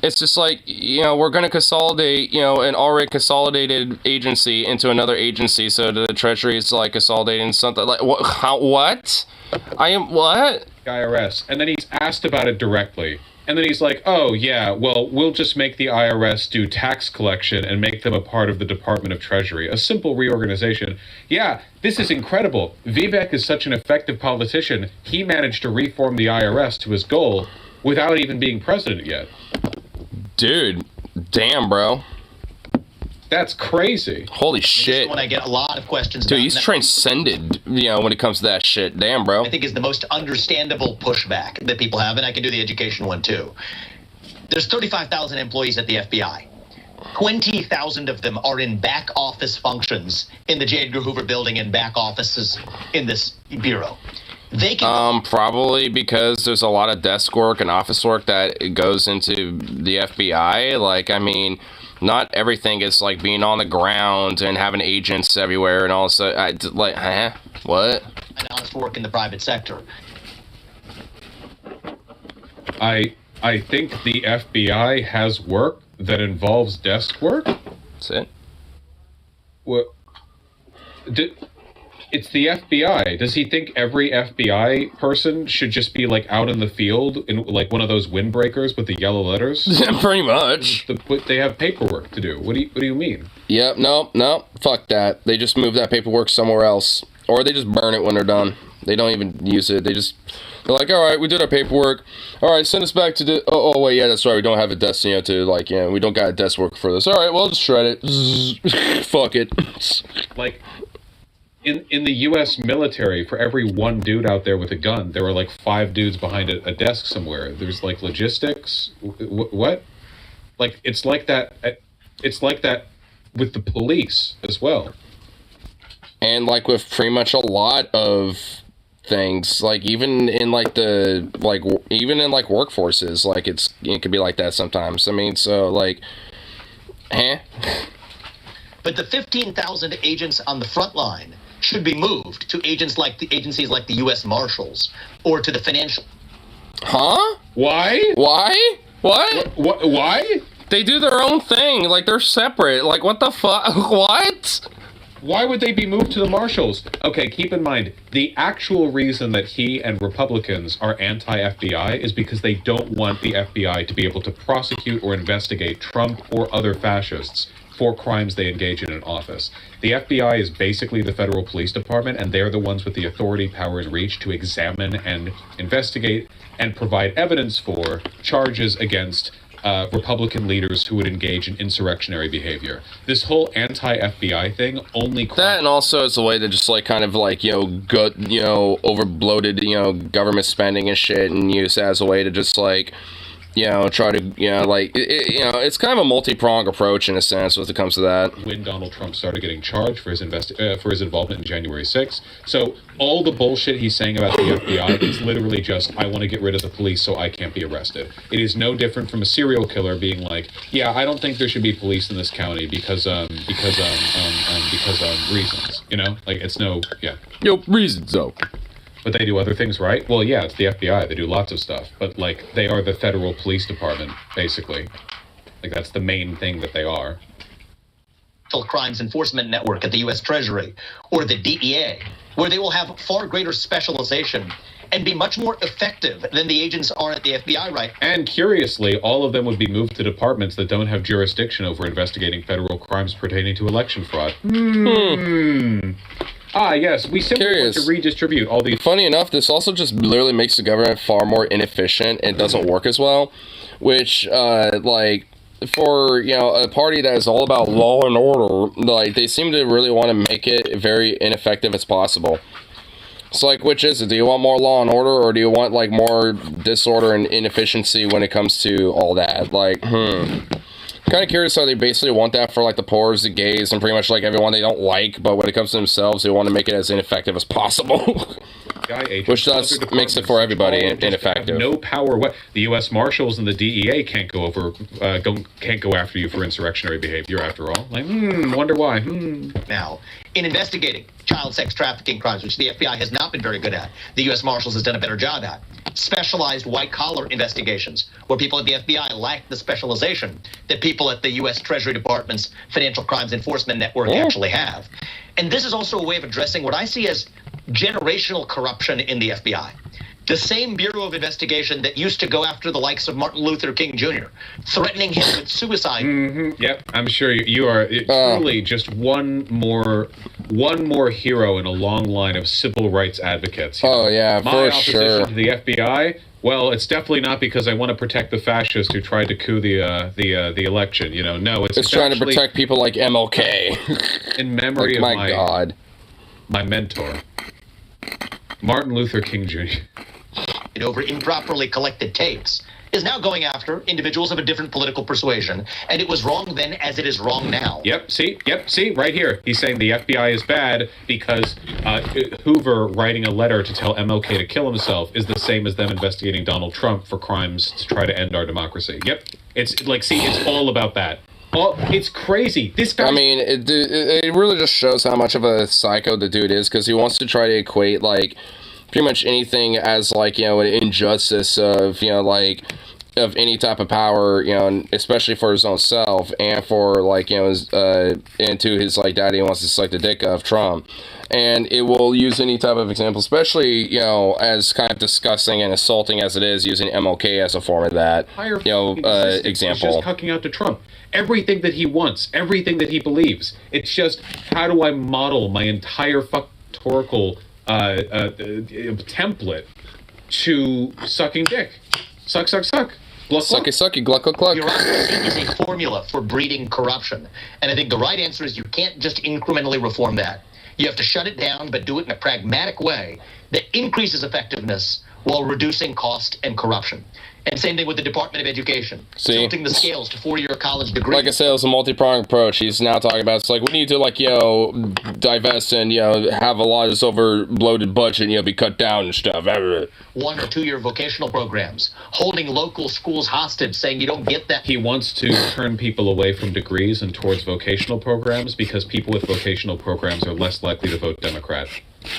It's just like, we're going to consolidate, an already consolidated agency into another agency, so the Treasury is, like, consolidating something. Like, what? What? What? IRS. And then he's asked about it directly. And then he's like, oh, yeah, well, we'll just make the IRS do tax collection and make them a part of the Department of Treasury. A simple reorganization. Yeah, this is incredible. Vivek is such an effective politician. He managed to reform the IRS to his goal without even being president yet. Dude, damn, bro. That's crazy. Holy shit. When I get a lot of questions Dude, he's transcended, when it comes to that shit. Damn, bro. I think is the most understandable pushback that people have, and I can do the education one too. There's 35,000 employees at the FBI. 20,000 of them are in back office functions in the J. Edgar Hoover building and back offices in this bureau. They can probably because there's a lot of desk work and office work that goes into the FBI. Like, I mean, not everything is like being on the ground and having agents everywhere and all. So, like, what? And honest work in the private sector. I think the FBI has work that involves desk work. That's it. What? It's the FBI. Does he think every FBI person should just be, like, out in the field in, like, one of those windbreakers with the yellow letters? Yeah, pretty much. But they have paperwork to do. What do you mean? Yep, no, fuck that. They just move that paperwork somewhere else. Or they just burn it when they're done. They don't even use it. They're like, all right, we did our paperwork. All right, send us back to the... Oh, wait, yeah, that's right. We don't have a desk, to, like, we don't got a desk work for this. All right, well, just shred it. Fuck it. Like... In the U.S. military, for every one dude out there with a gun, there are like 5 dudes behind a desk somewhere. There's like logistics. What? Like it's like that. It's like that with the police as well. And like with pretty much a lot of things, like even in like even in workforces, like it could be like that sometimes. I mean, so like, But the 15,000 agents on the front line should be moved to agencies like the U.S. Marshals or to the financial. Huh? Why? Why? What? Why? They do their own thing. Like, they're separate. Like, what the fuck? What? Why would they be moved to the Marshals? Okay, keep in mind, the actual reason that he and Republicans are anti-FBI is because they don't want the FBI to be able to prosecute or investigate Trump or other fascists for crimes they engage in office. The FBI is basically the federal police department, and they're the ones with the authority, powers, reach to examine and investigate and provide evidence for charges against Republican leaders who would engage in insurrectionary behavior. This whole anti-FBI thing only... That, and also it's a way to just, like, kind of, like, over-bloated, government spending and shit, and use it as a way to just, like, try to, it's kind of a multi-pronged approach in a sense when it comes to that. When Donald Trump started getting charged for his involvement in January 6th. So all the bullshit he's saying about the FBI is literally just, I want to get rid of the police so I can't be arrested. It is no different from a serial killer being like, yeah, I don't think there should be police in this county because reasons, like it's no, yeah. Reasons though. But they do other things, right? Well, yeah, it's the FBI. They do lots of stuff. But, like, they are the federal police department, basically. Like, that's the main thing that they are. Crimes Enforcement Network at the U.S. Treasury or the DEA, where they will have far greater specialization and be much more effective than the agents are at the FBI, right? And curiously, all of them would be moved to departments that don't have jurisdiction over investigating federal crimes pertaining to election fraud. Ah, yes, we simply want to redistribute all these... Funny enough, this also just literally makes the government far more inefficient and doesn't work as well, which, for, a party that is all about law and order, like, they seem to really want to make it very ineffective as possible. It's like, which is it? Do you want more law and order, or do you want, like, more disorder and inefficiency when it comes to all that? Like, kind of curious how they basically want that for, like, the poor, the gays, and pretty much, like, everyone they don't like, but when it comes to themselves, they want to make it as ineffective as possible. Which does makes it for everybody ineffective. No power. What the U.S. Marshals and the DEA can't go after you for insurrectionary behavior. After all, like, wonder why. Now, in investigating child sex trafficking crimes, which the FBI has not been very good at, the U.S. Marshals has done a better job at. Specialized white-collar investigations, where people at the FBI lack the specialization that people at the U.S. Treasury Department's Financial Crimes Enforcement Network actually have. And this is also a way of addressing what I see as generational corruption in the FBI. The same Bureau of Investigation that used to go after the likes of Martin Luther King Jr., threatening him with suicide. Yep, I'm sure you are truly just one more hero in a long line of civil rights advocates. Oh yeah, for sure. To the FBI. Well, it's definitely not because I want to protect the fascists who tried to coup the election. No, it's trying to protect people like MLK. In memory of my mentor, Martin Luther King Jr. Over improperly collected tapes is now going after individuals of a different political persuasion, and it was wrong then as it is wrong now. Yep, see, right here. He's saying the FBI is bad because Hoover writing a letter to tell MLK to kill himself is the same as them investigating Donald Trump for crimes to try to end our democracy. Yep, it's like, see, it's all about that. Oh, it's crazy. This guy. I mean, it really just shows how much of a psycho the dude is, because he wants to try to equate, like, pretty much anything as, like, an injustice of, of any type of power, especially for his own self, and for, like, his, and to his, like, daddy wants to suck the dick of Trump. And it will use any type of example, especially, as kind of disgusting and assaulting as it is, using MLK as a form of that, example. Just cucking out to Trump. Everything that he wants, everything that he believes. It's just, how do I model my entire factorial template to sucking dick? Suck. Gluck, sucky, gluck, gluck, gluck. Bureaucracy is a formula for breeding corruption. And I think the right answer is you can't just incrementally reform that. You have to shut it down, but do it in a pragmatic way that increases effectiveness while reducing cost and corruption. And same thing with the Department of Education. Tilting the scales to 4-year college degrees. Like I said, it was a multi-pronged approach. He's now talking about, it's like, we need to, like, divest and, have a lot of this over-bloated budget, be cut down and stuff. 1 or 2-year vocational programs. Holding local schools hostage, saying you don't get that. He wants to turn people away from degrees and towards vocational programs because people with vocational programs are less likely to vote Democrat.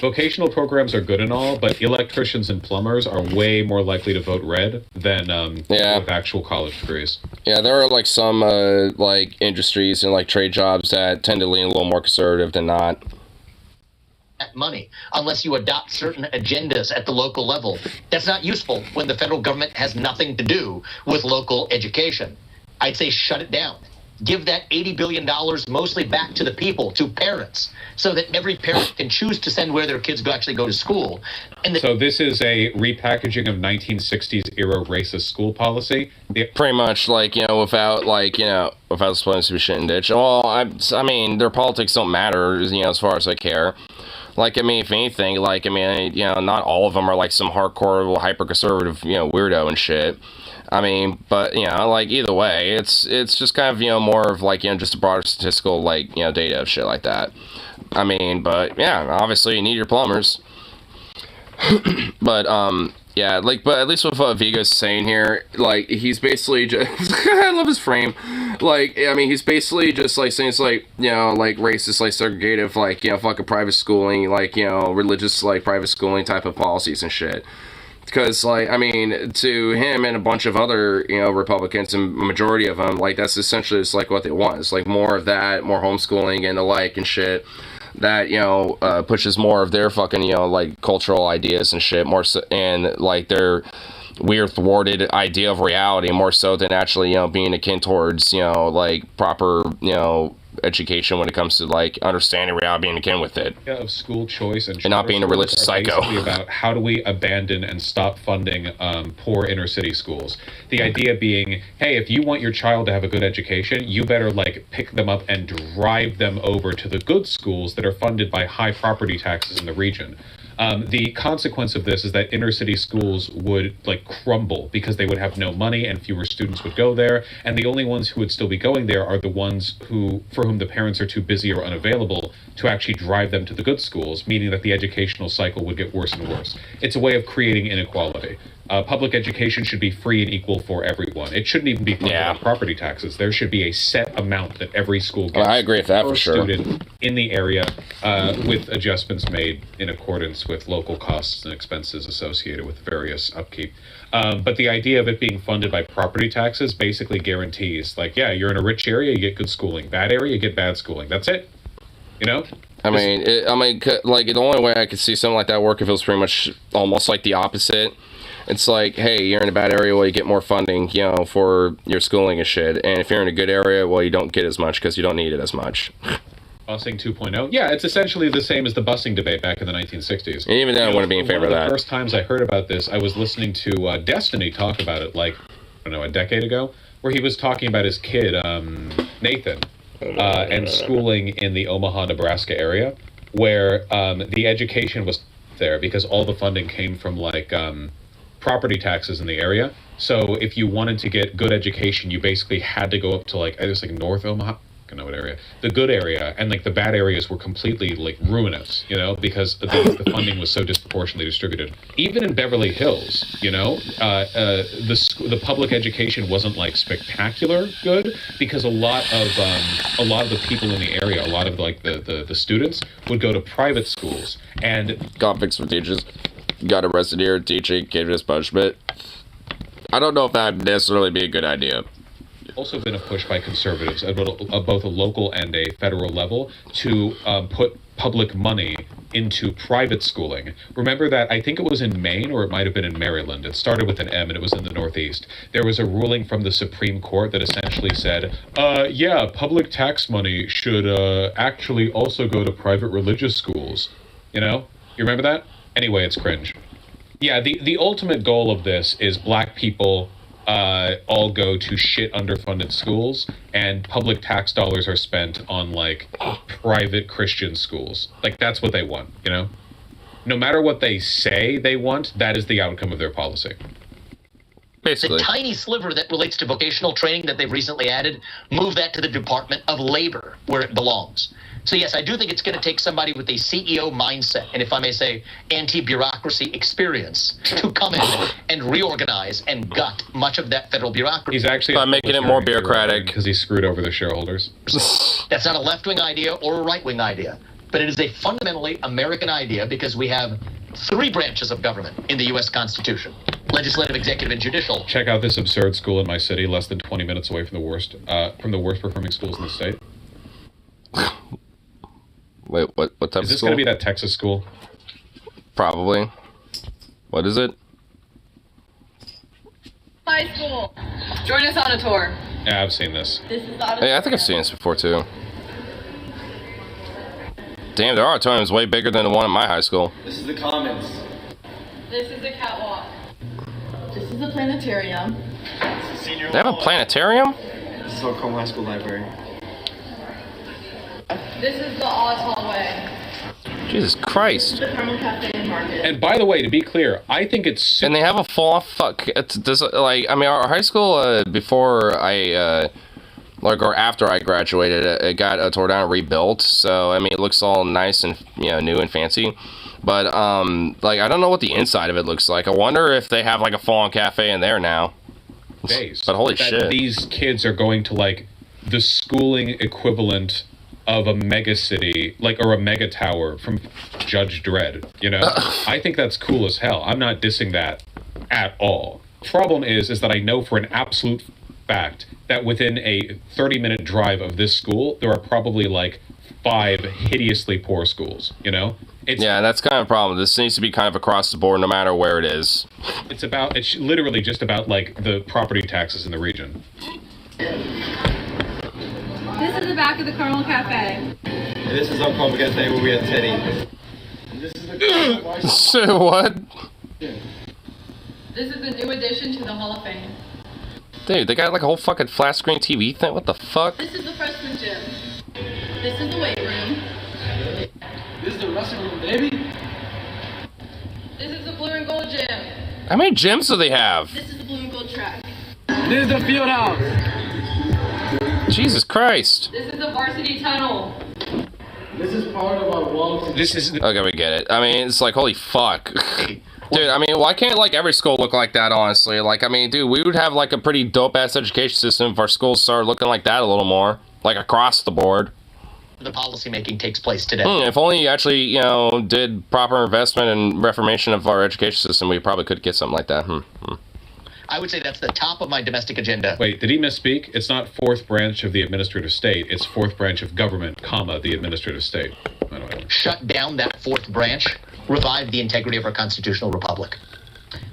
Vocational programs are good and all, but electricians and plumbers are way more likely to vote red than with actual college degrees. Yeah, there are, like, some, industries and, like, trade jobs that tend to lean a little more conservative than not. Money, unless you adopt certain agendas at the local level. That's not useful when the federal government has nothing to do with local education. I'd say shut it down. Give that $80 billion mostly back to the people, to parents, so that every parent can choose to send where their kids actually go to school. So this is a repackaging of 1960s era racist school policy? Pretty much, without splitting some shit and ditch. Well, I mean, their politics don't matter, as far as I care. If anything, not all of them are, like, some hardcore, hyper-conservative, weirdo and shit. I mean, but, either way, it's just kind of, more of, just a broader statistical, data of shit like that. I mean, but, yeah, obviously you need your plumbers. But, but at least with what Vigo's saying here, he's basically just, I love his frame. He's basically just, saying it's, racist, segregative, fucking private schooling, religious, private schooling type of policies and shit. Because, to him and a bunch of other, Republicans, and a majority of them, that's essentially just, what they want. It's, more of that, more homeschooling and the like and shit. That, pushes more of their fucking, cultural ideas and shit, more so, and, their weird, thwarted idea of reality, more so than actually, being akin towards, proper, education when it comes to understanding reality, being akin with it, of school choice and not being a religious psycho. About how do we abandon and stop funding poor inner city schools. The idea being, hey, if you want your child to have a good education, you better pick them up and drive them over to the good schools that are funded by high property taxes in the region. The consequence of this is that inner city schools would crumble because they would have no money and fewer students would go there, and the only ones who would still be going there are the ones for whom the parents are too busy or unavailable to actually drive them to the good schools, meaning that the educational cycle would get worse and worse. It's a way of creating inequality. Public education should be free and equal for everyone. It shouldn't even be funded by property taxes. There should be a set amount that every school gets. I agree with that for sure. Student in the area, with adjustments made in accordance with local costs and expenses associated with various upkeep. But the idea of it being funded by property taxes basically guarantees, you're in a rich area, you get good schooling. Bad area, you get bad schooling. That's it. The only way I could see something like that work if it was pretty much almost like the opposite. It's hey, you're in a bad area, well, you get more funding, for your schooling and shit. And if you're in a good area, well, you don't get as much because you don't need it as much. Busing 2.0? Yeah, it's essentially the same as the busing debate back in the 1960s. And even then, I wouldn't be in favor of that. One of the first times I heard about this, I was listening to Destiny talk about it, a decade ago, where he was talking about his kid, Nathan, and schooling in the Omaha, Nebraska area, where the education was there because all the funding came from, property taxes in the area. So if you wanted to get good education, you basically had to go up to it was North Omaha. I don't know what area. The good area and the bad areas were completely ruinous, because the funding was so disproportionately distributed. Even in Beverly Hills, the public education wasn't spectacular good because a lot of the people in the area, a lot of the students would go to private schools and got fixed for teachers. Got arrested here teaching, gave us punishment. I don't know if that would necessarily be a good idea. Also been a push by conservatives at both a local and a federal level to put public money into private schooling. Remember that, I think it was in Maine or it might have been in Maryland. It started with an M and it was in the Northeast. There was a ruling from the Supreme Court that essentially said, public tax money should actually also go to private religious schools. You remember that? Anyway, it's cringe. Yeah, the ultimate goal of this is black people all go to shit underfunded schools and public tax dollars are spent on private Christian schools. That's what they want, no matter what they say they want, that is the outcome of their policy. Basically. The tiny sliver that relates to vocational training that they've recently added, move that to the Department of Labor, where it belongs. So yes, I do think it's going to take somebody with a CEO mindset, and if I may say, anti-bureaucracy experience, to come in and reorganize and gut much of that federal bureaucracy. He's actually by making it more bureaucratic because he screwed over the shareholders. That's not a left-wing idea or a right-wing idea, but it is a fundamentally American idea because we have 3 branches of government in the U.S. Constitution: legislative, executive, and judicial. Check out this absurd school in my city, less than 20 minutes away from the worst performing schools in the state. Wait, what type of school? Is this going to be that Texas school? Probably. What is it? High school. Join us on a tour. Yeah, I've seen this. This is the Hey, I think I've seen this before too. Damn, their auditorium is way bigger than the one at my high school. This is the Commons. This is the catwalk. This is the planetarium. This is senior They have a hall. planetarium? This is Oklahoma High School Library. This is the Oz hallway. Jesus Christ. The Carmel Cafe and Market. And by the way, to be clear, I think it's... And they have a our high school, before I, or after I graduated, it got tore down and rebuilt. So, I mean, it looks all nice and, new and fancy. But, I don't know what the inside of it looks like. I wonder if they have, a full-on cafe in there now. Days. But holy that shit. These kids are going to, the schooling equivalent of a mega city, or a mega tower from Judge Dredd, I think that's cool as hell. I'm not dissing that at all. Problem is that I know for an absolute fact that within a 30-minute drive of this school, there are probably 5 hideously poor schools, Yeah, that's kind of a problem. This needs to be kind of across the board no matter where it is. It's literally just about, the property taxes in the region. This is the back of the Carmel Cafe. This is Oklahoma Cafe where we had Teddy. This is the So what? This is the new addition to the Hall of Fame. Dude, they got a whole fucking flat screen TV thing? What the fuck? This is the freshman gym. This is the weight room. This is the wrestling room, baby. This is the blue and gold gym. How many gyms do they have? This is the blue and gold track. This is the field house. Jesus Christ. This is the varsity tunnel. This is part of our wall. This is... Okay, we get it. I mean, it's holy fuck. Dude, I mean, why can't, every school look like that, honestly? Dude, we would have, a pretty dope-ass education system if our schools started looking like that a little more. Across the board. The policymaking takes place today. If only you actually, did proper investment and reformation of our education system, we probably could get something like that. I would say that's the top of my domestic agenda. Wait, did he misspeak? It's not 4th branch of the administrative state. It's 4th branch of government, the administrative state. I don't know. Shut down that 4th branch, revive the integrity of our constitutional republic.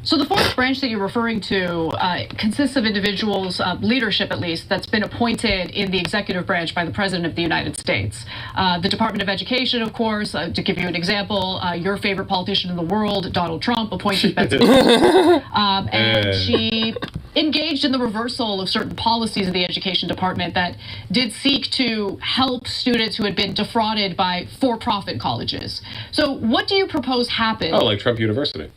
So the 4th branch that you're referring to consists of individuals, leadership at least, that's been appointed in the executive branch by the President of the United States. The Department of Education, of course, to give you an example, your favorite politician in the world, Donald Trump, appointed Betsy and she engaged in the reversal of certain policies of the Education Department that did seek to help students who had been defrauded by for-profit colleges. So what do you propose happen? Oh, like Trump University.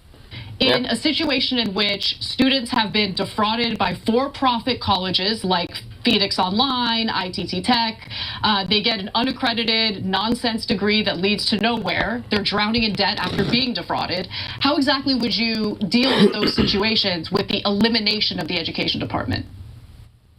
In a situation in which students have been defrauded by for-profit colleges like Phoenix Online, ITT Tech, they get an unaccredited nonsense degree that leads to nowhere. They're drowning in debt after being defrauded. How exactly would you deal with those situations with the elimination of the Education Department?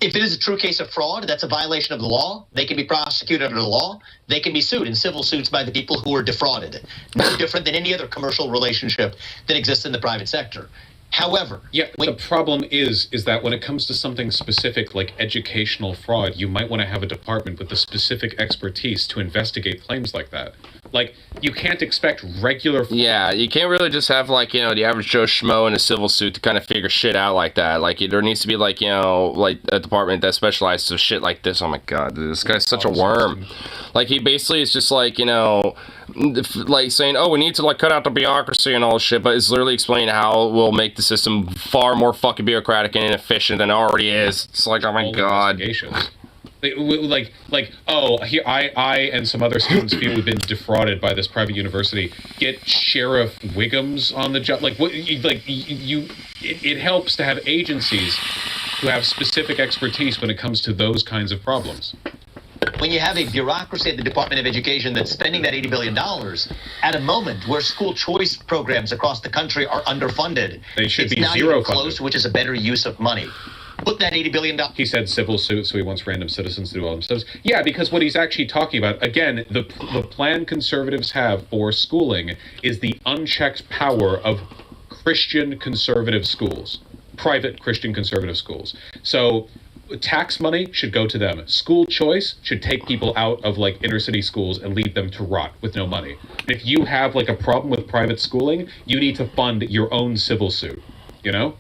If it is a true case of fraud, that's a violation of the law. They can be prosecuted under the law. They can be sued in civil suits by the people who are defrauded. No different than any other commercial relationship that exists in the private sector. However, the problem is that when it comes to something specific like educational fraud, you might want to have a department with the specific expertise to investigate claims like that. You can't expect regular... Yeah, you can't really just have, the average Joe Schmo in a civil suit to kind of figure shit out like that. There needs to be, a department that specializes in shit like this. Oh my god, dude, this guy's such a worm. He basically is just, saying, oh, we need to, cut out the bureaucracy and all this shit, but it's literally explaining how it will make the system far more fucking bureaucratic and inefficient than it already is. It's oh my god. Here I and some other students feel we've been defrauded by this private university. Get Sheriff Wiggums on the job. It helps to have agencies who have specific expertise when it comes to those kinds of problems. When you have a bureaucracy at the Department of Education that's spending that $80 billion at a moment where school choice programs across the country are underfunded, they should be not zero even close to which is a better use of money. Put that $80 billion. He said civil suit, so he wants random citizens to do all themselves. Yeah, because what he's actually talking about, again, the plan conservatives have for schooling is the unchecked power of Christian conservative schools, private Christian conservative schools. So tax money should go to them. School choice should take people out of like inner city schools and leave them to rot with no money. And if you have like a problem with private schooling, you need to fund your own civil suit, you know?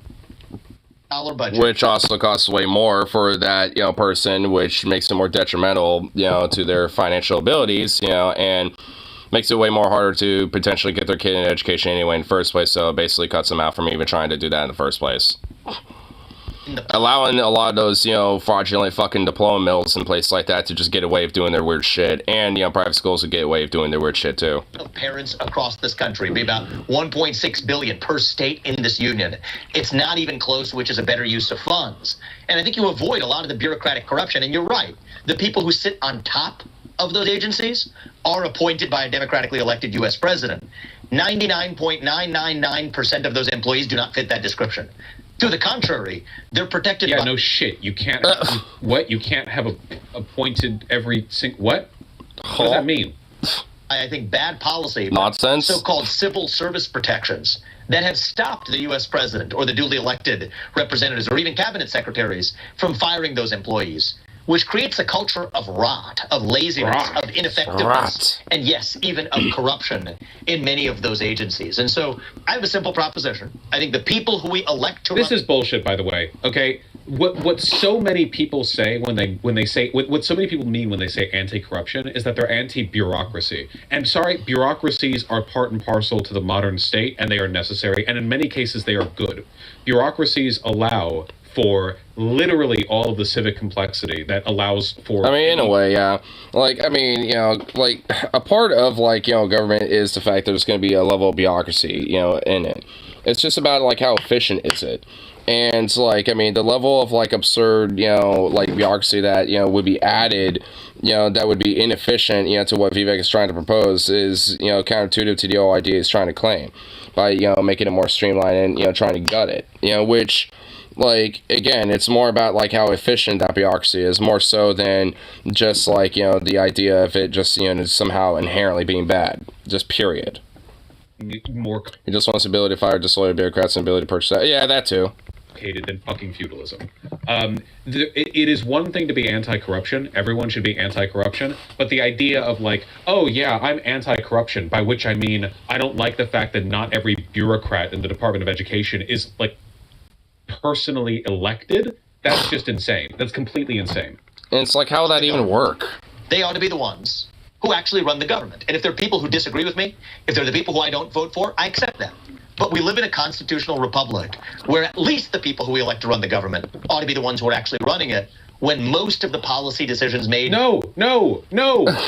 Budget. Which also costs way more for that, person, which makes it more detrimental, to their financial abilities, and makes it way more harder to potentially get their kid an education anyway in the first place. So it basically cuts them out from even trying to do that in the first place. Allowing a lot of those, fraudulent fucking diploma mills and places like that to just get away with doing their weird shit. And, private schools would get away with doing their weird shit too. Parents across this country, be about 1.6 billion per state in this union. It's not even close, which is a better use of funds. And I think you avoid a lot of the bureaucratic corruption. And you're right. The people who sit on top of those agencies are appointed by a democratically elected U.S. president. 99.999% of those employees do not fit that description. To the contrary, they're protected by... Yeah, no shit. You can't... What? You can't have appointed every single... What? What does that mean? I think bad policy... Nonsense. So-called civil service protections that have stopped the U.S. president or the duly elected representatives or even cabinet secretaries from firing those employees, which creates a culture of rot, of laziness, of ineffectiveness, and yes, even of corruption in many of those agencies. And so I have a simple proposition. I think the people who we elect to This is bullshit, by the way. Okay? What so many people say when they say what so many people mean when they say anti-corruption is that they're anti-bureaucracy. And sorry, bureaucracies are part and parcel to the modern state, and they are necessary, and in many cases they are good. Bureaucracies allow for literally all of the civic complexity that allows for... I mean, in a way, yeah. A part of, government is the fact that there's going to be a level of bureaucracy, in it. It's just about, how efficient is it? And, the level of, absurd, bureaucracy that, would be added, that would be inefficient, to what Vivek is trying to propose is, counterintuitive to the whole idea he's trying to claim by, making it more streamlined and, trying to gut it, which... again, it's more about, how efficient that bureaucracy is, more so than just, the idea of it just, somehow inherently being bad. Just period. More... He just wants the ability to fire disloyal bureaucrats and ability to purchase that. Yeah, that too. Than fucking feudalism. It is one thing to be anti-corruption. Everyone should be anti-corruption. But the idea of oh yeah, I'm anti-corruption, by which I mean I don't like the fact that not every bureaucrat in the Department of Education is, personally elected, that's just insane. That's completely insane. And it's how would that even work? They ought to be the ones who actually run the government. And if there are people who disagree with me, if they're the people who I don't vote for, I accept them. But we live in a constitutional republic where at least the people who we elect to run the government ought to be the ones who are actually running it, when most of the policy decisions made... No!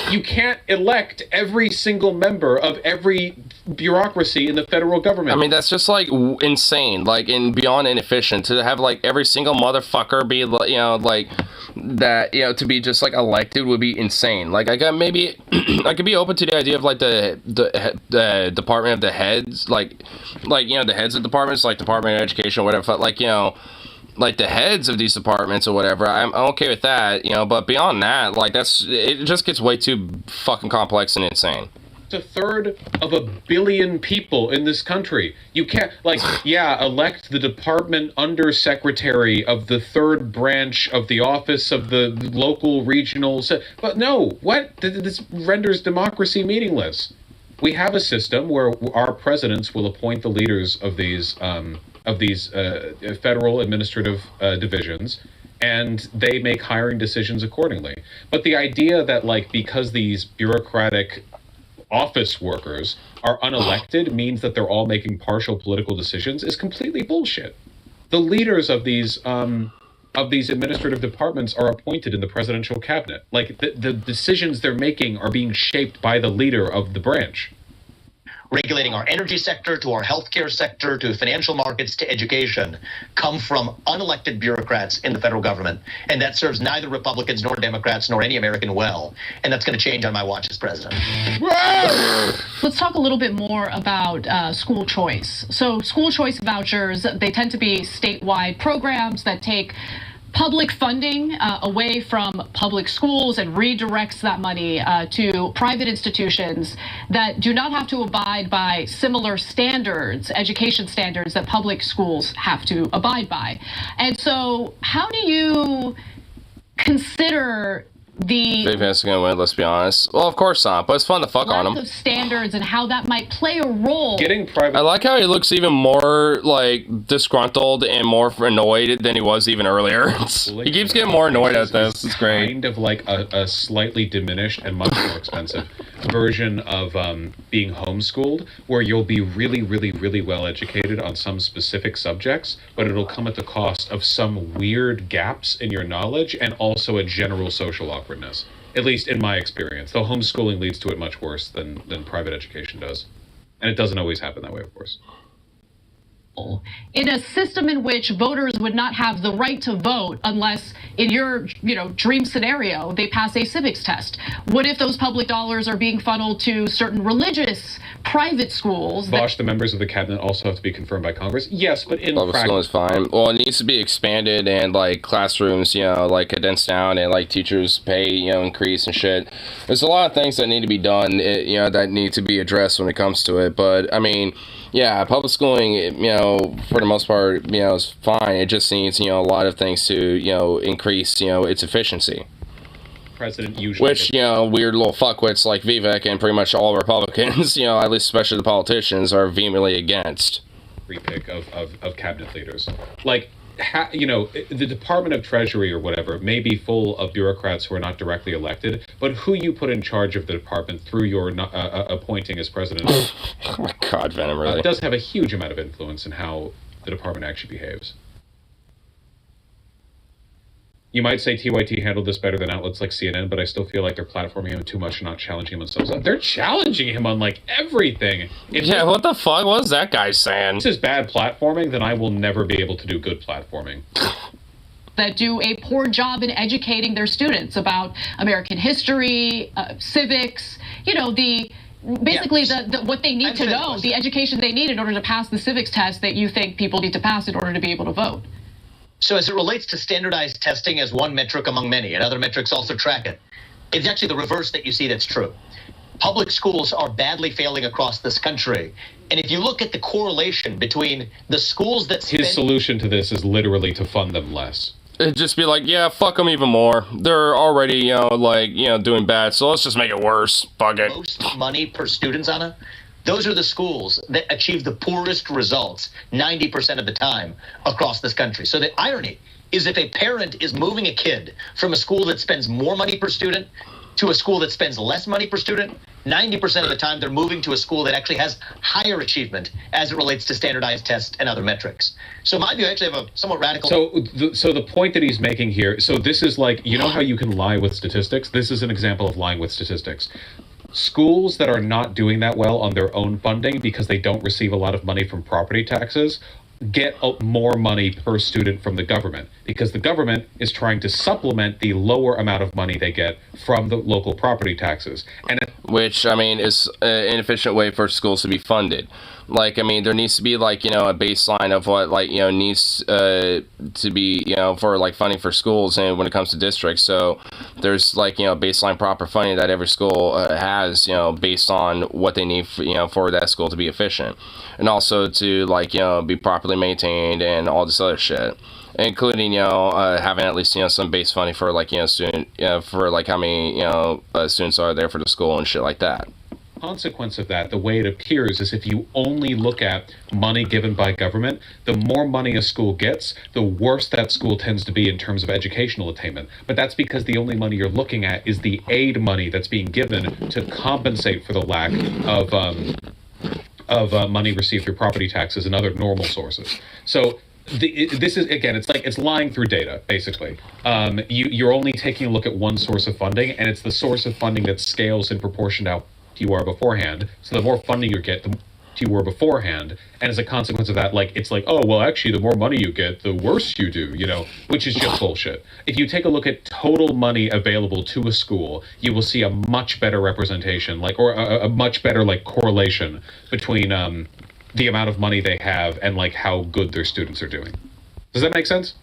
You can't elect every single member of every bureaucity in the federal government. I mean, that's just, insane. And beyond inefficient. To have, every single motherfucker be, that, to be just, elected would be insane. I could maybe... I could be open to the idea of, the Department of the Heads. The heads of departments, Department of Education or whatever. The heads of these departments or whatever, I'm okay with that, but beyond that, it just gets way too fucking complex and insane. It's a third of 1 billion people in this country. You can't, elect the department undersecretary of the third branch of the office of the local regional, but no, what? This renders democracy meaningless. We have a system where our presidents will appoint the leaders of these federal administrative divisions, and they make hiring decisions accordingly. But the idea that, because these bureaucratic office workers are unelected means that they're all making partial political decisions is completely bullshit. The leaders of these of these administrative departments are appointed in the presidential cabinet. Like, the decisions they're making are being shaped by the leader of the branch. Regulating our energy sector, to our healthcare sector, to financial markets, to education, come from unelected bureaucrats in the federal government. And that serves neither Republicans nor Democrats nor any American well. And that's going to change on my watch as president. Let's talk a little bit more about school choice. So school choice vouchers, they tend to be statewide programs that take public funding away from public schools and redirects that money to private institutions that do not have to abide by similar standards, education standards that public schools have to abide by. And so how do you consider Dave Vance is gonna win, let's be honest. Well, of course not, but it's fun to fuck on him. Of standards and how that might play a role. Getting private. I like how he looks even more like disgruntled and more annoyed than he was even earlier. He keeps getting more annoyed at this. It's great. Kind of like a slightly diminished and much more expensive version of being homeschooled, where you'll be really, really, really well educated on some specific subjects, but it'll come at the cost of some weird gaps in your knowledge and also a general social awkwardness. At least in my experience, though homeschooling leads to it much worse than private education does. And it doesn't always happen that way, of course. In a system in which voters would not have the right to vote unless, in your dream scenario, they pass a civics test. What if those public dollars are being funneled to certain religious private schools? Bosch, the members of the cabinet also have to be confirmed by Congress. Yes, but in public school is fine. Well, it needs to be expanded and like classrooms, like condensed down and like teachers pay, increase and shit. There's a lot of things that need to be done, that need to be addressed when it comes to it. But I mean, yeah, public schooling, for the most part, is fine. It just needs, a lot of things to, increase, its efficiency. President usually Which, weird little fuckwits like Vivek and pretty much all Republicans, at least especially the politicians, are vehemently against. Repick of cabinet leaders. Like, the Department of Treasury or whatever may be full of bureaucrats who are not directly elected, but who you put in charge of the department through your appointing as president. Oh my God, Venom, really. It does have a huge amount of influence in how the department actually behaves. You might say TYT handled this better than outlets like CNN, but I still feel like they're platforming him too much and not challenging him on some stuff. They're challenging him on, like, everything. What the fuck was that guy saying? If this is bad platforming, then I will never be able to do good platforming. That do a poor job in educating their students about American history, civics, basically what they need to know, the education they need in order to pass the civics test that you think people need to pass in order to be able to vote. So as it relates to standardized testing as one metric among many, and other metrics also track it, it's actually the reverse that you see that's true. Public schools are badly failing across this country. And if you look at the correlation between the schools that spend... His solution to this is literally to fund them less. It'd just be like, yeah, fuck them even more. They're already, doing bad, so let's just make it worse. Fuck it. Most money per student, Anna. Those are the schools that achieve the poorest results 90% of the time across this country. So the irony is if a parent is moving a kid from a school that spends more money per student to a school that spends less money per student, 90% of the time they're moving to a school that actually has higher achievement as it relates to standardized tests and other metrics. So in my view, I actually have a somewhat radical... So the point that he's making here, so this is like, how you can lie with statistics? This is an example of lying with statistics. Schools that are not doing that well on their own funding because they don't receive a lot of money from property taxes get more money per student from the government because the government is trying to supplement the lower amount of money they get from the local property taxes. Which, is an inefficient way for schools to be funded. Like, there needs to be, a baseline of what, needs to be, for, funding for schools and when it comes to districts. So there's, baseline proper funding that every school has, based on what they need, for that school to be efficient. And also to, be properly maintained and all this other shit. Including, having at least, some base funding for, student, for, how many, students are there for the school and shit like that. Consequence of that, the way it appears, is if you only look at money given by government, the more money a school gets, the worse that school tends to be in terms of educational attainment. But that's because the only money you're looking at is the aid money that's being given to compensate for the lack of money received through property taxes and other normal sources. So this is, again, it's lying through data, basically. You're only taking a look at one source of funding, and it's the source of funding that scales in proportion to how you are beforehand. So the more funding you get, the you were beforehand, and as a consequence of that, like, it's like, oh, well, actually, the more money you get, the worse you do, you know, which is just bullshit. If you take a look at total money available to a school, you will see a much better representation, like, or a much better, like, correlation between the amount of money they have and, like, how good their students are doing. Does that make sense?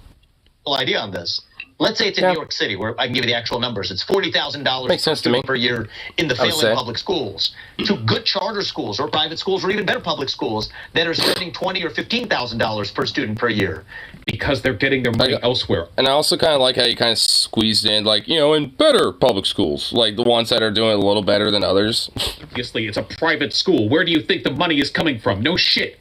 Idea on this. Let's say it's in New York City, where I can give you the actual numbers. It's $40,000 per year in the failing public schools. To good charter schools or private schools or even better public schools that are spending $20,000 or $15,000 per student per year. Because they're getting their money elsewhere. And I also kind of like how you kind of squeezed in, like, you know, in better public schools, like the ones that are doing a little better than others. Obviously, it's a private school. Where do you think the money is coming from? No shit.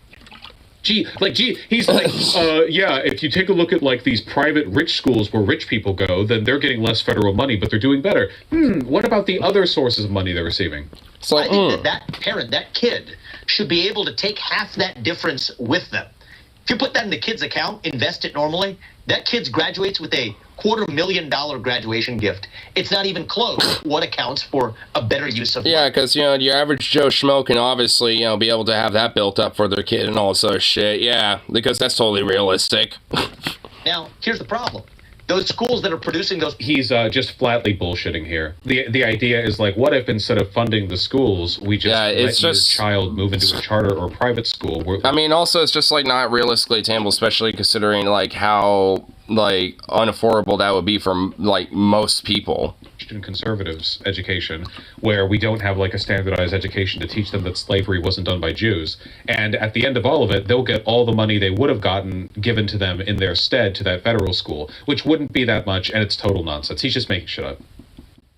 He's like, yeah, if you take a look at, like, these private rich schools where rich people go, then they're getting less federal money, but they're doing better. What about the other sources of money they're receiving? So I think that parent, that kid, should be able to take half that difference with them. If you put that in the kid's account, invest it normally, that kid graduates with a $250,000 graduation gift. It's not even close what accounts for a better use of money. Yeah, because, you know, your average Joe Schmo can obviously, you know, be able to have that built up for their kid and all this other shit. Yeah, because that's totally realistic. Now, here's the problem. Those schools that are producing those... He's just flatly bullshitting here. The idea is, like, what if instead of funding the schools, we just let your child move into a charter or private school? I mean, also, it's just, like, not realistically attainable, especially considering, like, how, like, unaffordable that would be for, like, most people. Conservatives education, where we don't have, like, a standardized education to teach them that slavery wasn't done by Jews, and at the end of all of it, they'll get all the money they would have gotten given to them in their stead to that federal school, which wouldn't be that much, and it's total nonsense. He's just making shit up.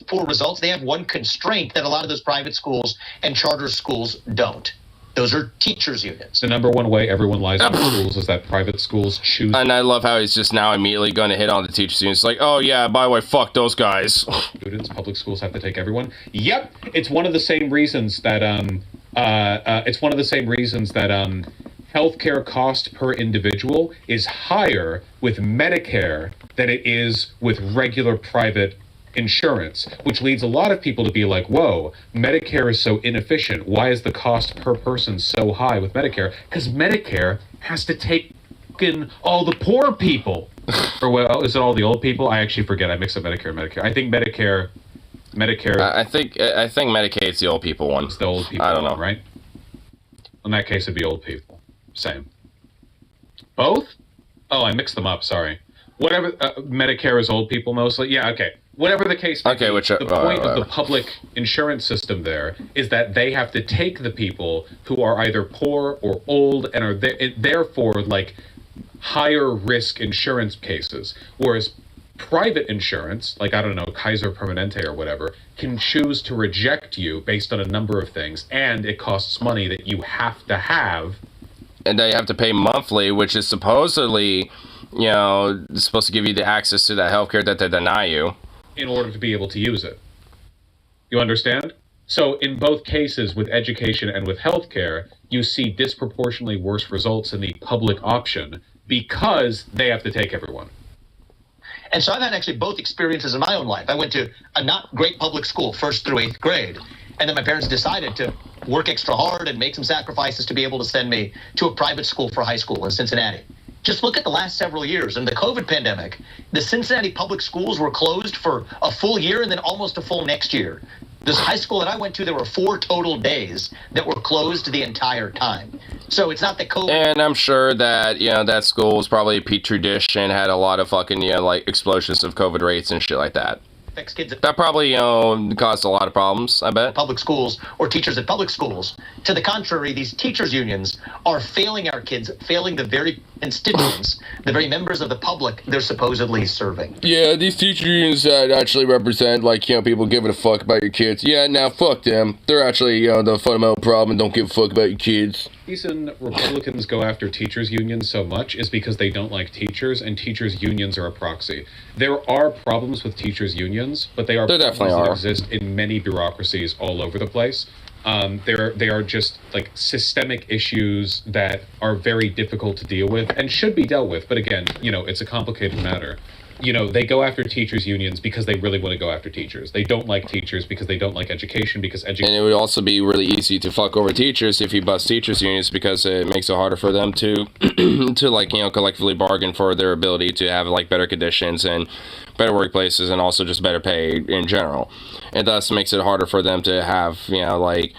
Poor results. They have one constraint that a lot of those private schools and charter schools don't. Those are teachers' unions. The number one way everyone lies on schools is that private schools choose. And I love how he's just now immediately going to hit on the teachers' unions. It's like, oh yeah, by the way, fuck those guys. Students, public schools have to take everyone. Yep, it's one of the same reasons that healthcare cost per individual is higher with Medicare than it is with regular private insurance, which leads a lot of people to be like, whoa, Medicare is so inefficient. Why is the cost per person so high with Medicare? Because Medicare has to take in all the poor people. Or, well, is it all the old people? I actually forget. I mix up Medicare and Medicare. I think Medicare. I think Medicaid's the old people one. It's the old people. I don't know, one, right? In that case, it'd be old people. Same. Both? Oh, I mixed them up. Sorry. Whatever. Medicare is old people mostly. Yeah. Okay. Whatever the case may be, the point of the public insurance system there is that they have to take the people who are either poor or old and are therefore, like, higher risk insurance cases, whereas private insurance, like, I don't know, Kaiser Permanente or whatever, can choose to reject you based on a number of things, and it costs money that you have to have. And they have to pay monthly, which is supposedly, you know, supposed to give you the access to that healthcare that they deny you. In order to be able to use it. You understand? So in both cases, with education and with healthcare, you see disproportionately worse results in the public option because they have to take everyone. And so I've had actually both experiences in my own life. I went to a not great public school, 1st through 8th grade. And then my parents decided to work extra hard and make some sacrifices to be able to send me to a private school for high school in Cincinnati. Just look at the last several years. In the COVID pandemic, the Cincinnati public schools were closed for a full year and then almost a full next year. This high school that I went to, there were 4 total days that were closed the entire time. So it's not that COVID... And I'm sure that, you know, that school was probably a petri dish and had a lot of fucking, you know, like, explosions of COVID rates and shit like that. Kids that probably, you know, caused a lot of problems, I bet. Public schools or teachers at public schools. To the contrary, these teachers' unions are failing our kids, failing the very constituents, the very members of the public they're supposedly serving. Yeah, these teacher unions that actually represent, like, you know, people giving a fuck about your kids. Yeah, now fuck them. They're actually, you know, the fundamental problem and don't give a fuck about your kids. The reason Republicans go after teachers' unions so much is because they don't like teachers, and teachers' unions are a proxy. There are problems with teachers' unions, but they are problems that exist in many bureaucracies all over the place. They are just like systemic issues that are very difficult to deal with and should be dealt with. But again, it's a complicated matter. They go after teachers' unions because they really want to go after teachers. They don't like teachers because they don't like education, because education... And it would also be really easy to fuck over teachers if you bust teachers' unions, because it makes it harder for them to, collectively bargain for their ability to have, better conditions and better workplaces and also just better pay in general. And thus makes it harder for them to have, a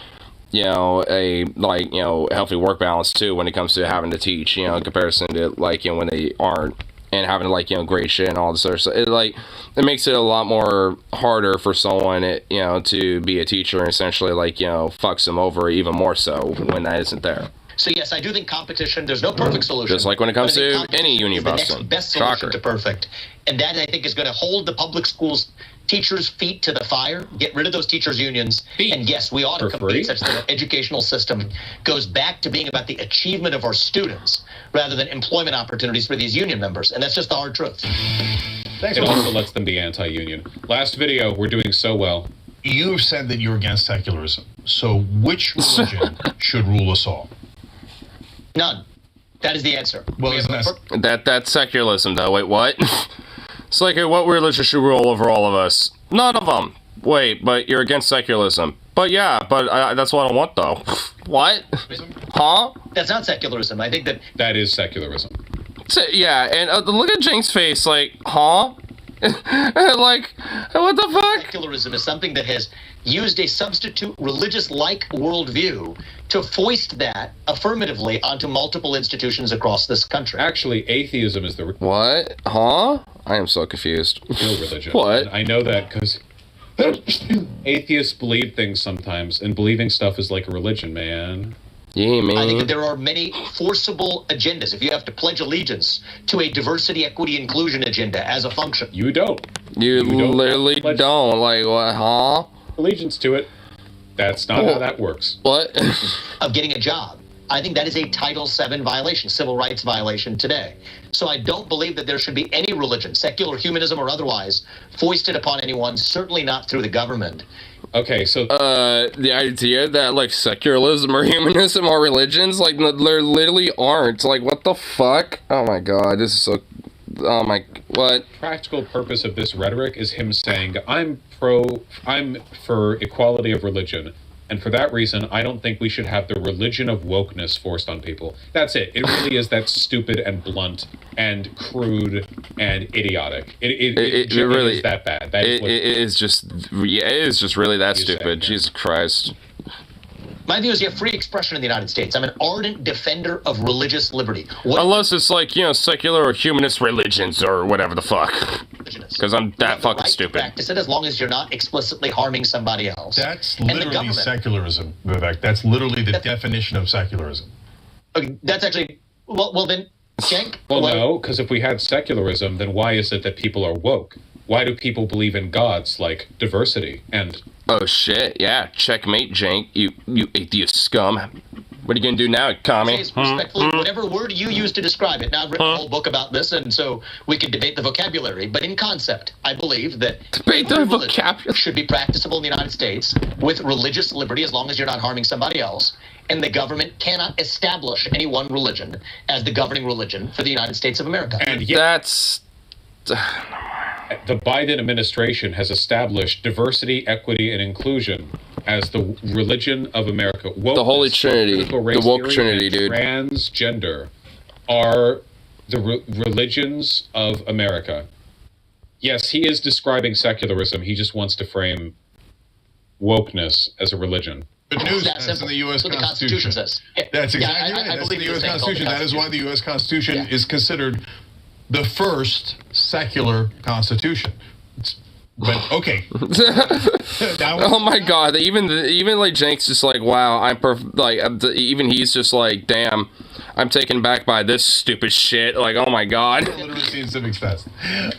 healthy work balance, too, when it comes to having to teach, in comparison to, when they aren't. And having great shit and all this other stuff, it makes it a lot more harder for someone, to be a teacher and essentially fucks them over even more so when that isn't there. So yes, I do think competition. There's no perfect solution. Just like when it comes to any union busting. Best solution to perfect, and that I think is going to hold the public schools teachers' feet to the fire. Get rid of those teachers' unions, and yes, we ought to compete such that the educational system goes back to being about the achievement of our students rather than employment opportunities for these union members, and that's just the hard truth. It also lets them be anti-union. Last video, we're doing so well. You've said that you're against secularism. So which religion should rule us all? None. That is the answer. Well, that's secularism, though. Wait, what? It's what religion should rule over all of us? None of them. Wait, but you're against secularism. But yeah, that's what I want, though. What? Huh? That's not secularism. I think that is secularism. Yeah, and look at Jank's face, huh? What the fuck? Secularism is something that has used a substitute religious-like worldview to foist that affirmatively onto multiple institutions across this country. Actually, atheism is the... What? Huh? I am so confused. Real religion. What? And I know that because atheists believe things sometimes, and believing stuff is like a religion, man. Yeah, man. I think that there are many forcible agendas. If you have to pledge allegiance to a diversity, equity, inclusion agenda as a function. You don't. You literally don't. What, huh? Allegiance to it. That's not how that works. What? Of getting a job. I think that is a Title VII violation, civil rights violation today. So I don't believe that there should be any religion, secular humanism or otherwise, foisted upon anyone, certainly not through the government. Okay, so... the idea that, secularism or humanism are religions, there literally aren't. What the fuck? Oh my god, this is so... Oh my... What? Practical purpose of this rhetoric is him saying, I'm for equality of religion. And for that reason, I don't think we should have the religion of wokeness forced on people. That's it. It really is that stupid and blunt and crude and idiotic. It really is that bad. It is just really that stupid. Jesus Christ. My view is you have free expression in the United States. I'm an ardent defender of religious liberty. Unless it's secular or humanist religions or whatever the fuck. Because I'm that fucking stupid. Practice it as long as you're not explicitly harming somebody else. That's literally secularism, Vivek. That's literally the definition of secularism. Okay, that's actually... Well then, Cenk... Well, no, because if we had secularism, then why is it that people are woke? Why do people believe in gods like diversity and... Oh shit, yeah. Checkmate, Jank. You atheist scum. What are you gonna do now, commie? Respectfully, whatever word you use to describe it. Now, I've written a whole book about this, and so we can debate the vocabulary. But in concept, I believe that debate the vocabulary should be practicable in the United States with religious liberty as long as you're not harming somebody else. And the government cannot establish any one religion as the governing religion for the United States of America. And yet, that's... The Biden administration has established diversity, equity, and inclusion as the religion of America. Wokeness, the Holy Trinity. The woke Trinity, dude. Transgender are the religions of America. Yes, he is describing secularism. He just wants to frame wokeness as a religion. Good news, that's in the U.S. Constitution. Says. That's exactly right. That's in the U.S. Constitution. That is why the U.S. Constitution is considered the first secular constitution. But okay. Oh my god! Even Jank's just wow. Even he's just damn. I'm taken back by this stupid shit. Oh my god. Literacy and civics test.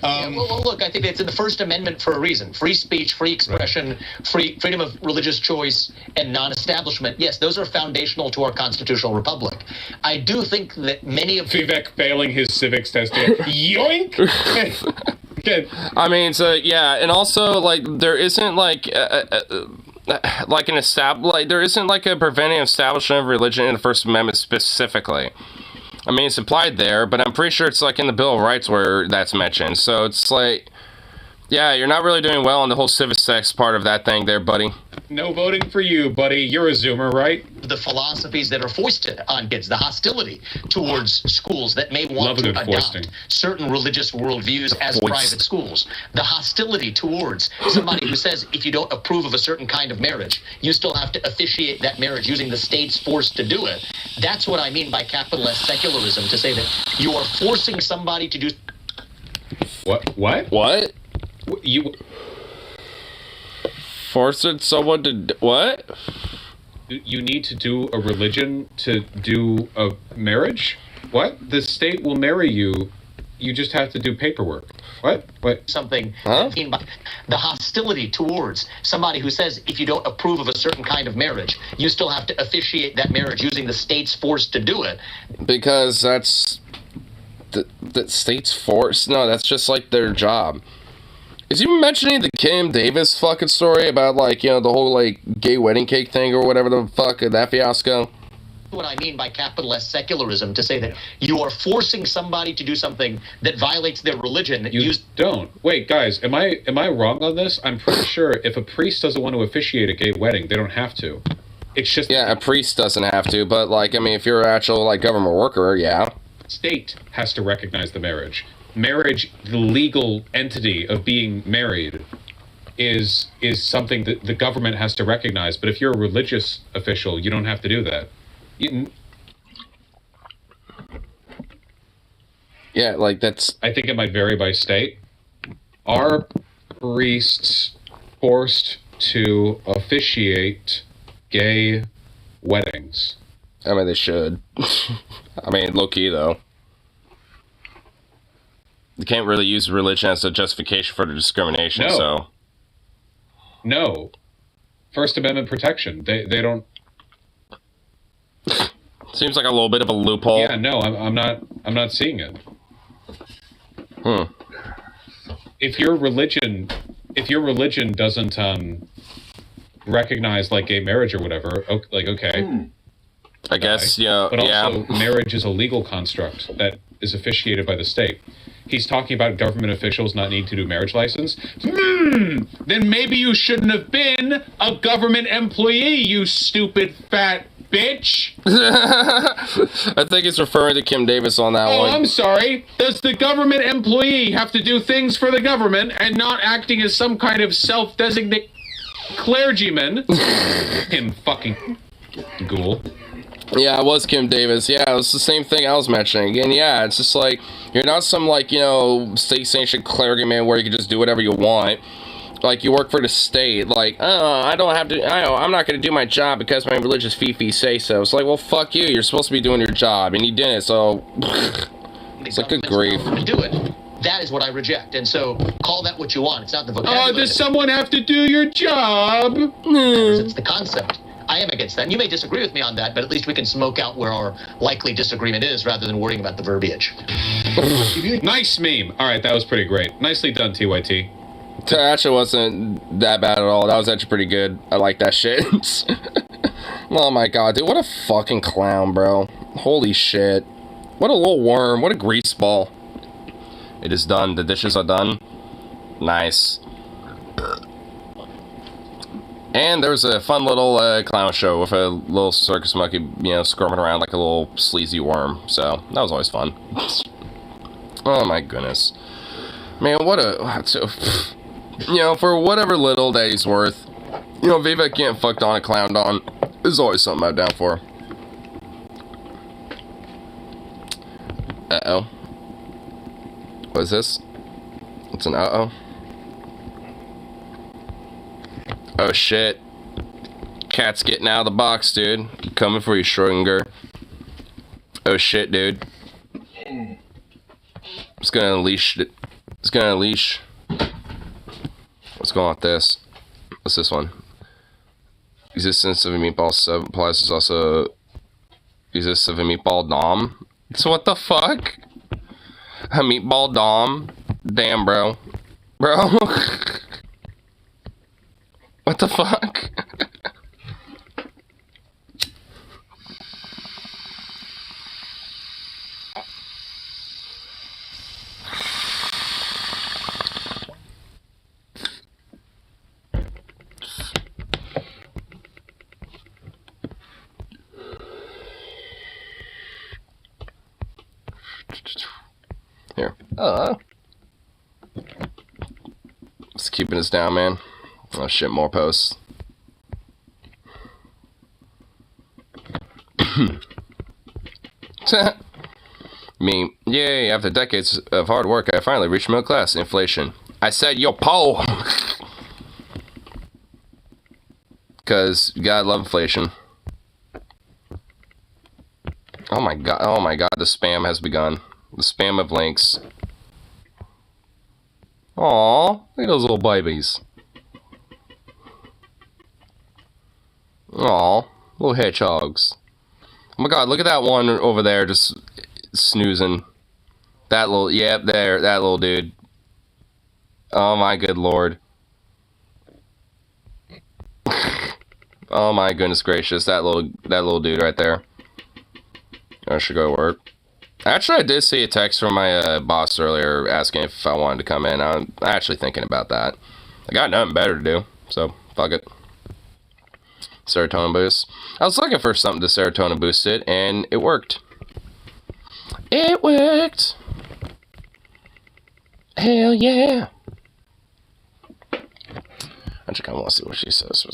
Well, look, I think it's in the First Amendment for a reason. Free speech, free expression, freedom of religious choice, and non-establishment. Yes, those are foundational to our constitutional republic. I do think that many of... Vivek failing his civics test. Yoink! I mean, so, yeah, and also, there isn't, like there isn't like a preventing establishment of religion in the First Amendment specifically. I mean, it's implied there, but I'm pretty sure it's like in the Bill of Rights where that's mentioned. So it's like, yeah, you're not really doing well on the whole civic sex part of that thing there, buddy. No voting for you, buddy. You're a Zoomer, right? The philosophies that are foisted on kids, the hostility towards schools that may want to adopt certain religious worldviews as private schools, the hostility towards somebody who says if you don't approve of a certain kind of marriage, you still have to officiate that marriage using the state's force to do it. That's what I mean by capital S secularism, to say that you are forcing somebody to do... What? You... Forcing someone to... What? You need to do a religion to do a marriage? What? The state will marry you. You just have to do paperwork. What? Something. Huh? The hostility towards somebody who says if you don't approve of a certain kind of marriage, you still have to officiate that marriage using the state's force to do it. Because that's... The state's force? No, that's just like their job. Is he mentioning the Kim Davis fucking story about, like, you know, the whole, like, gay wedding cake thing or whatever the fuck, that fiasco? What I mean by capital S secularism, to say that you are forcing somebody to do something that violates their religion. You don't. Wait, guys, am I wrong on this? I'm pretty sure if a priest doesn't want to officiate a gay wedding, they don't have to. It's just... Yeah, a priest doesn't have to, but, like, I mean, if you're an actual, like, government worker, yeah. State has to recognize the marriage. Marriage, the legal entity of being married, is something that the government has to recognize. But if you're a religious official, you don't have to do that. Yeah, like that's... I think it might vary by state. Are priests forced to officiate gay weddings? I mean, they should. I mean, low-key, though. You can't really use religion as a justification for the discrimination, so... No. First Amendment protection. They don't... Seems like a little bit of a loophole. Yeah, no, I'm not seeing it. If your religion doesn't recognize, like, gay marriage or whatever, like, okay. I guess, yeah. But also, marriage is a legal construct that is officiated by the state. He's talking about government officials not needing to do marriage license. Then maybe you shouldn't have been a government employee, you stupid fat bitch. I think he's referring to Kim Davis on that one. Oh, I'm sorry. Does the government employee have to do things for the government and not acting as some kind of self-designated clergyman? Him fucking ghoul. Yeah, it was Kim Davis. Yeah, it was the same thing I was mentioning. And yeah, it's just like, you're not some, like, you know, state-sanctioned clergyman where you can just do whatever you want. Like, you work for the state. Like, oh, I don't have to, I'm not going to do my job because my religious fifi say so. It's like, well, fuck you. You're supposed to be doing your job, and you didn't, so... It's like, good grief. Do it. That is what I reject. And so, call that what you want. It's not the vocabulary. Oh, does someone have to do your job? It's the concept. I am against that. And you may disagree with me on that, but at least we can smoke out where our likely disagreement is rather than worrying about the verbiage. Nice meme. All right, that was pretty great. Nicely done, TYT. That actually wasn't that bad at all. That was actually pretty good. I like that shit. Oh my god, dude. What a fucking clown, bro. Holy shit. What a little worm. What a grease ball. It is done. The dishes are done. Nice. And there was a fun little clown show with a little circus monkey, you know, squirming around like a little sleazy worm. So, that was always fun. Oh my goodness. Man, what a... You know, for whatever little that he's worth, you know, Vivek can't fuck Donna Clown Don. There's always something I'm down for. Uh-oh. What is this? It's an uh-oh. Oh shit. Cat's getting out of the box, dude. Coming for you, Schrodinger. Oh shit, dude. It's gonna unleash it. It's gonna unleash. What's going on with this? What's this one? Existence of a meatball supplies is also existence of a meatball dom. So what the fuck? A meatball dom? Damn, bro. Bro. What the fuck? Here. Just keeping us down, man. Oh shit, more posts. Me, yay, after decades of hard work, I finally reached middle class. Inflation. I said, yo, po! Because, God love inflation. Oh my god, the spam has begun. The spam of links. Aww, look at those little babies. Aww, little hedgehogs. Oh my god, look at that one over there just snoozing. That little, yep, there, that little dude. Oh my good lord. Oh my goodness gracious, that little dude right there. I should go to work. Actually, I did see a text from my boss earlier asking if I wanted to come in. I'm actually thinking about that. I got nothing better to do, so fuck it. Serotonin boost. I was looking for something to serotonin boost it, and it worked. It worked! Hell yeah! I just kind of want to see what she says.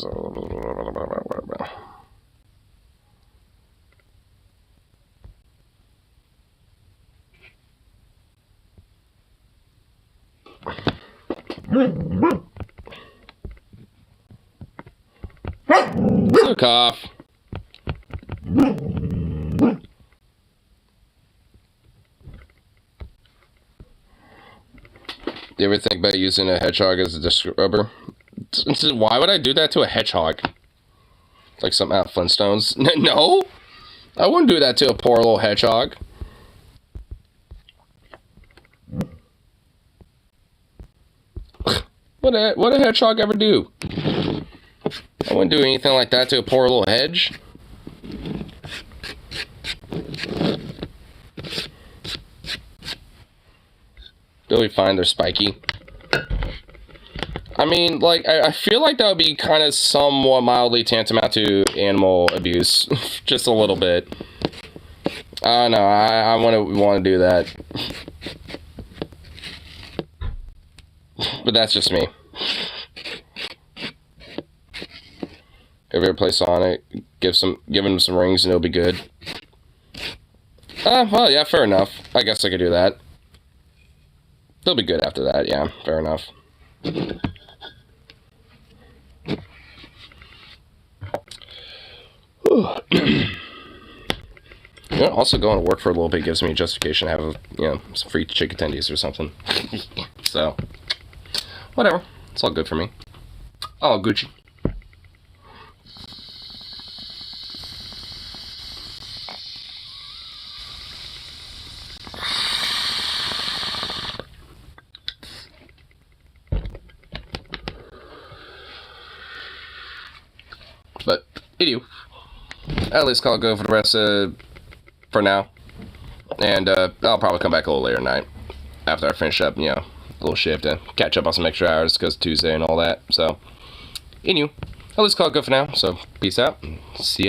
Look off. You ever think about using a hedgehog as a disc rubber? Why would I do that to a hedgehog? Like something out of Flintstones? No! I wouldn't do that to a poor little hedgehog. What a hedgehog ever do? I wouldn't do anything like that to a poor little hedge. They'll be fine, they're spiky. I mean, like, I feel like that would be kind of somewhat mildly tantamount to animal abuse. Just a little bit. I don't know, I want to do that. But that's just me. If you ever play Sonic, give him some rings and it'll be good. Well, yeah, fair enough. I guess I could do that. They'll be good after that, yeah, fair enough. You know, also going to work for a little bit gives me a justification to have, some free chicken tendies or something. So, whatever. It's all good for me. All Gucci. But, anyway, at least I'll go for the rest for now. And I'll probably come back a little later tonight after I finish up, a little shift and catch up on some extra hours because Tuesday and all that. So, anyway, at least I'll go for now. So, peace out. See ya.